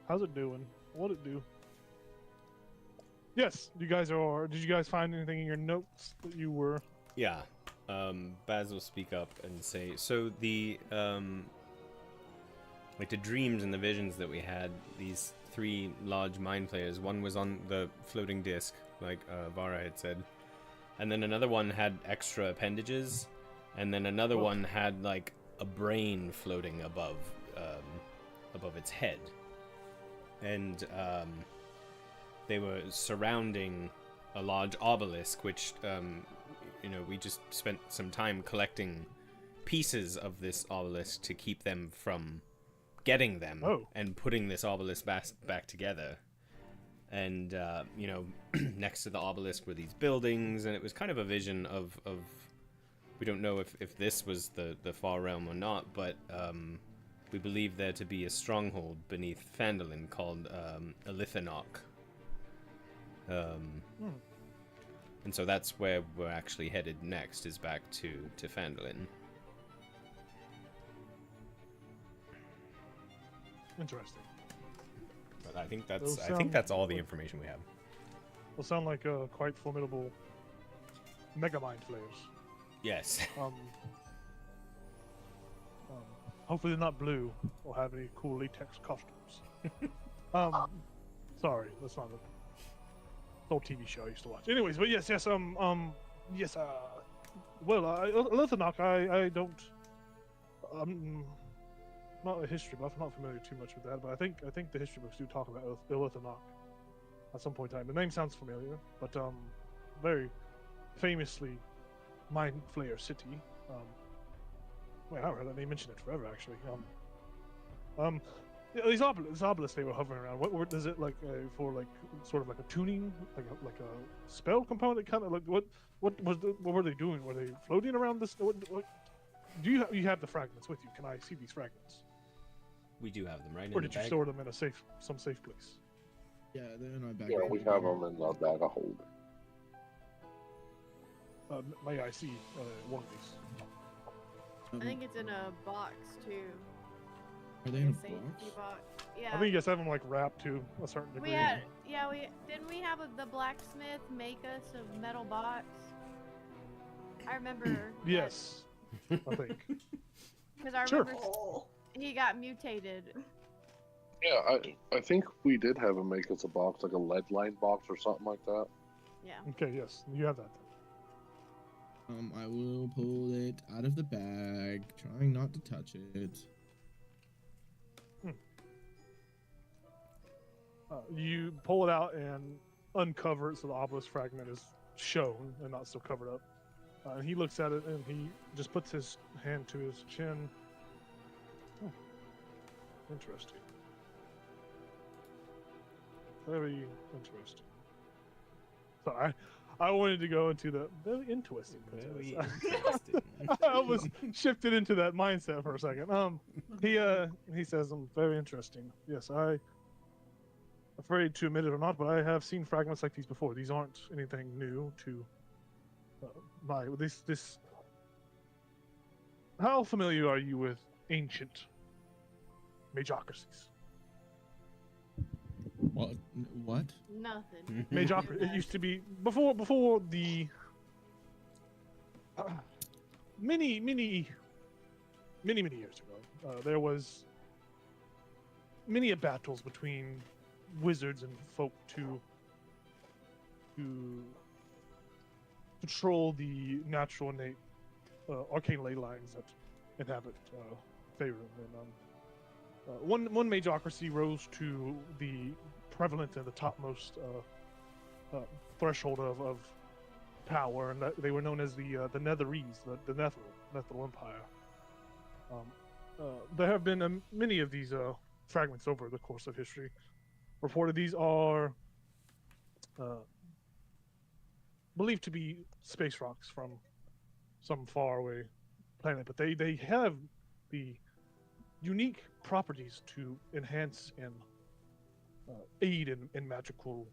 How's it doing? What it do? Yes, you guys are. Did you guys find anything in your notes that you were? Yeah. Baz will speak up and say, so the like the dreams and the visions that we had, these 3 large mind players, one was on the floating disc, like Vara had said, and then another one had extra appendages, and then another one had like a brain floating above its head, and they were surrounding a large obelisk, which we just spent some time collecting pieces of this obelisk to keep them from getting them and putting this obelisk back together. And next to the obelisk were these buildings, and it was kind of a vision of we don't know if this was the far realm or not, but we believe there to be a stronghold beneath Phandelver called Elithanok. And so that's where we're actually headed next, is back to Phandelver. Interesting. But I think that's all the information we have. Will sound like quite formidable mega mind flayers. Yes. Hopefully they're not blue or have any cool latex costumes. Sorry, that's not a old TV show I used to watch. Anyways, but yes. Well, Elithanok, I don't. I'm not a history buff. I'm not familiar too much with that, but I think the history books do talk about Elithanok at some point in time. The name sounds familiar, but very famously Mind Flayer City. Wait, I haven't heard that name mentioned it forever, actually. Yeah, these obelisks they were hovering around. What is it like for like sort of like a tuning, like a spell component? Kind of like what were they doing? Were they floating around this? What do you have the fragments with you? Can I see these fragments? We do have them, right? Or did you store them in some safe place? Yeah, they're in our bag. Yeah, we have them in our bag of hold. May I see one of these? I think it's in a box too. Are they in a safety box? Yeah. I think you guys have them like wrapped to a certain degree. Didn't we have the blacksmith make us a metal box? I remember. Yes, I think. Because I Sure. remember he got mutated. Yeah, I think we did have him make us a box, like a lead line box or something like that. Yeah. Okay, yes, you have that. I will pull it out of the bag, trying not to touch it. You pull it out and uncover it so the obelisk fragment is shown and not still covered up. And he looks at it and he just puts his hand to his chin. Interesting. Very interesting. So I wanted to go into the very interesting. Very interesting. I almost shifted into that mindset for a second. He says, very interesting. Yes, afraid to admit it or not, but I have seen fragments like these before. These aren't anything new to this. How familiar are you with ancient magocracies? What? Nothing. Magocracy. It used to be before the many years ago. There was many battles between wizards and folk to control the natural innate arcane ley lines that inhabit Faerun. And one magocracy rose to the prevalent and the topmost threshold of power, and they were known as the Netherese, the Netheril Empire. There have been many of these fragments over the course of history. Reported these are believed to be space rocks from some faraway planet, but they have the unique properties to enhance and aid in magical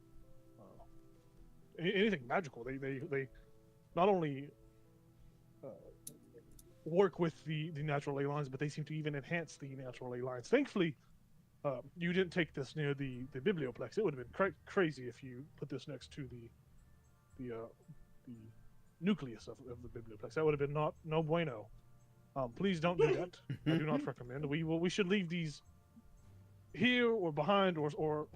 anything magical. They not only work with the natural ley lines, but they seem to even enhance the natural ley lines. Thankfully, you didn't take this near the biblioplex. It would have been crazy if you put this next to the nucleus of the biblioplex. That would have been no bueno. Please don't do that. I do not recommend. We should leave these here or behind or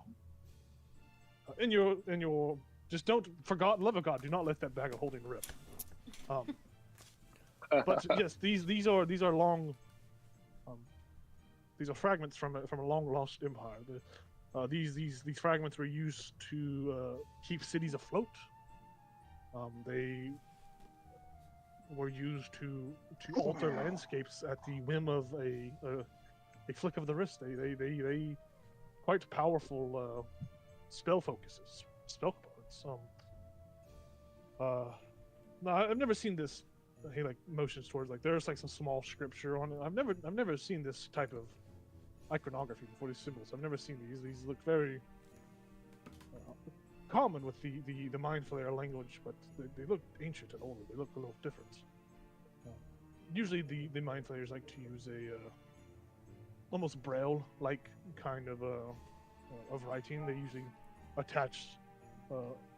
in your. Just don't, for God, love of God, do not let that bag of holding rip. But yes, these are long. These are fragments from a long lost empire. These fragments were used to keep cities afloat. They were used to alter landscapes at the whim of a flick of the wrist. They quite powerful spell focuses, spell components. No, I've never seen this. He like motions towards like there's like some small scripture on it. I've never seen this type of iconography before. These symbols. I've never seen these. These look very common with the Mind Flayer language, but they look ancient and older. They look a little different. Usually the Mind Flayers like to use a almost braille-like kind of writing. They usually attach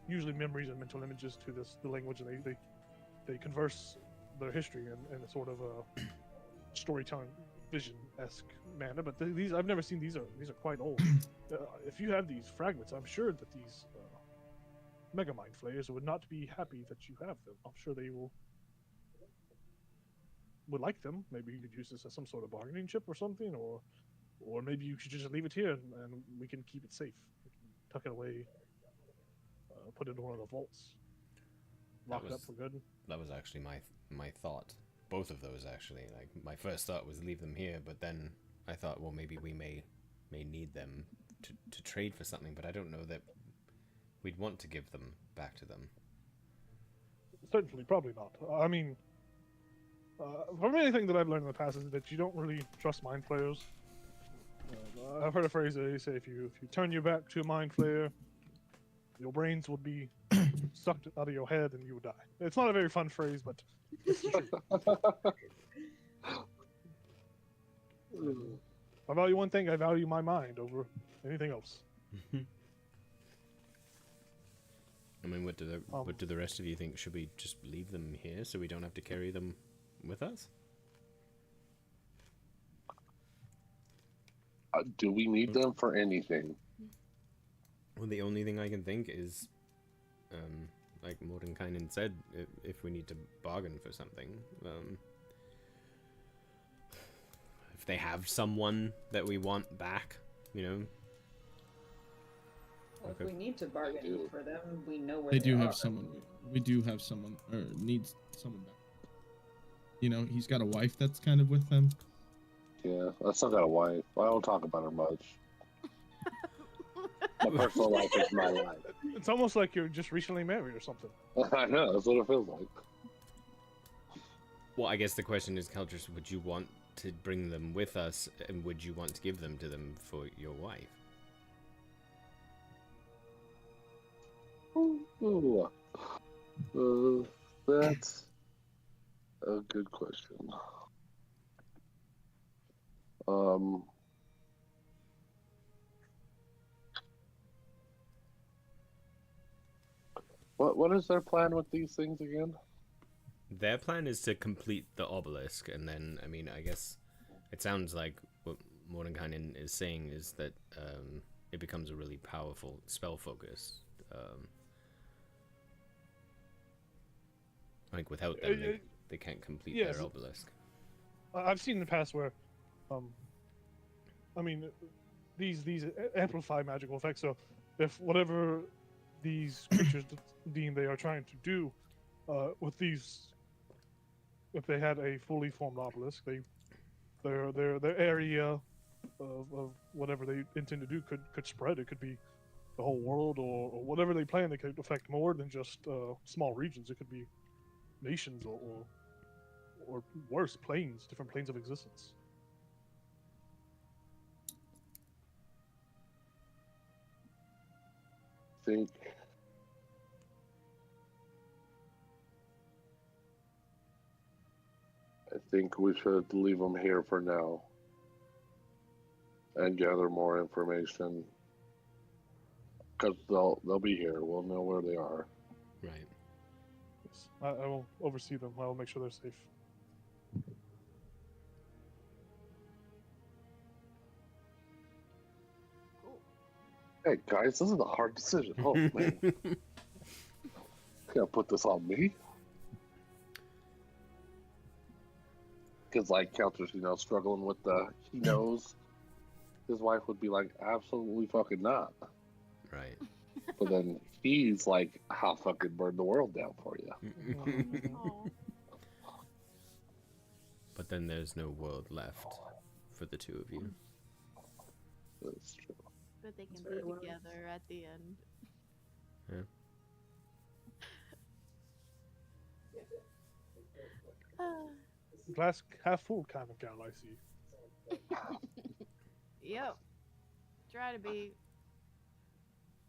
usually memories and mental images to the language, and they converse their history in a sort of a storytelling vision-esque manner. But these I've never seen. These are quite old. If you have these fragments, I'm sure that these Mega Mind Flayers would not be happy that you have them. I'm sure they would like them. Maybe you could use this as some sort of bargaining chip or something, or maybe you should just leave it here and we can keep it safe. We can tuck it away, put it in one of the vaults, lock it up for good. That was actually my thought. Both of those actually. Like my first thought was leave them here, but then I thought, well, maybe we may need them to trade for something, but I don't know that we'd want to give them back to them. Certainly, probably not. I mean, from anything that I've learned in the past is that you don't really trust mind flayers. I've heard a phrase that they say if you turn your back to a mind flayer, your brains would be sucked out of your head and you would die. It's not a very fun phrase, but it's the truth. I value one thing. I value my mind over anything else. I mean, what do the rest of you think? Should we just leave them here so we don't have to carry them with us? Do we need them for anything? Well, the only thing I can think is, like Mordenkainen said, if we need to bargain for something. If they have someone that we want back, you know. Well, if we need to bargain for them, we know where They they do are. have someone. We do have someone, or needs someone back. You know, he's got a wife that's kind of with him. Yeah, I still got a wife. I don't talk about her much. My personal life is my life. It's almost like you're just recently married or something. I know, that's what it feels like. Well, I guess the question is, Keltris, would you want to bring them with us, and would you want to give them to them for your wife? Ooh. That's a good question. What is their plan with these things again? Their plan is to complete the obelisk, and then, I mean, I guess it sounds like what Mordenkainen is saying is that it becomes a really powerful spell focus. Like without them, they can't complete their obelisk. I've seen in the past where, I mean, these amplify magical effects. So, if whatever these creatures deem they are trying to do, with these, if they had a fully formed obelisk, their area of whatever they intend to do could spread. It could be the whole world, or whatever they plan. They could affect more than just small regions. It could be nations or worse, planes, different planes of existence. I think we should leave them here for now and gather more information. Because they'll be here. We'll know where they are. Right. Yes. I will oversee them. I will make sure they're safe. Cool. Hey guys, this is a hard decision. Oh man, can't put this on me. Because like Counter's, struggling with he knows his wife would be like, absolutely fucking not. Right. But then he's like, I'll fucking burn the world down for you. Aw. But then there's no world left for the two of you. That's true. But they can very be wise. together at the end. Glass half full kind of gal, I see. Yep. Try to be.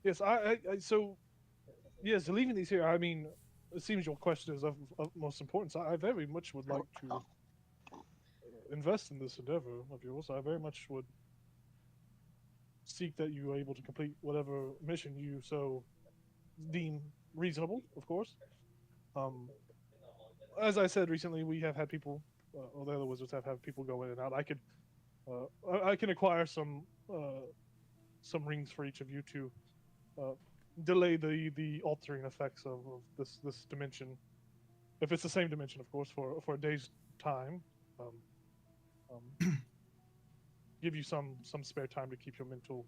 Yes, so, yes, leaving these here, I mean, it seems your question is of most importance. I very much would like to invest in this endeavor of yours. I very much would seek that you are able to complete whatever mission you so deem reasonable, of course. As I said recently, we have had people, or the other wizards have had people go in and out. I can acquire some rings for each of you to delay the altering effects of this dimension, if it's the same dimension, of course, for a day's time. Give you some spare time to keep your mental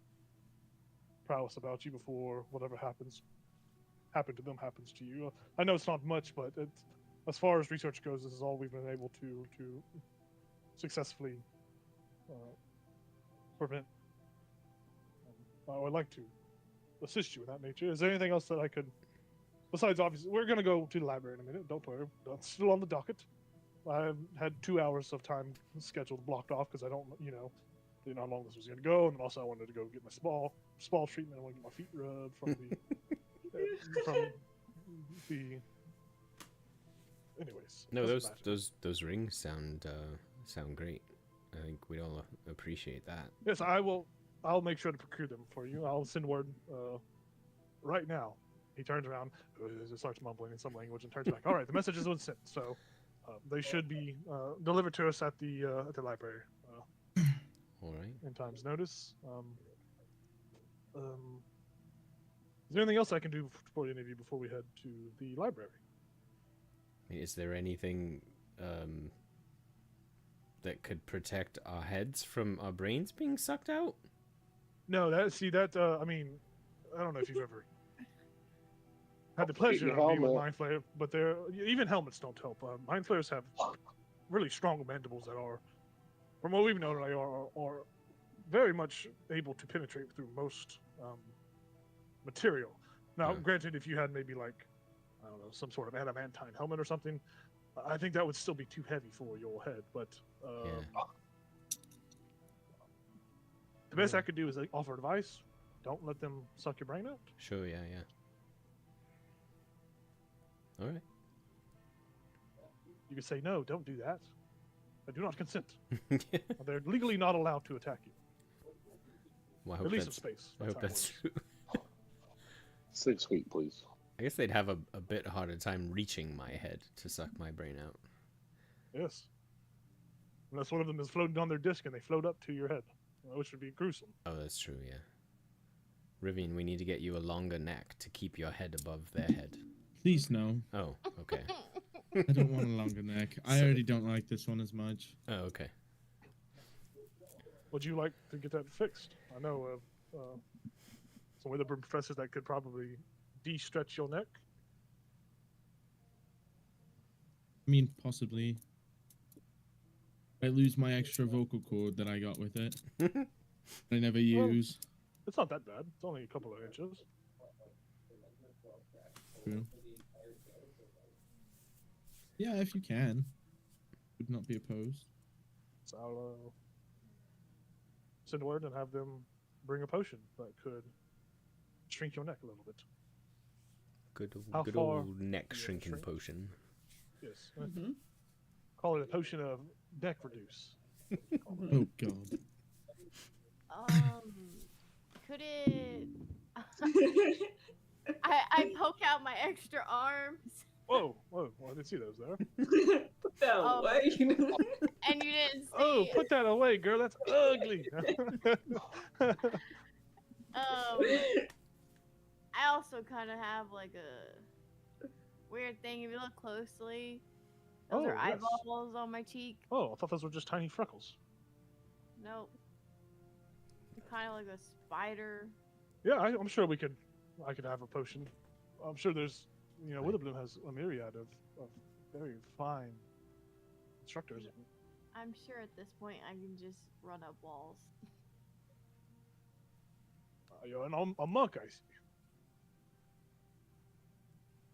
prowess about you before whatever happened to them happens to you. I know it's not much, but as far as research goes, this is all we've been able to successfully prevent. I would like to assist you in that nature. Is there anything else that I could, besides obviously, we're going to go to the library in a minute, don't worry, that's still on the docket. I had 2 hours of time scheduled, blocked off, because I didn't know how long this was going to go, and then also I wanted to go get my small treatment. I want to get my feet rubbed from the anyways. No, doesn't matter. those rings sound great. I think we'd all appreciate that. Yes, I'll make sure to procure them for you. I'll send word right now. He turns around, starts mumbling in some language, and turns back. All right, the message has been sent, so they should be delivered to us at the library All right. in time's notice. Is there anything else I can do for any of you before we head to the library? Is there anything that could protect our heads from our brains being sucked out? No, I mean, I don't know if you've ever had the pleasure Your of being with helmet. Mind Flayer, but even helmets don't help. Mind Flayers have really strong mandibles that are, from what we've known, are very much able to penetrate through most material. Now, Yeah. granted, if you had maybe like, I don't know, some sort of adamantine helmet or something, I think that would still be too heavy for your head. But Yeah. the best I could do is like, offer advice. Don't let them suck your brain out. Sure. Yeah. All right. You could say, no, don't do that. I do not consent. They're legally not allowed to attack you. Well, I hope Release of that's, space. I That's hope how it that's works. true. 6 feet, please. I guess they'd have a bit harder time reaching my head to suck my brain out. Yes. Unless one of them is floating on their disc and they float up to your head, which would be gruesome. Oh, that's true, yeah. Rivian, we need to get you a longer neck to keep your head above their head. Please no. Oh, okay. I don't want a longer neck. I already don't like this one as much. Oh, okay. Would you like to get that fixed? I know some other professors that could probably de-stretch your neck. I mean, possibly. I lose my extra vocal cord that I got with it. I never use. It's not that bad. It's only a couple of inches. True. Yeah, if you can. Would not be opposed. So I'll send word and have them bring a potion that could shrink your neck a little bit. Good, How good far- old neck Yeah, shrinking shrink. potion. Yes. Mm-hmm. Call it a potion of deck reduce. Oh god. Could it? I poke out my extra arms. Whoa, whoa! Well, I didn't see those there. Put that Oh. away. And you didn't see. Oh, put that away, girl. That's ugly. I also kind of have like a weird thing. If you look closely, those Oh, are yes. eyeballs on my cheek. Oh, I thought those were just tiny freckles. Nope. Kind of like a spider. Yeah, I'm sure I could have a potion. I'm sure there's, Witherbloom has a myriad of very fine instructors. I'm sure at this point I can just run up walls. You're a monk, I see.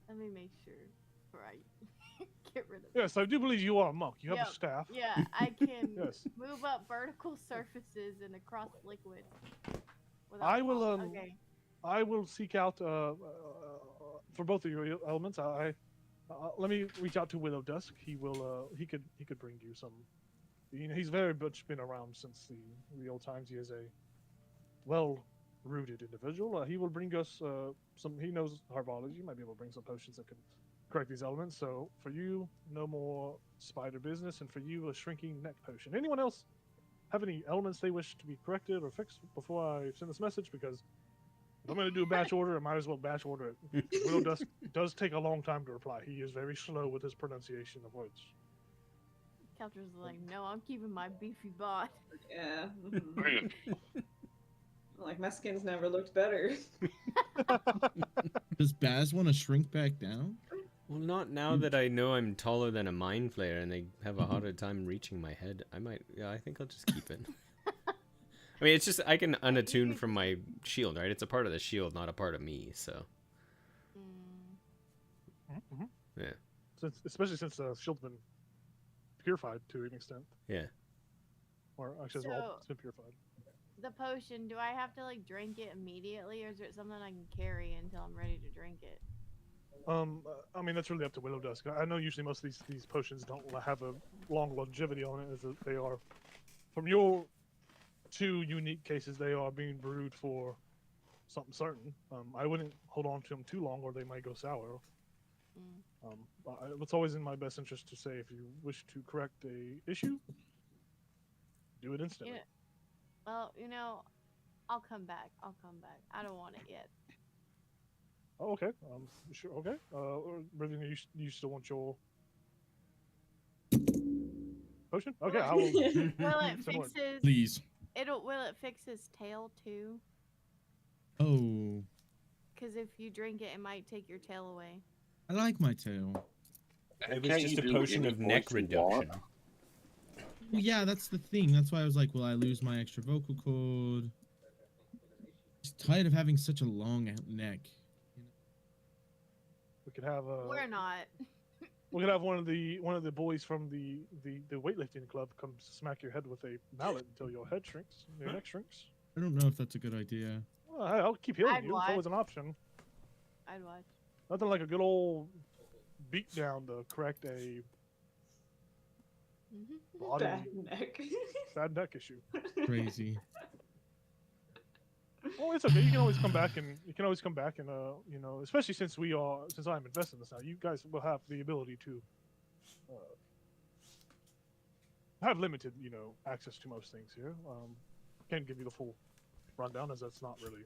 Let me make sure before I get rid of it. Yes, I do believe you are a monk. You have Yep. a staff. Yeah, I can Yes. move up vertical surfaces and across liquid. I will, falling. Okay. I will seek out for both of your elements. Let me reach out to Willow Dusk. He will. He could bring you some. He's very much been around since the old times. He is a well-rooted individual. He will bring us some. He knows herbology. He might be able to bring some potions that can correct these elements. So for you, no more spider business, and for you, a shrinking neck potion. Anyone else have any elements they wish to be corrected or fixed before I send this message? Because if I'm going to do a batch order, I might as well batch order it. Willow Dusk does take a long time to reply. He is very slow with his pronunciation of words. Kelter's like, no, I'm keeping my beefy bot. Yeah. Mhm. Like my skin's never looked better. Does Baz want to shrink back down? Well, not now that I know I'm taller than a mind flayer and they have a harder time reaching my head. I think I'll just keep it. I mean, it's just, I can unattune from my shield, right? It's a part of the shield, not a part of me, so. Mm-hmm. Yeah. Especially since the shield's been purified to an extent. Yeah. Or actually, it's been purified. The potion, do I have to like drink it immediately, or is it something I can carry until I'm ready to drink it? I mean, that's really up to Willow Dusk. I know usually most of these potions don't have a long longevity on it, as they are, from your two unique cases, they are being brewed for something certain. I wouldn't hold on to them too long, or they might go sour. It's always in my best interest to say, if you wish to correct a issue, do it instantly. Yeah. Well, I'll come back. I don't want it yet. Oh, okay. Sure. Okay. Rivian, you still want your potion? Okay. I will. Will it Similar. fix his? Please. Will it fix his tail too? Oh, Because if you drink it, it might take your tail away. I like my tail. It was Can't just you a do potion any of neck voice you want? reduction. Well, yeah, that's the thing. That's why I was like, will I lose my extra vocal cord? Just tired of having such a long neck. We could have We're not. we could have one of the boys from the weightlifting club come smack your head with a mallet until your head shrinks, your neck shrinks. I don't know if that's a good idea. Well, I'll keep healing I'd you. watch. It's always an option. I'd watch. Nothing like a good old beat down to correct a body Bad neck. bad neck issue. Crazy. Well, it's okay. You can always come back and especially since I'm invested in this now, you guys will have the ability to have limited, access to most things here. Can't give you the full rundown, as that's not really.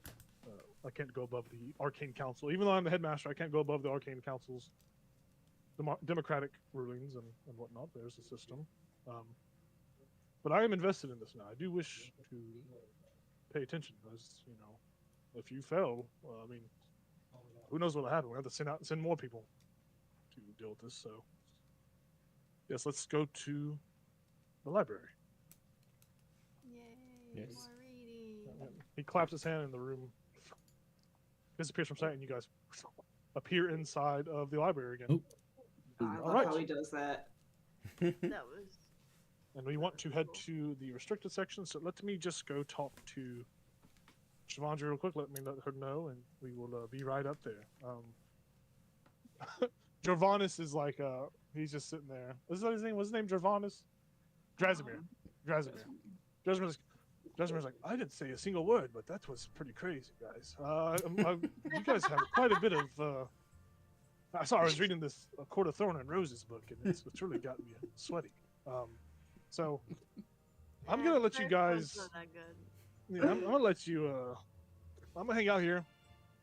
I can't go above the Arcane Council, even though I'm the headmaster. I can't go above the Arcane Council's democratic rulings and whatnot. There's the system. But I am invested in this now. I do wish to pay attention, as if you fail, well, I mean, who knows what'll happen? We have to send more people to deal with this. So, yes, let's go to the library. Yay! Yes. More reading. He claps his hand, and the room disappears from sight, and you guys appear inside of the library again. Oh. I All love right. how he does that. That was. And we want to head to the restricted section, so let me just go talk to Shavandra real quick. Let her know, and we will be right up there. Jorvanis is like he's just sitting there. Is that his name? What's his name? Jorvanis? Drasimir. Drasimir's like, I didn't say a single word, but that was pretty crazy, guys. You guys have quite a bit of. I was reading this Court of Thorn and Roses book, and it's really got me sweaty. So I'm gonna let you guys. Not that good. Yeah, I'm gonna let you. I'm gonna hang out here.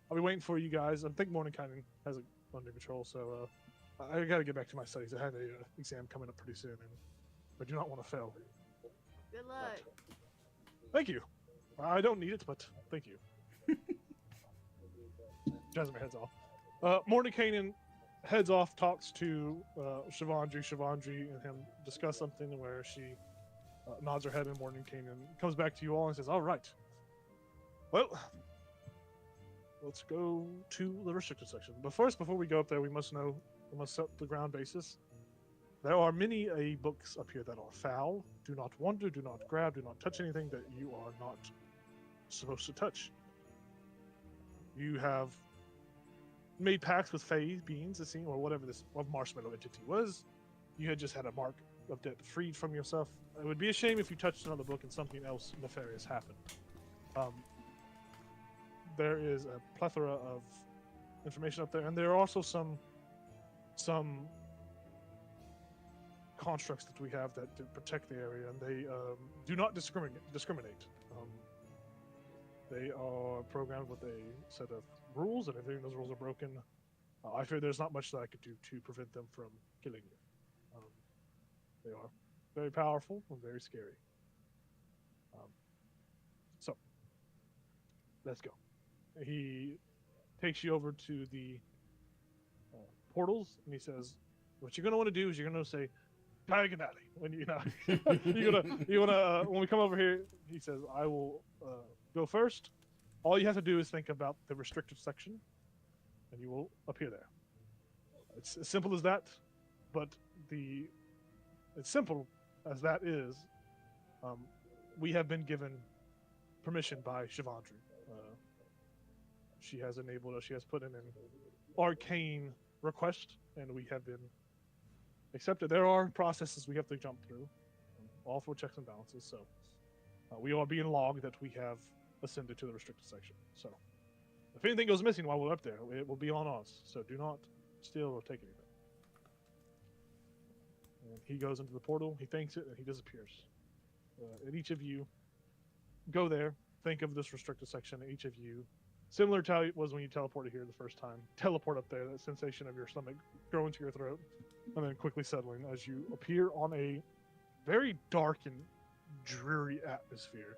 I'll be waiting for you guys. I think Mordenkainen has it under control, so I gotta get back to my studies. I have a exam coming up pretty soon, and I do not want to fail. Good luck. Thank you. I don't need it, but thank you. Jasmine heads off. Mordenkainen heads off, talks to Shavandri. Shavandri and him discuss something where she nods her head, and Mordenkainen comes back to you all and says, "All right. Well, let's go to the restricted section. But first, before we go up there, we must set the ground basis. There are many books up here that are foul. Do not wander, do not grab, do not touch anything that you are not supposed to touch. You have made pacts with Fae beings, it seems, or whatever this marshmallow entity was. You had just had a mark of death freed from yourself. It would be a shame if you touched another book and something else nefarious happened. There is a plethora of information up there, and there are also some constructs that we have that protect the area, and they do not discriminate. They are programmed with a set of rules, and if any of those rules are broken, I fear there's not much that I could do to prevent them from killing you. They are very powerful and very scary. So, let's go. He takes you over to the portals, and he says, "What you're going to want to do is you're going to say, diagonally when you're gonna when we come over here." He says, "I will go first. All you have to do is think about the restricted section, and you will appear there. It's as simple as that, but it's simple as that is. We have been given permission by Shavandri. She has enabled us. She has put in an arcane request, and we have been accepted. There are processes we have to jump through, all for checks and balances. So we are being logged that we have ascended to the restricted section. So if anything goes missing while we're up there, it will be on us. So do not steal or take anything." And he goes into the portal. He thanks it, and he disappears. And each of you go there. Think of this restricted section. Each of you, similar to how it was when you teleported here the first time, teleport up there. That sensation of your stomach growing to your throat, and then quickly settling as you appear on a very dark and dreary atmosphere.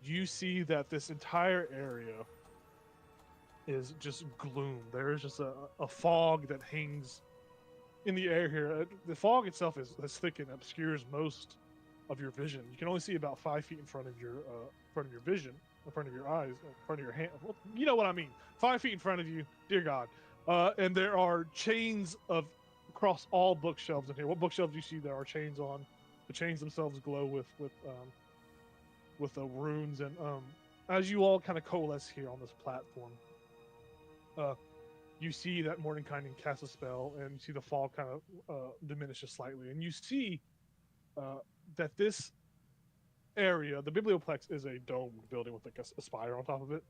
You see that this entire area is just gloom. There is just a fog that hangs in the air here. The fog itself is thick and obscures most of your vision. You can only see about 5 feet in front of your vision, in front of your eyes, in front of your hand. Well, you know what I mean. 5 feet in front of you, dear God. And there are chains across all bookshelves in here. What bookshelves you see there are chains on. The chains themselves glow with the runes, and as you all kind of coalesce here on this platform, you see that Mordenkainen casts a spell, and you see the fog kind of diminishes slightly, and you see that this area, the Biblioplex, is a domed building with like a spire on top of it.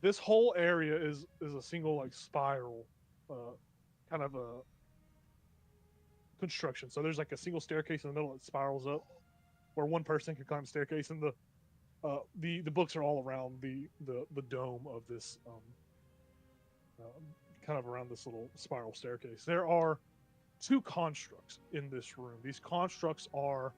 This whole area is a single like spiral kind of a construction. So there's like a single staircase in the middle that spirals up, where one person can climb the staircase, and the books are all around the dome of this kind of around this little spiral staircase. There are 2 constructs in this room. These constructs are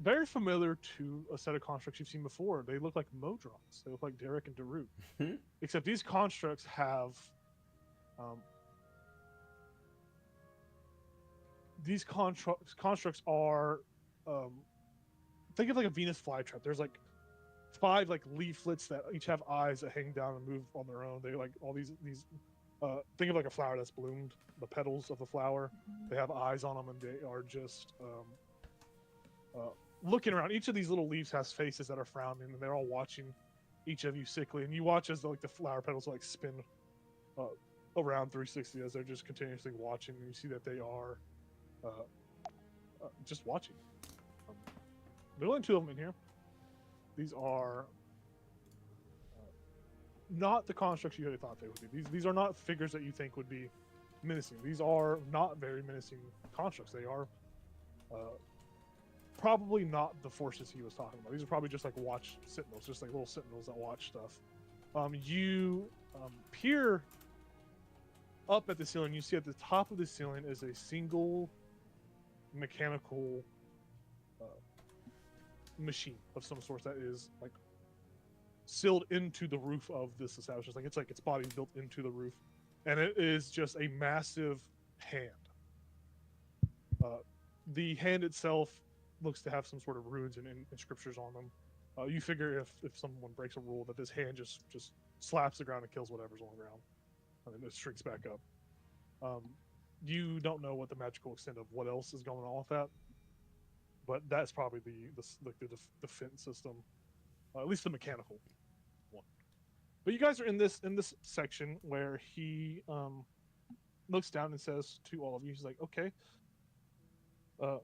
very familiar to a set of constructs you've seen before. They look like Modrons. They look like Derek and Daruk. Except these constructs have these constructs are think of like a Venus flytrap. There's like 5 like leaflets that each have eyes that hang down and move on their own. They like all these think of like a flower that's bloomed. The petals of the flower, they have eyes on them, and they are just looking around. Each of these little leaves has faces that are frowning, and they're all watching each of you sickly. And you watch as the flower petals like spin around 360 as they're just continuously watching. And you see that they are just watching. There are only two of them in here. These are not the constructs you had thought they would be. These are not figures that you think would be menacing. These are not very menacing constructs. They are probably not the forces he was talking about. These are probably just like watch sentinels, just like little sentinels that watch stuff. You peer up at the ceiling. You see at the top of the ceiling is a single mechanical machine of some sort that is like sealed into the roof of this establishment. It's like its body built into the roof, and it is just a massive hand. The hand itself looks to have some sort of runes and inscriptions on them. You figure if someone breaks a rule that this hand just slaps the ground and kills whatever's on the ground, and then it shrinks back up. You don't know what the magical extent of what else is going on with that, but that's probably the defense system, at least the mechanical one. But you guys are in this section where he looks down and says to all of you, he's like, okay.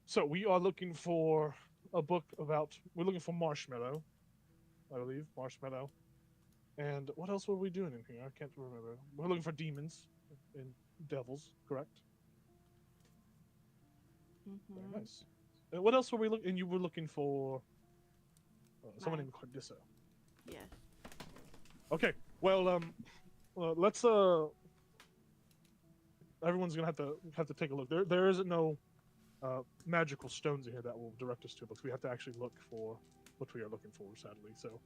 So we are looking for a book about. We're looking for Marshmallow, I believe. Marshmallow. And what else were we doing in here? I can't remember. We're looking for demons and devils, correct? Mm-hmm. Very nice. And what else were we looking? And you were looking for someone named Cardissa. Yes. Okay. Well, let's. Everyone's gonna have to take a look. There isn't no magical stones in here that will direct us to books. We have to actually look for what we are looking for, sadly. So,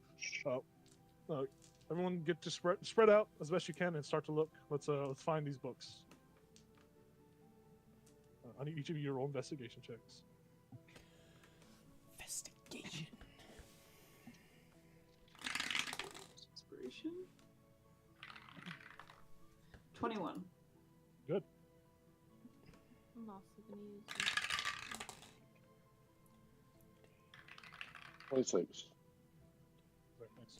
everyone get to spread out as best you can and start to look. Let's find these books. I need each of you to roll investigation checks. Investigation. Inspiration. 21. Good. I'm also gonna use 26. Very nice.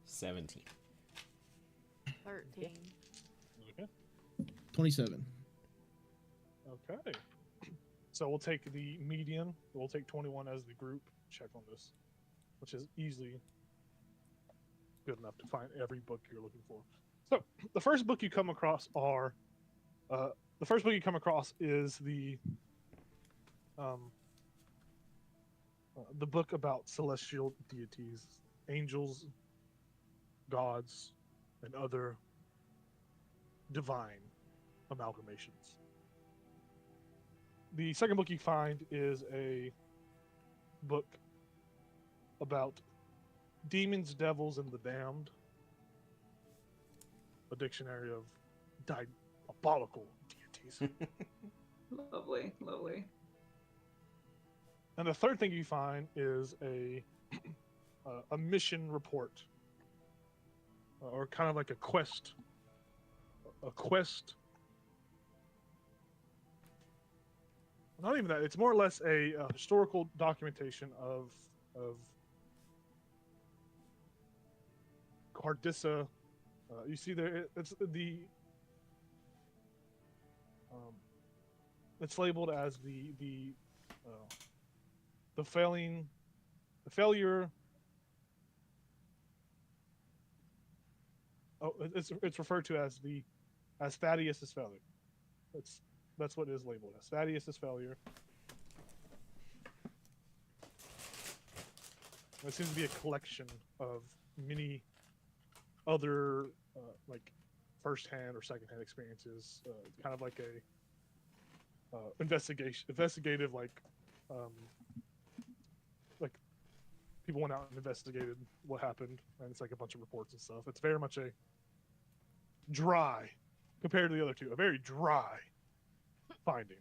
17. 13. Okay. 27. Okay. So we'll take the median. We'll take 21 as the group check on this, which is easily good enough to find every book you're looking for. So the first book you come across is the book about celestial deities, angels, gods, and other divine amalgamations. The second book you find is a book about demons, devils, and the damned. A dictionary of diabolical deities. Lovely, lovely. And the third thing you find is a mission report, or kind of like a quest. A quest. Not even that. It's more or less a historical documentation of Cardissa. You see there, it's it's labeled as the failure. Oh, it's referred to as Thaddeus's failure. That's what it is labeled as. Thaddeus's failure. It seems to be a collection of many other like first-hand or second-hand experiences, kind of like a investigative, like people went out and investigated what happened, and it's like a bunch of reports and stuff. It's very much a dry, compared to the other two, a very dry finding.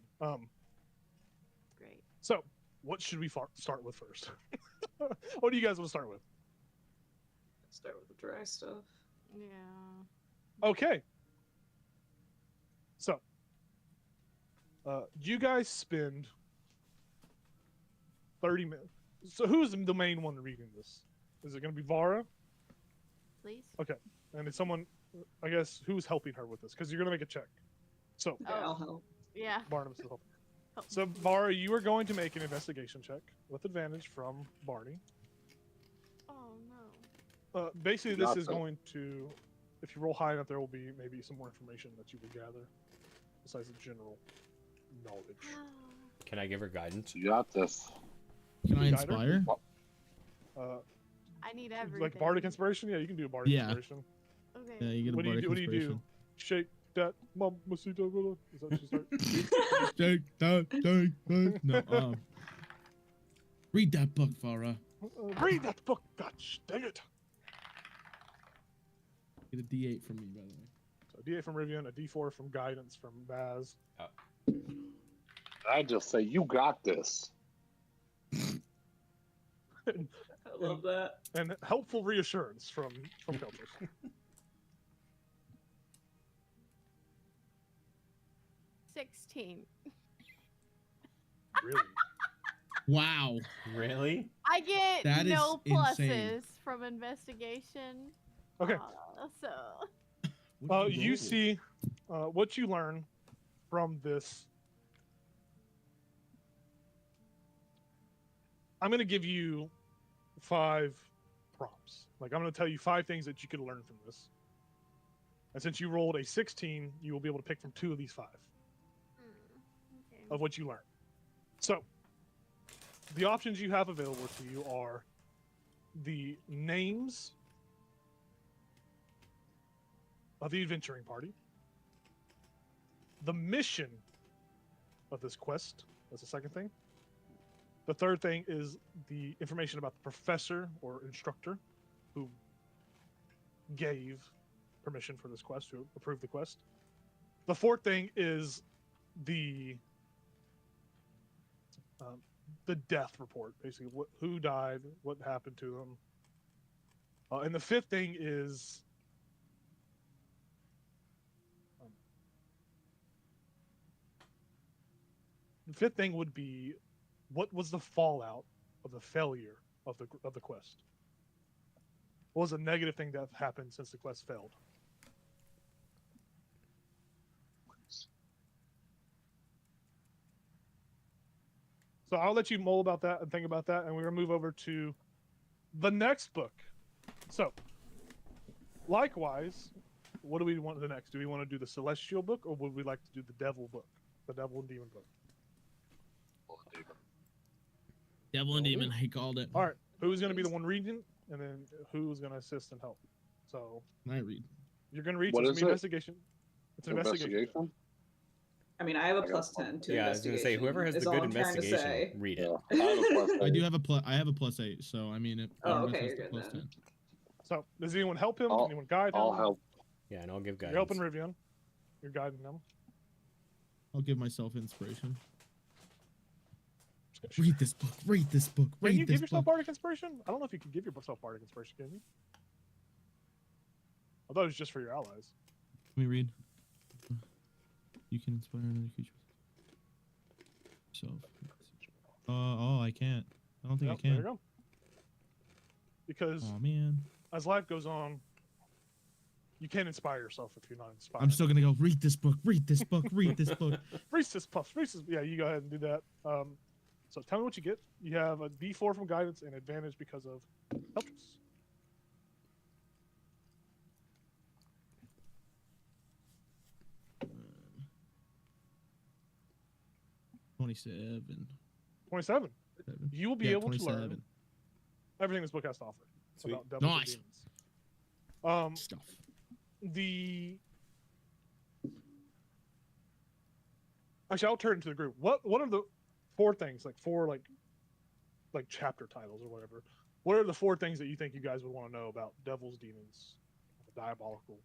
Great. So, what should we start with first? What do you guys want to start with? Start with the dry stuff. Yeah. Okay. So, you guys spend 30 minutes. So who's the main one reading this? Is it going to be Vara? Please. Okay. And it's someone, I guess, who's helping her with this? Because you're going to make a check. So, Okay, I'll help. Yeah. Barnabas is helping. Help. So, Vara, you are going to make an investigation check with advantage from Barney. Oh no. Basically, this Not is so. going to, if you roll high enough, there will be maybe some more information that you will gather besides the general knowledge. Can I give her guidance? You got this. Can I Guide her? inspire? I need everything. Like Bardic Inspiration? Yeah, you can do a Bardic Yeah. Inspiration. Okay. Yeah, you get a What do you bardic do? What do you do? inspiration. Shake that mamacita. Is that what you start? Take that. No. Read that book, Farah. Read that book, gosh dang it. Get a D8 from me, by the way. So a D8 from Rivian, a D4 from Guidance from Baz. I just say you got this. I love that. And helpful reassurance from Kelters. 16. Really? Wow. Really? I get That is no pluses insane. from investigation. Okay. So. What did You roll? see what you learn from this. I'm going to give you 5 prompts. Like, I'm going to tell you 5 things that you could learn from this. And since you rolled a 16, you will be able to pick from 2 of these 5 Okay. of what you learned. So, the options you have available to you are the names of the adventuring party, the mission of this quest. That's the second thing. The third thing is the information about the professor or instructor who gave permission for this quest, who approved the quest. The fourth thing is the death report, basically who died, what happened to them. And the fifth thing is the fifth thing would be what was the fallout of the failure of the quest? What was a negative thing that happened since the quest failed? So I'll let you mull about that and think about that, and we're gonna move over to the next book. So, likewise, what do we want the next? Do we want to do the Celestial book, or would we like to do the Devil book, the Devil and Demon book? Devil and Demon, he called it. All right, who's gonna be the one reading, and then who's gonna assist and help? So I read. you're gonna read. What So it's is an it? investigation. It's an investigation. Investigation? I mean, I have a I got plus one. 10 to Yeah, I was gonna say investigation. whoever has the is all good I'm trying to investigation, say. read it. Yeah, I have a plus I eight. do have a +8, so I mean it. Oh, Barnabas okay, has you're the good plus then. 10. So does anyone help him? I'll- Anyone guide him? I'll help. Yeah, and I'll give You're guidance. helping Rivian. You're guiding him. I'll give myself inspiration. Just gonna- Read this book. Read this book. Can you Read give this yourself book. Bardic Inspiration? I don't know if you can give yourself Bardic Inspiration, can you? I thought it was just for your allies. Let me read. You can inspire another creature. Yourself. Oh, I can't. I don't think Yep, I there you can. go. Because Oh man. as life goes on, you can't inspire yourself if you're not inspired. I'm still gonna go. Read this book. Read this book. Read this book. Reese's Puffs. Reese's. Yeah, you go ahead and do that. So tell me what you get. You have a D4 from guidance and advantage because of Heltress. Um, 27. 27. 7. You will be Yeah, able to learn 27. everything this book has to offer Sweet. about devils Nice. and demons. Stuff. The actually, I'll turn to the group. What are the 4 things, like 4 like chapter titles or whatever? What are the 4 things that you think you guys would want to know about devils, demons, diabolical?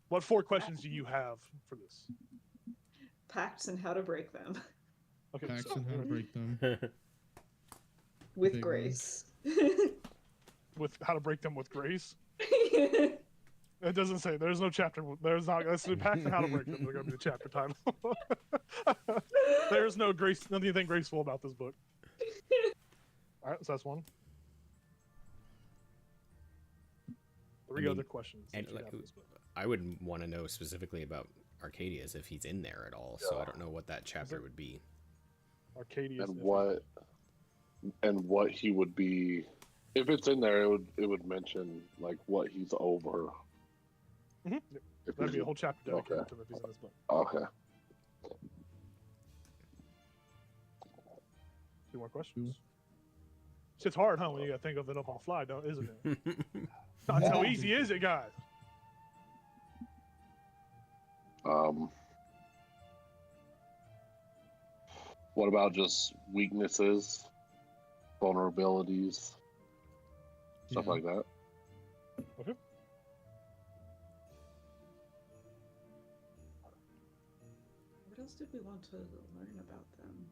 What 4 questions do you have for this? Pacts and how to break them Okay, Facts so and how to break them. with Big grace. with how to break them with grace. It doesn't say. There's no chapter. There's not. That's the Pact and How to Break Them. They're going to be the chapter title. There's no grace. Nothing graceful about this book. All right, so that's one. Three other questions. And I would want to know specifically about Arcadius if he's in there at all. So I don't know what that chapter would be. Arcadius. And what he would be. If it's in there, it would mention like what he's over. Mm-hmm. That'd be a whole chapter dedicated to the piece of this book. Okay. 2 more questions. Shit's hard, huh? When you gotta think of it up on the fly, isn't it? Not so easy, is it, guys? What about just weaknesses, vulnerabilities, stuff like that? Okay. What else did we want to learn about them?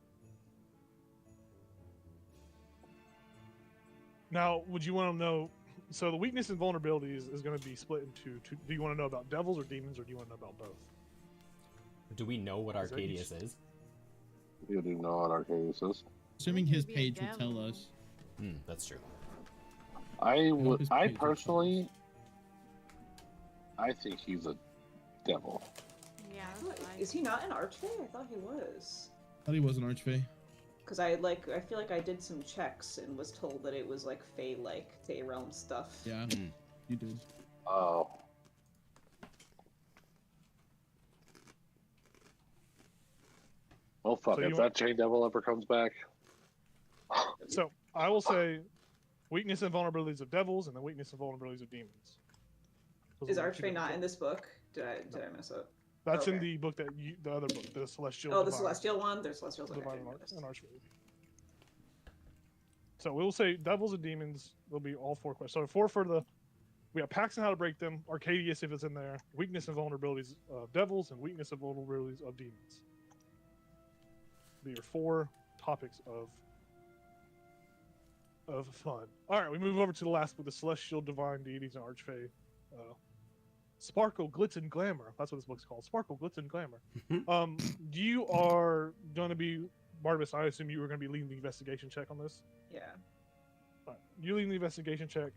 Now, would you want to know? So the weakness and vulnerabilities is going to be split into two. Do you want to know about devils or demons, or do you want to know about both? Do we know what Arcadius is? You do know what Arcadius is. Assuming his page would tell us. That's true. I personally, I think he's a devil. Yeah. Is he not an archfey? I thought he was. I thought he was an archfey. Because I feel like I did some checks and was told that it was like Fey realm stuff. Yeah, you did. Oh. Oh fuck! So if that chain devil ever comes back. So I will say, weakness and vulnerabilities of devils, and the weakness and vulnerabilities of demons. Is Archfey not in this book? Did I mess up? That's in the book the other book, the Celestial. Oh, the Celestial one. There's Celestials. Divine and Archfey. So we'll say devils and demons. There'll be all 4 questions. So 4 for the. We have Pax and How to Break Them. Arcadius if it's in there. Weakness and vulnerabilities of devils, and weakness and vulnerabilities of demons. Be your 4 topics of fun. All right, we move over to the last book, the Celestial Divine Deities and Archfey. Sparkle, Glitz, and Glamour. That's what this book's called. Sparkle, Glitz, and Glamour. You are going to be, Barnabas, I assume you were going to be leading the investigation check on this? Yeah. All right, you leading the investigation check.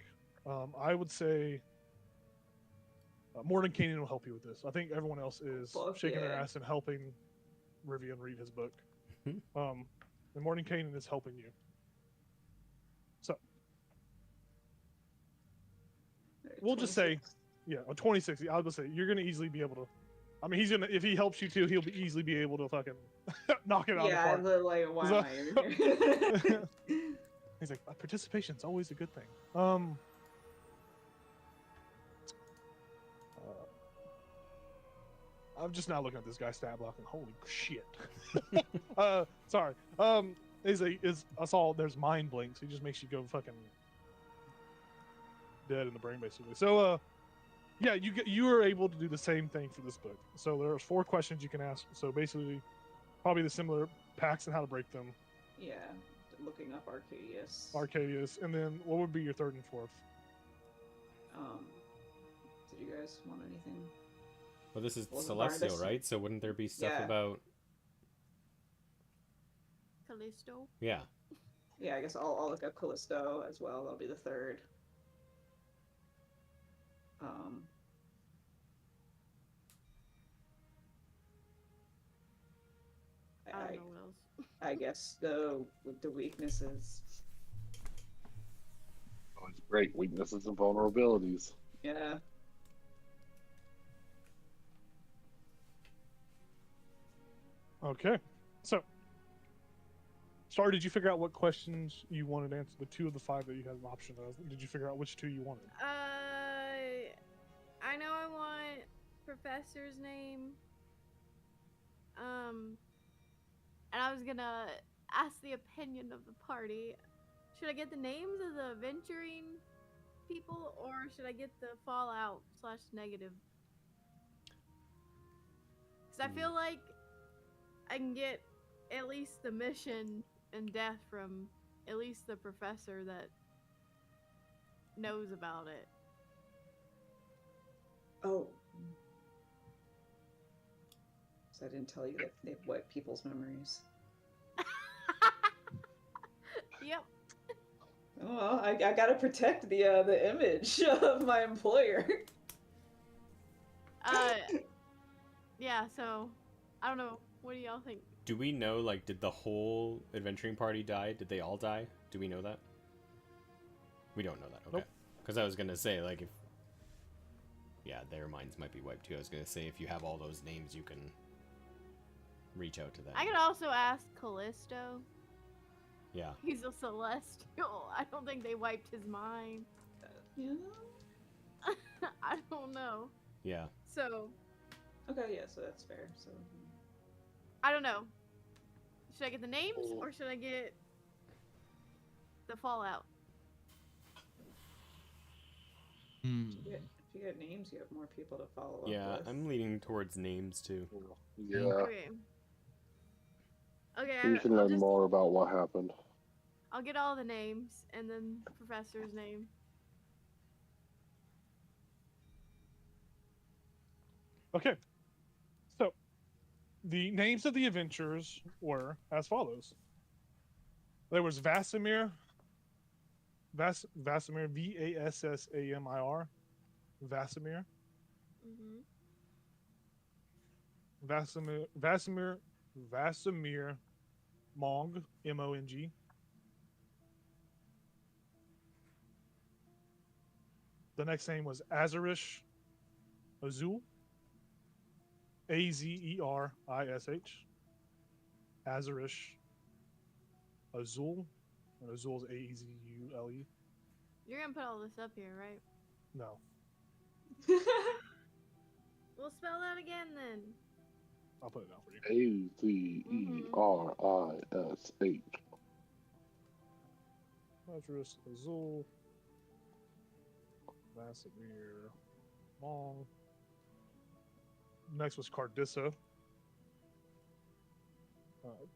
I would say Morgan Canyon will help you with this. I think everyone else is shaking their ass and helping Rivian read his book. And Morgan Canyon is helping you. So we'll just say, yeah, a 26. I was gonna say you're gonna easily be able to. I mean, if he helps you too, he'll easily be able to fucking knock it out. Yeah, like why am I even here? He's like, participation's always a good thing. I'm just now looking at this guy's stat block and holy shit. Sorry. I saw there's mind blinks. He just makes you go fucking dead in the brain basically. So yeah, you are able to do the same thing for this book. So there's 4 questions you can ask. So basically, probably the similar Pacts and How to Break Them. Yeah, looking up Arcadius. Arcadius, and then what would be your 3rd and 4th? Did you guys want anything? Well, this is Celestial, right? So wouldn't there be stuff about Callisto? Yeah. Yeah, I guess I'll look up Callisto as well. That'll be the 3rd. I don't know what else. I guess with the weaknesses. Oh, it's great. Weaknesses and vulnerabilities. Yeah. Okay. So, Star, did you figure out what questions you wanted to answer? The 2 of the 5 that you had an option of. Did you figure out which 2 you wanted? I know I want Professor's name. And I was gonna ask the opinion of the party. Should I get the names of the venturing people, or should I get the Fallout / negative? Because I feel like I can get at least the mission and death from at least the professor that knows about it. Oh. So I didn't tell you that they've wiped people's memories. Yep. Oh, well, I gotta protect the image of my employer. Yeah, so I don't know. What do y'all think? Do we know, like, did the whole adventuring party die? Did they all die? Do we know that? We don't know that, okay. Nope. Because I was going to say, like, if... Yeah, their minds might be wiped too. I was going to say, if you have all those names, you can reach out to them. I could also ask Callisto. Yeah. He's a celestial. I don't think they wiped his mind. Yeah. I don't know. Yeah. So, Okay, yeah, so that's fair. So I don't know. Should I get the names or should I get the fallout? if you get names, you have more people to follow up Yeah, with. I'm leaning towards names too. Yeah. Okay. Okay, You can I'll learn just, more about what happened. I'll get all the names and then professor's name. Okay. So, the names of the adventurers were as follows. There was Vasamir, Vasamir, Vassamir, Vasamir, Vasamir Mong, Mong. The next name was Azarish Azul, Azerish, Azarish Azul, and Azul is Azule. You're gonna put all this up here, right? No, We'll spell that again then. I'll put it down for you. Azerish. Azarish Azul, Vasamir Mong. Next was Cardissa.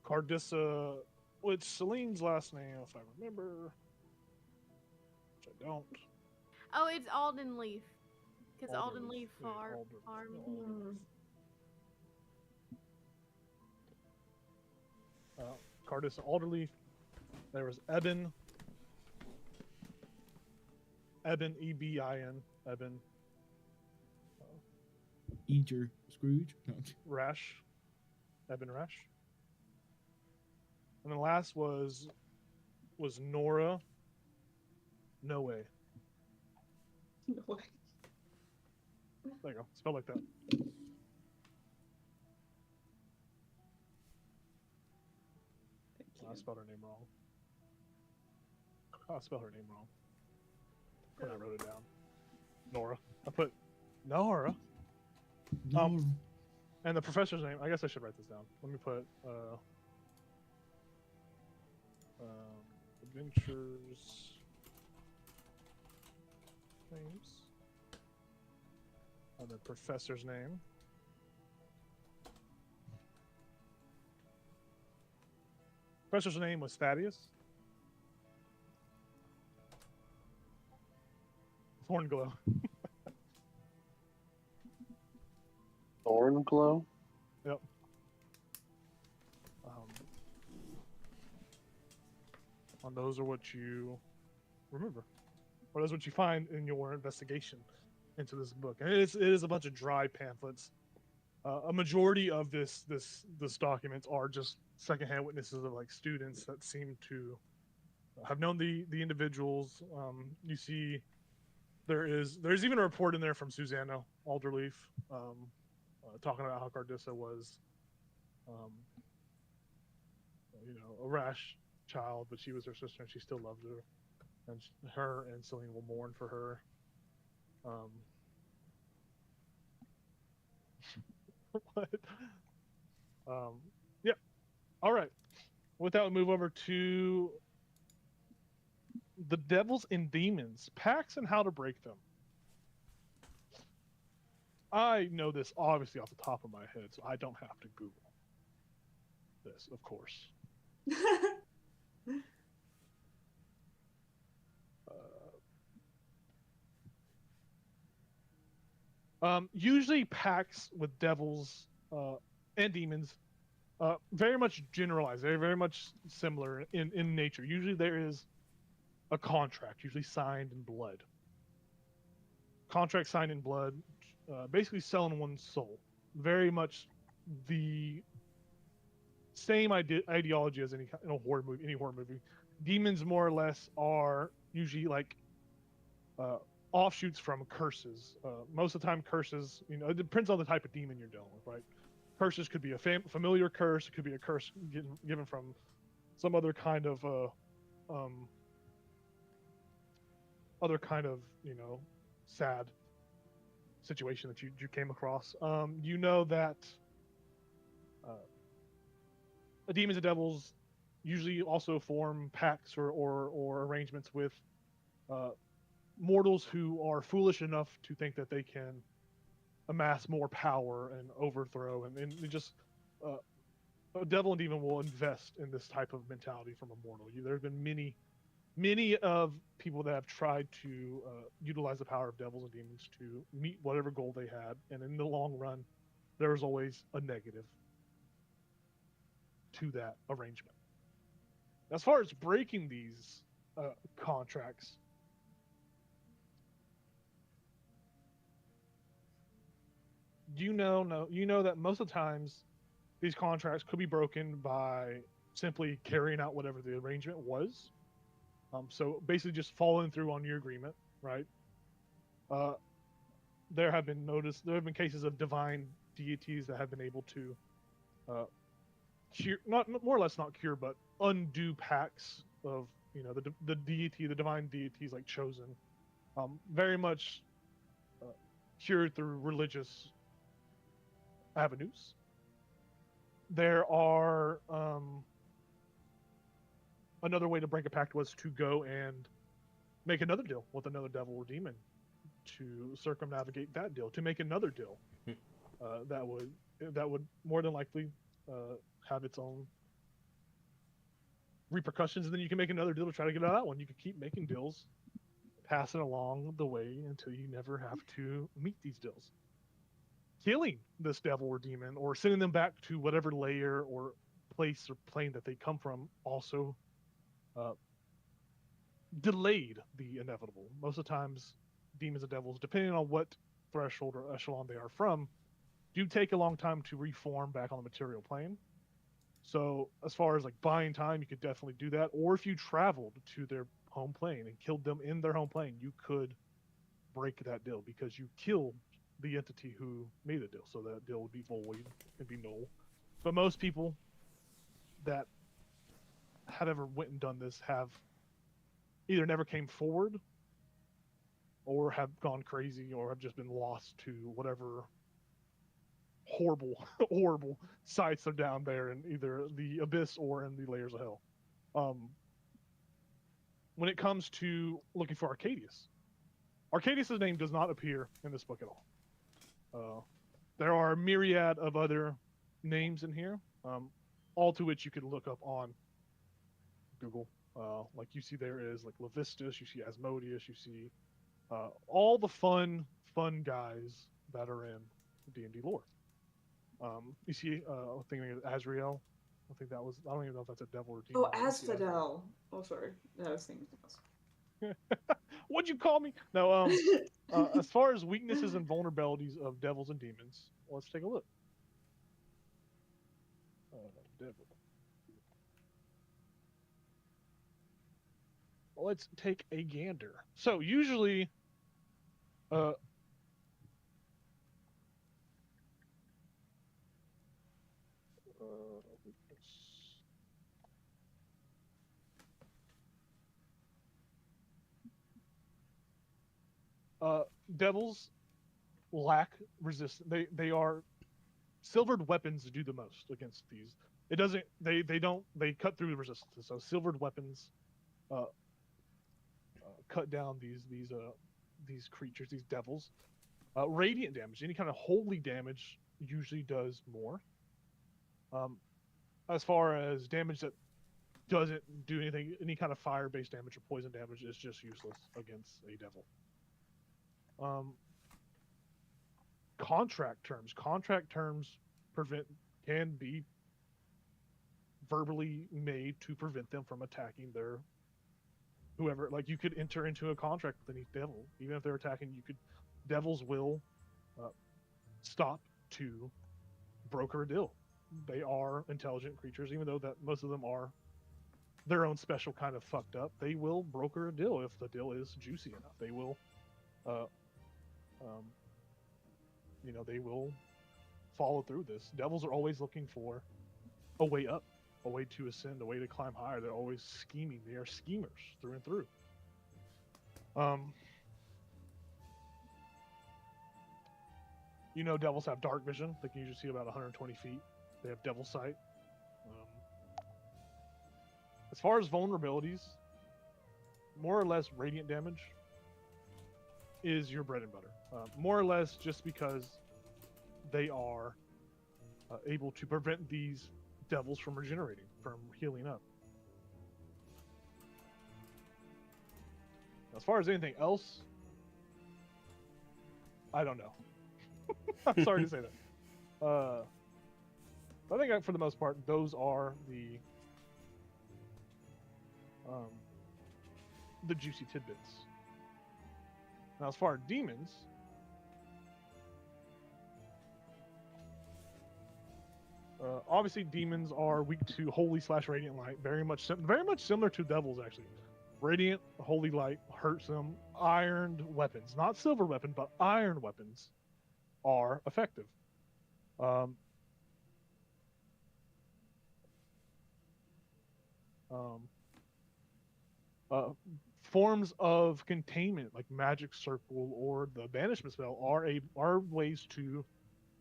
Cardissa, which Celine's last name, if I remember, which I don't. Oh, it's Alden Leaf. Because Alden Alden Leaf Leaf, yeah, Farm. Alden Cardissa Alderleaf. There was Eben, Ebin, Eben. Eager Scrooge. No. Rash, Eben Rash. And the last was Nora. No way. No way. There you go. Spelled like that. I spelled her name wrong. I spelled her name wrong. When I wrote it down. Nora. I put Nora. No. And the professor's name. I guess I should write this down. Let me put adventures names. And the professor's name. Professor's name was Thaddeus. Thornglow. Thornglow? Yep. And those are what you remember. Or those are what you find in your investigation into this book. And it is a bunch of dry pamphlets. A majority of this documents are just secondhand witnesses of like students that seem to have known the individuals. You see, there's even a report in there from Susanna Alderleaf, talking about how Cardissa was, a rash child, but she was her sister and she still loved her, and her and Celine will mourn for her. What? Yeah. All right. With that, we'll move over to the Devils and Demons, pacts and how to break them. I know this obviously off the top of my head, so I don't have to Google this, of course. Usually packs with devils and demons, very much generalized. They're very much similar in nature. Usually there is a contract, usually signed in blood. Contract signed in blood, basically selling one's soul. Very much the same ideology as in a horror movie. Any horror movie, demons more or less are usually like offshoots from curses. Most of the time, curses, it depends on the type of demon you're dealing with, right? Curses could be a familiar curse. It could be a curse given from some other kind of sad situation that you came across. You know that demons and devils usually also form pacts or arrangements with mortals who are foolish enough to think that they can amass more power and overthrow, and just a devil and demon will invest in this type of mentality from a mortal. There have been many of people that have tried to utilize the power of devils and demons to meet whatever goal they had, and in the long run, there was always a negative to that arrangement. As far as breaking these contracts, you know that most of the times these contracts could be broken by simply carrying out whatever the arrangement was. So basically, just following through on your agreement, right? There have been cases of divine deities that have been able to cure, not more or less not cure, but undo pacts of the deity, the divine deities like chosen, very much cured through religious avenues. There are another way to break a pact was to go and make another deal with another devil or demon to circumnavigate that deal, to make another deal that would more than likely have its own repercussions, and then you can make another deal to try to get out of that one. You can keep making deals, passing along the way until you never have to meet these deals. Killing this devil or demon or sending them back to whatever layer or place or plane that they come from also delayed the inevitable. Most of the times, demons and devils, depending on what threshold or echelon they are from, do take a long time to reform back on the material plane. So as far as like buying time, you could definitely do that. Or if you traveled to their home plane and killed them in their home plane, you could break that deal because you killed the entity who made the deal. So that deal would be void and be null. But most people that have ever went and done this have either never came forward or have gone crazy or have just been lost to whatever horrible sights are down there in either the abyss or in the layers of hell. When it comes to looking for Arcadius's name does not appear in this book at all. There are a myriad of other names in here, all to which you can look up on Google. Like you see there is like Levistus, you see Asmodeus, you see all the fun guys that are in D&D lore. You see, I'm thinking of Azrael. I think that was. I don't even know if that's a devil or demon. Oh, Asphodel. Oh, sorry. I was thinking something else. What'd you call me? No. As far as weaknesses and vulnerabilities of devils and demons, let's take a look. Devil. Let's take a gander. So usually, devils lack resistance. They are silvered weapons do the most against these. It doesn't. They cut through the resistance. So silvered weapons cut down these creatures, these devils. Radiant damage, any kind of holy damage, usually does more. As far as damage that doesn't do anything, any kind of fire-based damage or poison damage is just useless against a devil. contract terms. Contract terms can be verbally made to prevent them from attacking their whoever. Like, you could enter into a contract with any devil, even if they're attacking. Devils will stop to broker a deal. They are intelligent creatures, even though that most of them are their own special kind of fucked up. They will broker a deal if the deal is juicy enough. They will, they will follow through this. Devils are always looking for a way up, a way to ascend, a way to climb higher. They're always scheming. They are schemers through and through. Devils have dark vision. They can usually see about 120 feet. They have devil sight. As far as vulnerabilities, more or less radiant damage is your bread and butter. More or less just because they are able to prevent these devils from regenerating, from healing up. As far as anything else, I don't know. I'm sorry to say that. I think for the most part, those are the juicy tidbits. Now, as far as demons, obviously demons are weak to holy / radiant light, very much similar to devils actually. Radiant holy light hurts them. Ironed weapons, not silver weapon, but iron weapons, are effective. Forms of containment, like magic circle or the banishment spell, are ways to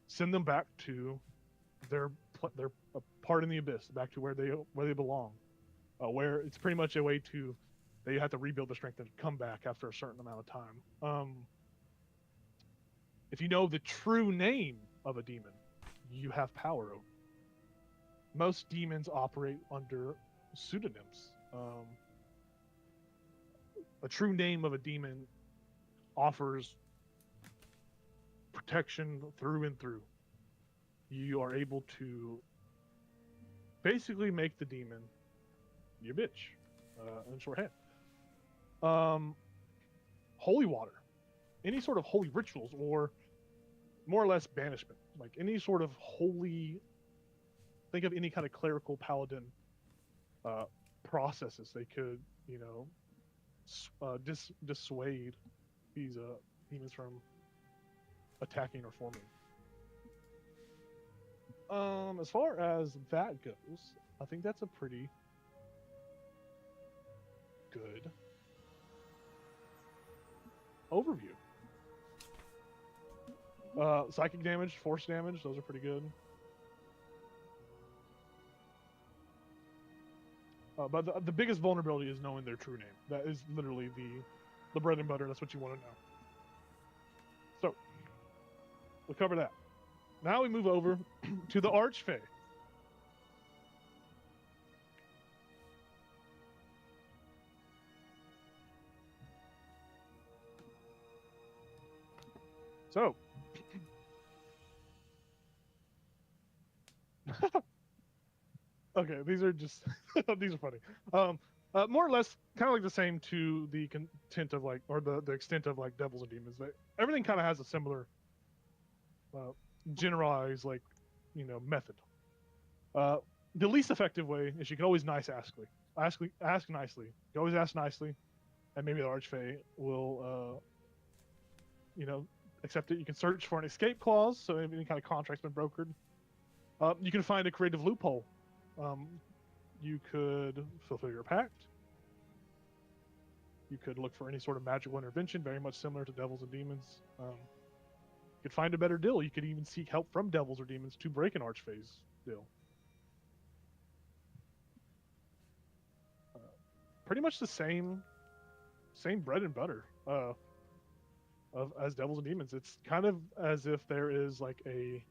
send them back to their part in the abyss, back to where they belong. Where it's pretty much a way to, they have to rebuild their strength and come back after a certain amount of time. If you know the true name of a demon, you have power over. Most demons operate under pseudonyms. A true name of a demon offers protection through and through. You are able to basically make the demon your bitch in shorthand. Holy water, any sort of holy rituals, or more or less banishment, like any sort of holy. Think of any kind of clerical paladin processes. They could, dissuade these demons from attacking or forming. As far as that goes, I think that's a pretty good overview. Psychic damage, force damage, those are pretty good. But the biggest vulnerability is knowing their true name. That is literally the bread and butter. That's what you want to know. So, we'll cover that. Now we move over to the Archfey. So, okay, these are just these are funny. More or less, kind of like the same to the content of the extent of devils and demons. Everything kind of has a similar, generalized method. The least effective way is you can always ask nicely. You always ask nicely, and maybe the Archfey will, accept it. You can search for an escape clause, so any kind of contract's been brokered. You can find a creative loophole. You could fulfill your pact. You could look for any sort of magical intervention, very much similar to devils and demons. You could find a better deal. You could even seek help from devils or demons to break an Archfey's deal. Pretty much the same bread and butter as devils and demons. It's kind of as if there is a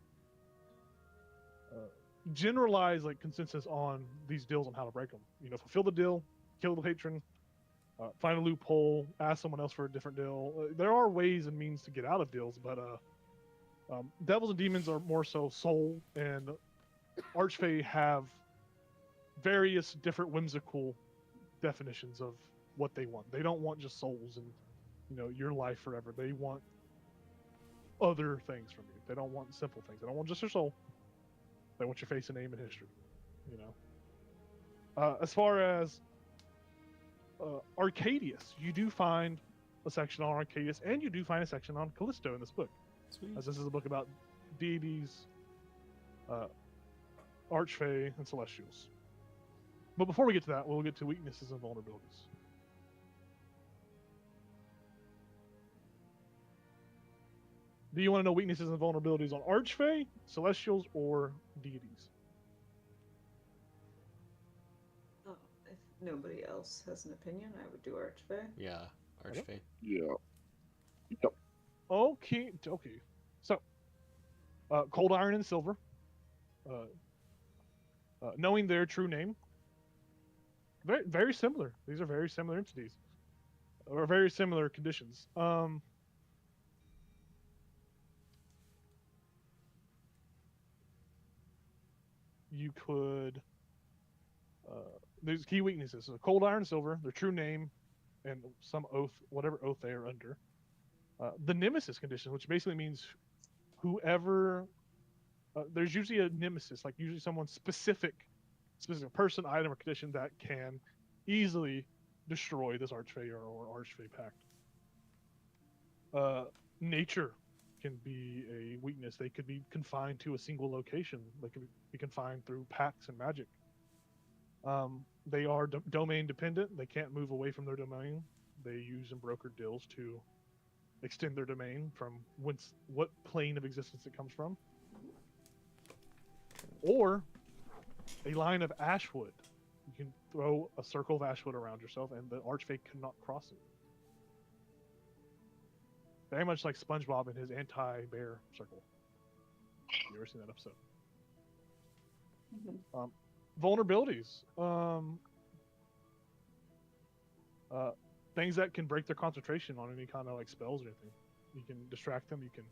generalized consensus on these deals on how to break them. Fulfill the deal, kill the patron, find a loophole, ask someone else for a different deal. There are ways and means to get out of deals, but Devils and demons are more so soul, and archfey have various different whimsical definitions of what they want. They don't want just souls and your life forever. They want other things from you. They don't want simple things. They don't want just your soul. They want your face and name and history. As far as Arcadius, you do find a section on Arcadius, and you do find a section on Callisto in this book. Sweet. As this is a book about deities, archfey, and celestials. But before we get to that, we'll get to weaknesses and vulnerabilities. Do you want to know weaknesses and vulnerabilities on archfey, celestials, or deities? Oh, if nobody else has an opinion, I would do Archfey. Yeah, Archfey. Yeah. Okay. So, cold iron and silver. Knowing their true name. Very, very similar. These are very similar entities, or very similar conditions. You could. There's key weaknesses. So cold iron and silver, their true name, and some oath, whatever oath they are under. The nemesis condition, which basically means whoever. There's usually a nemesis, like usually someone specific person, item, or condition that can easily destroy this archfey or archfey pact. Nature can be a weakness. They could be confined to a single location. They could be confined through pacts and magic. They are domain dependent. They can't move away from their domain. They use and broker deals to extend their domain from what plane of existence it comes from. Or a line of ashwood. You can throw a circle of ashwood around yourself, and the archfey cannot cross it. Very much like SpongeBob and his anti-bear circle. You ever seen that episode? Mm-hmm. Vulnerabilities. Things that can break their concentration on any kind of like spells or anything. You can distract them. You can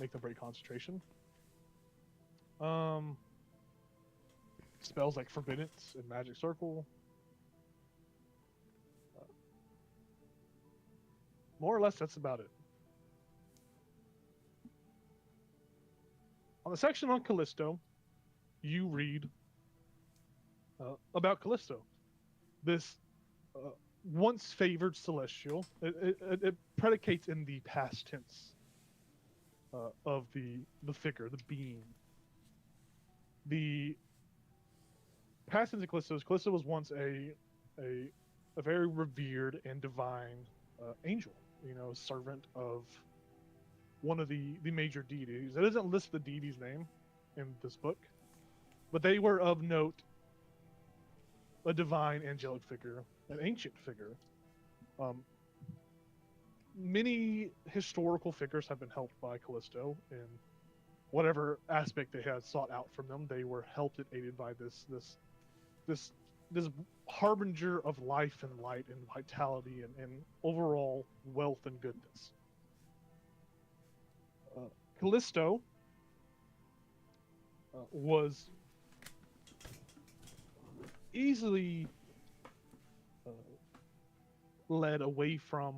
make them break concentration. Spells like Forbiddance and Magic Circle. More or less, that's about it. On the section on Callisto, you read about Callisto. This once favored celestial. It predicates in the past tense of the figure, the being. The past tense of Callisto was once a very revered and divine angel. Servant of one of the major deities. It doesn't list the deity's name in this book, but they were of note, a divine angelic figure, an ancient figure. Many historical figures have been helped by Callisto in whatever aspect they had sought out from them. They were helped and aided by this harbinger of life and light and vitality and overall wealth and goodness. Callisto was easily led away from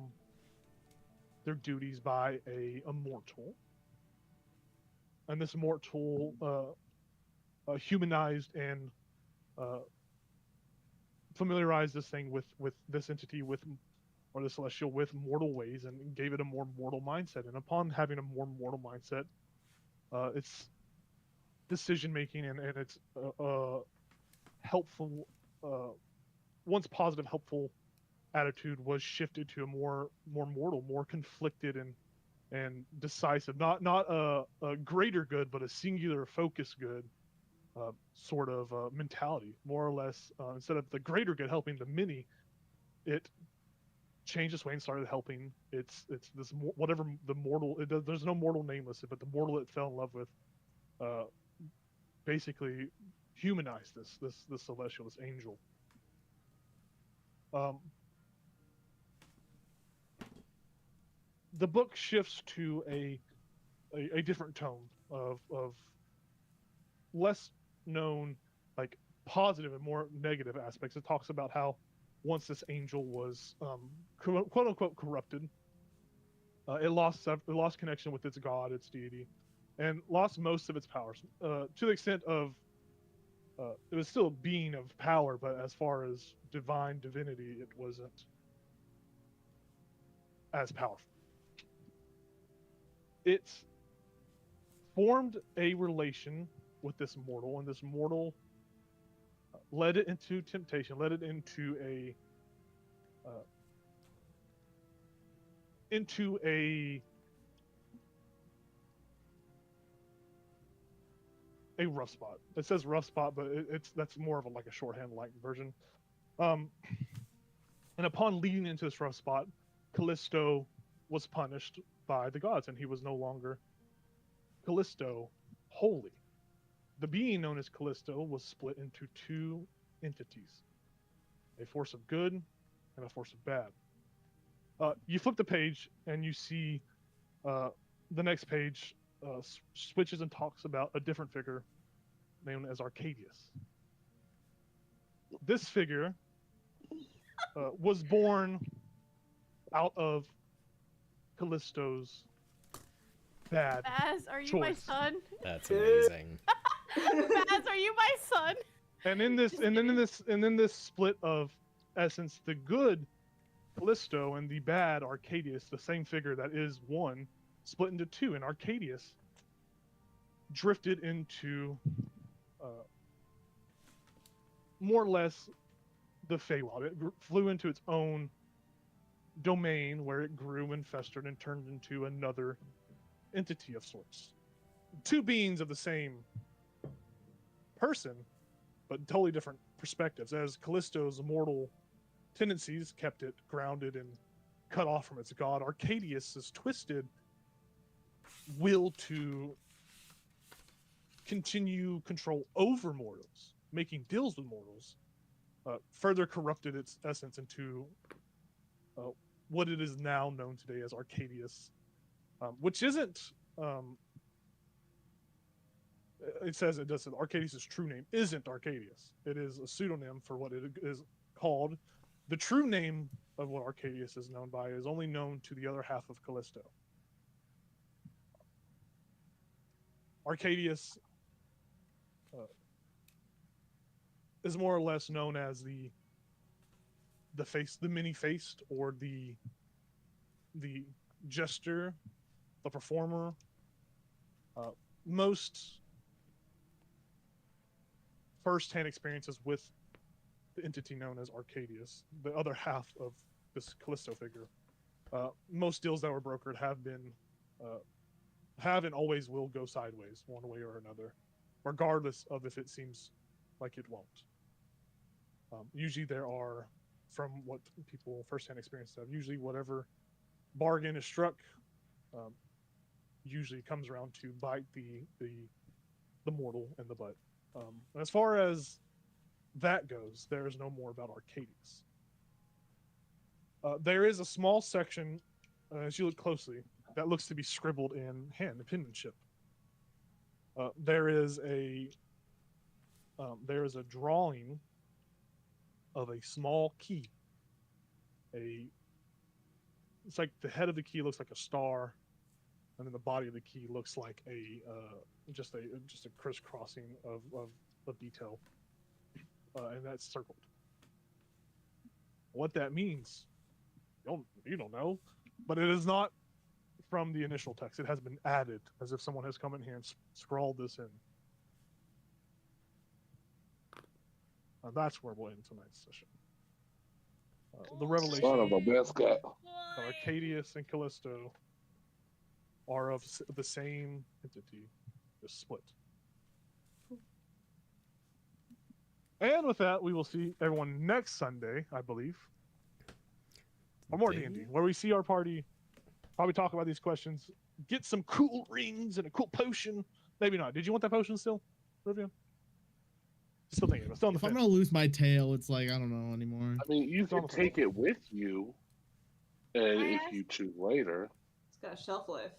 their duties by a mortal. And this mortal humanized and familiarized this thing with this entity or the celestial with mortal ways and gave it a more mortal mindset. And upon having a more mortal mindset, its decision making and its helpful, once positive, helpful attitude was shifted to a more mortal, more conflicted and decisive. Not a greater good, but a singular focus good. Sort of mentality, more or less. Instead of the greater good helping the many, it changed its way and started helping it's this whatever the mortal. There's no mortal name listed, but the mortal it fell in love with, basically humanized this celestial, this angel. The book shifts to a a different tone of less known, like positive and more negative aspects. It talks about how once this angel was quote unquote corrupted, it lost connection with its god, its deity, and lost most of its powers to the extent of it was still a being of power, but as far as divine divinity, it wasn't as powerful. It formed a relation with this mortal, and this mortal led it into temptation, led it into a rough spot. It says rough spot, but that's more of like a shorthand like version. And upon leading into this rough spot, Callisto was punished by the gods, and he was no longer Callisto holy. The being known as Callisto was split into two entities, a force of good and a force of bad. You flip the page and you see the next page switches and talks about a different figure known as Arcadius. This figure was born out of Callisto's bad Baz, are you my choice. son? That's amazing. Baz, are you my son? And in this split of essence, the good Callisto and the bad Arcadius, the same figure that is one, split into two, and Arcadius drifted into more or less the Feywild. It flew into its own domain where it grew and festered and turned into another entity of sorts. Two beings of the same person, but totally different perspectives, as Callisto's mortal tendencies kept it grounded and cut off from its god. Arcadius's twisted will to continue control over mortals, making deals with mortals, further corrupted its essence into what it is now known today as Arcadius, which isn't. It says Arcadius' true name isn't Arcadius. It is a pseudonym for what it is called. The true name of what Arcadius is known by is only known to the other half of Callisto. Arcadius is more or less known as the many-faced, or the jester, the performer. Most first-hand experiences with the entity known as Arcadius, the other half of this Callisto figure. Most deals that were brokered have and always will go sideways one way or another, regardless of if it seems like it won't. Usually there are, from what people first-hand experience have, usually whatever bargain is struck usually comes around to bite the mortal in the butt. And as far as that goes, there is no more about Arcadius. There is a small section, as you look closely, that looks to be scribbled in hand, penmanship. There is a drawing of a small key. It's like the head of the key looks like a star, and then the body of the key looks like just a crisscrossing of detail, and that's circled. What that means, you don't know, but it is not from the initial text. It has been added, as if someone has come in here and scrawled this in. That's where we'll end tonight's session. The revelation Son of a biscuit. that Arcadius and Callisto are of the same entity, just split. And with that, we will see everyone next Sunday, I believe, for more D&D, where we see our party probably talk about these questions, get some cool rings and a cool potion. Maybe not. Did you want that potion still, Rivian? Still thinking. Still on the If I'm fence. gonna lose my tail, it's like I don't know anymore. I mean, you can take it with you, and if you choose later. It's got a shelf life.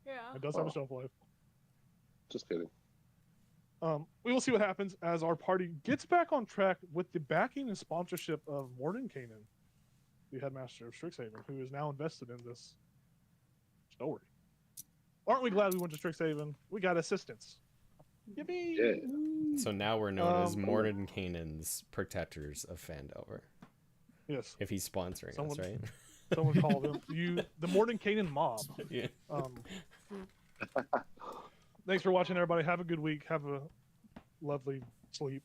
Yeah. It does have a Oh. shelf life. Just kidding. We will see what happens as our party gets back on track with the backing and sponsorship of Mordenkainen, the headmaster of Strixhaven, who is now invested in this story. Aren't we glad we went to Strixhaven? We got assistance. Yippee! Yeah. So now we're known as Um, Mordenkainen's protectors of Phandelver. Yes, If he's sponsoring us, Someone- right? someone called him the Mordenkainen mob. Yeah. Thanks for watching, everybody. Have a good week. Have a lovely sleep.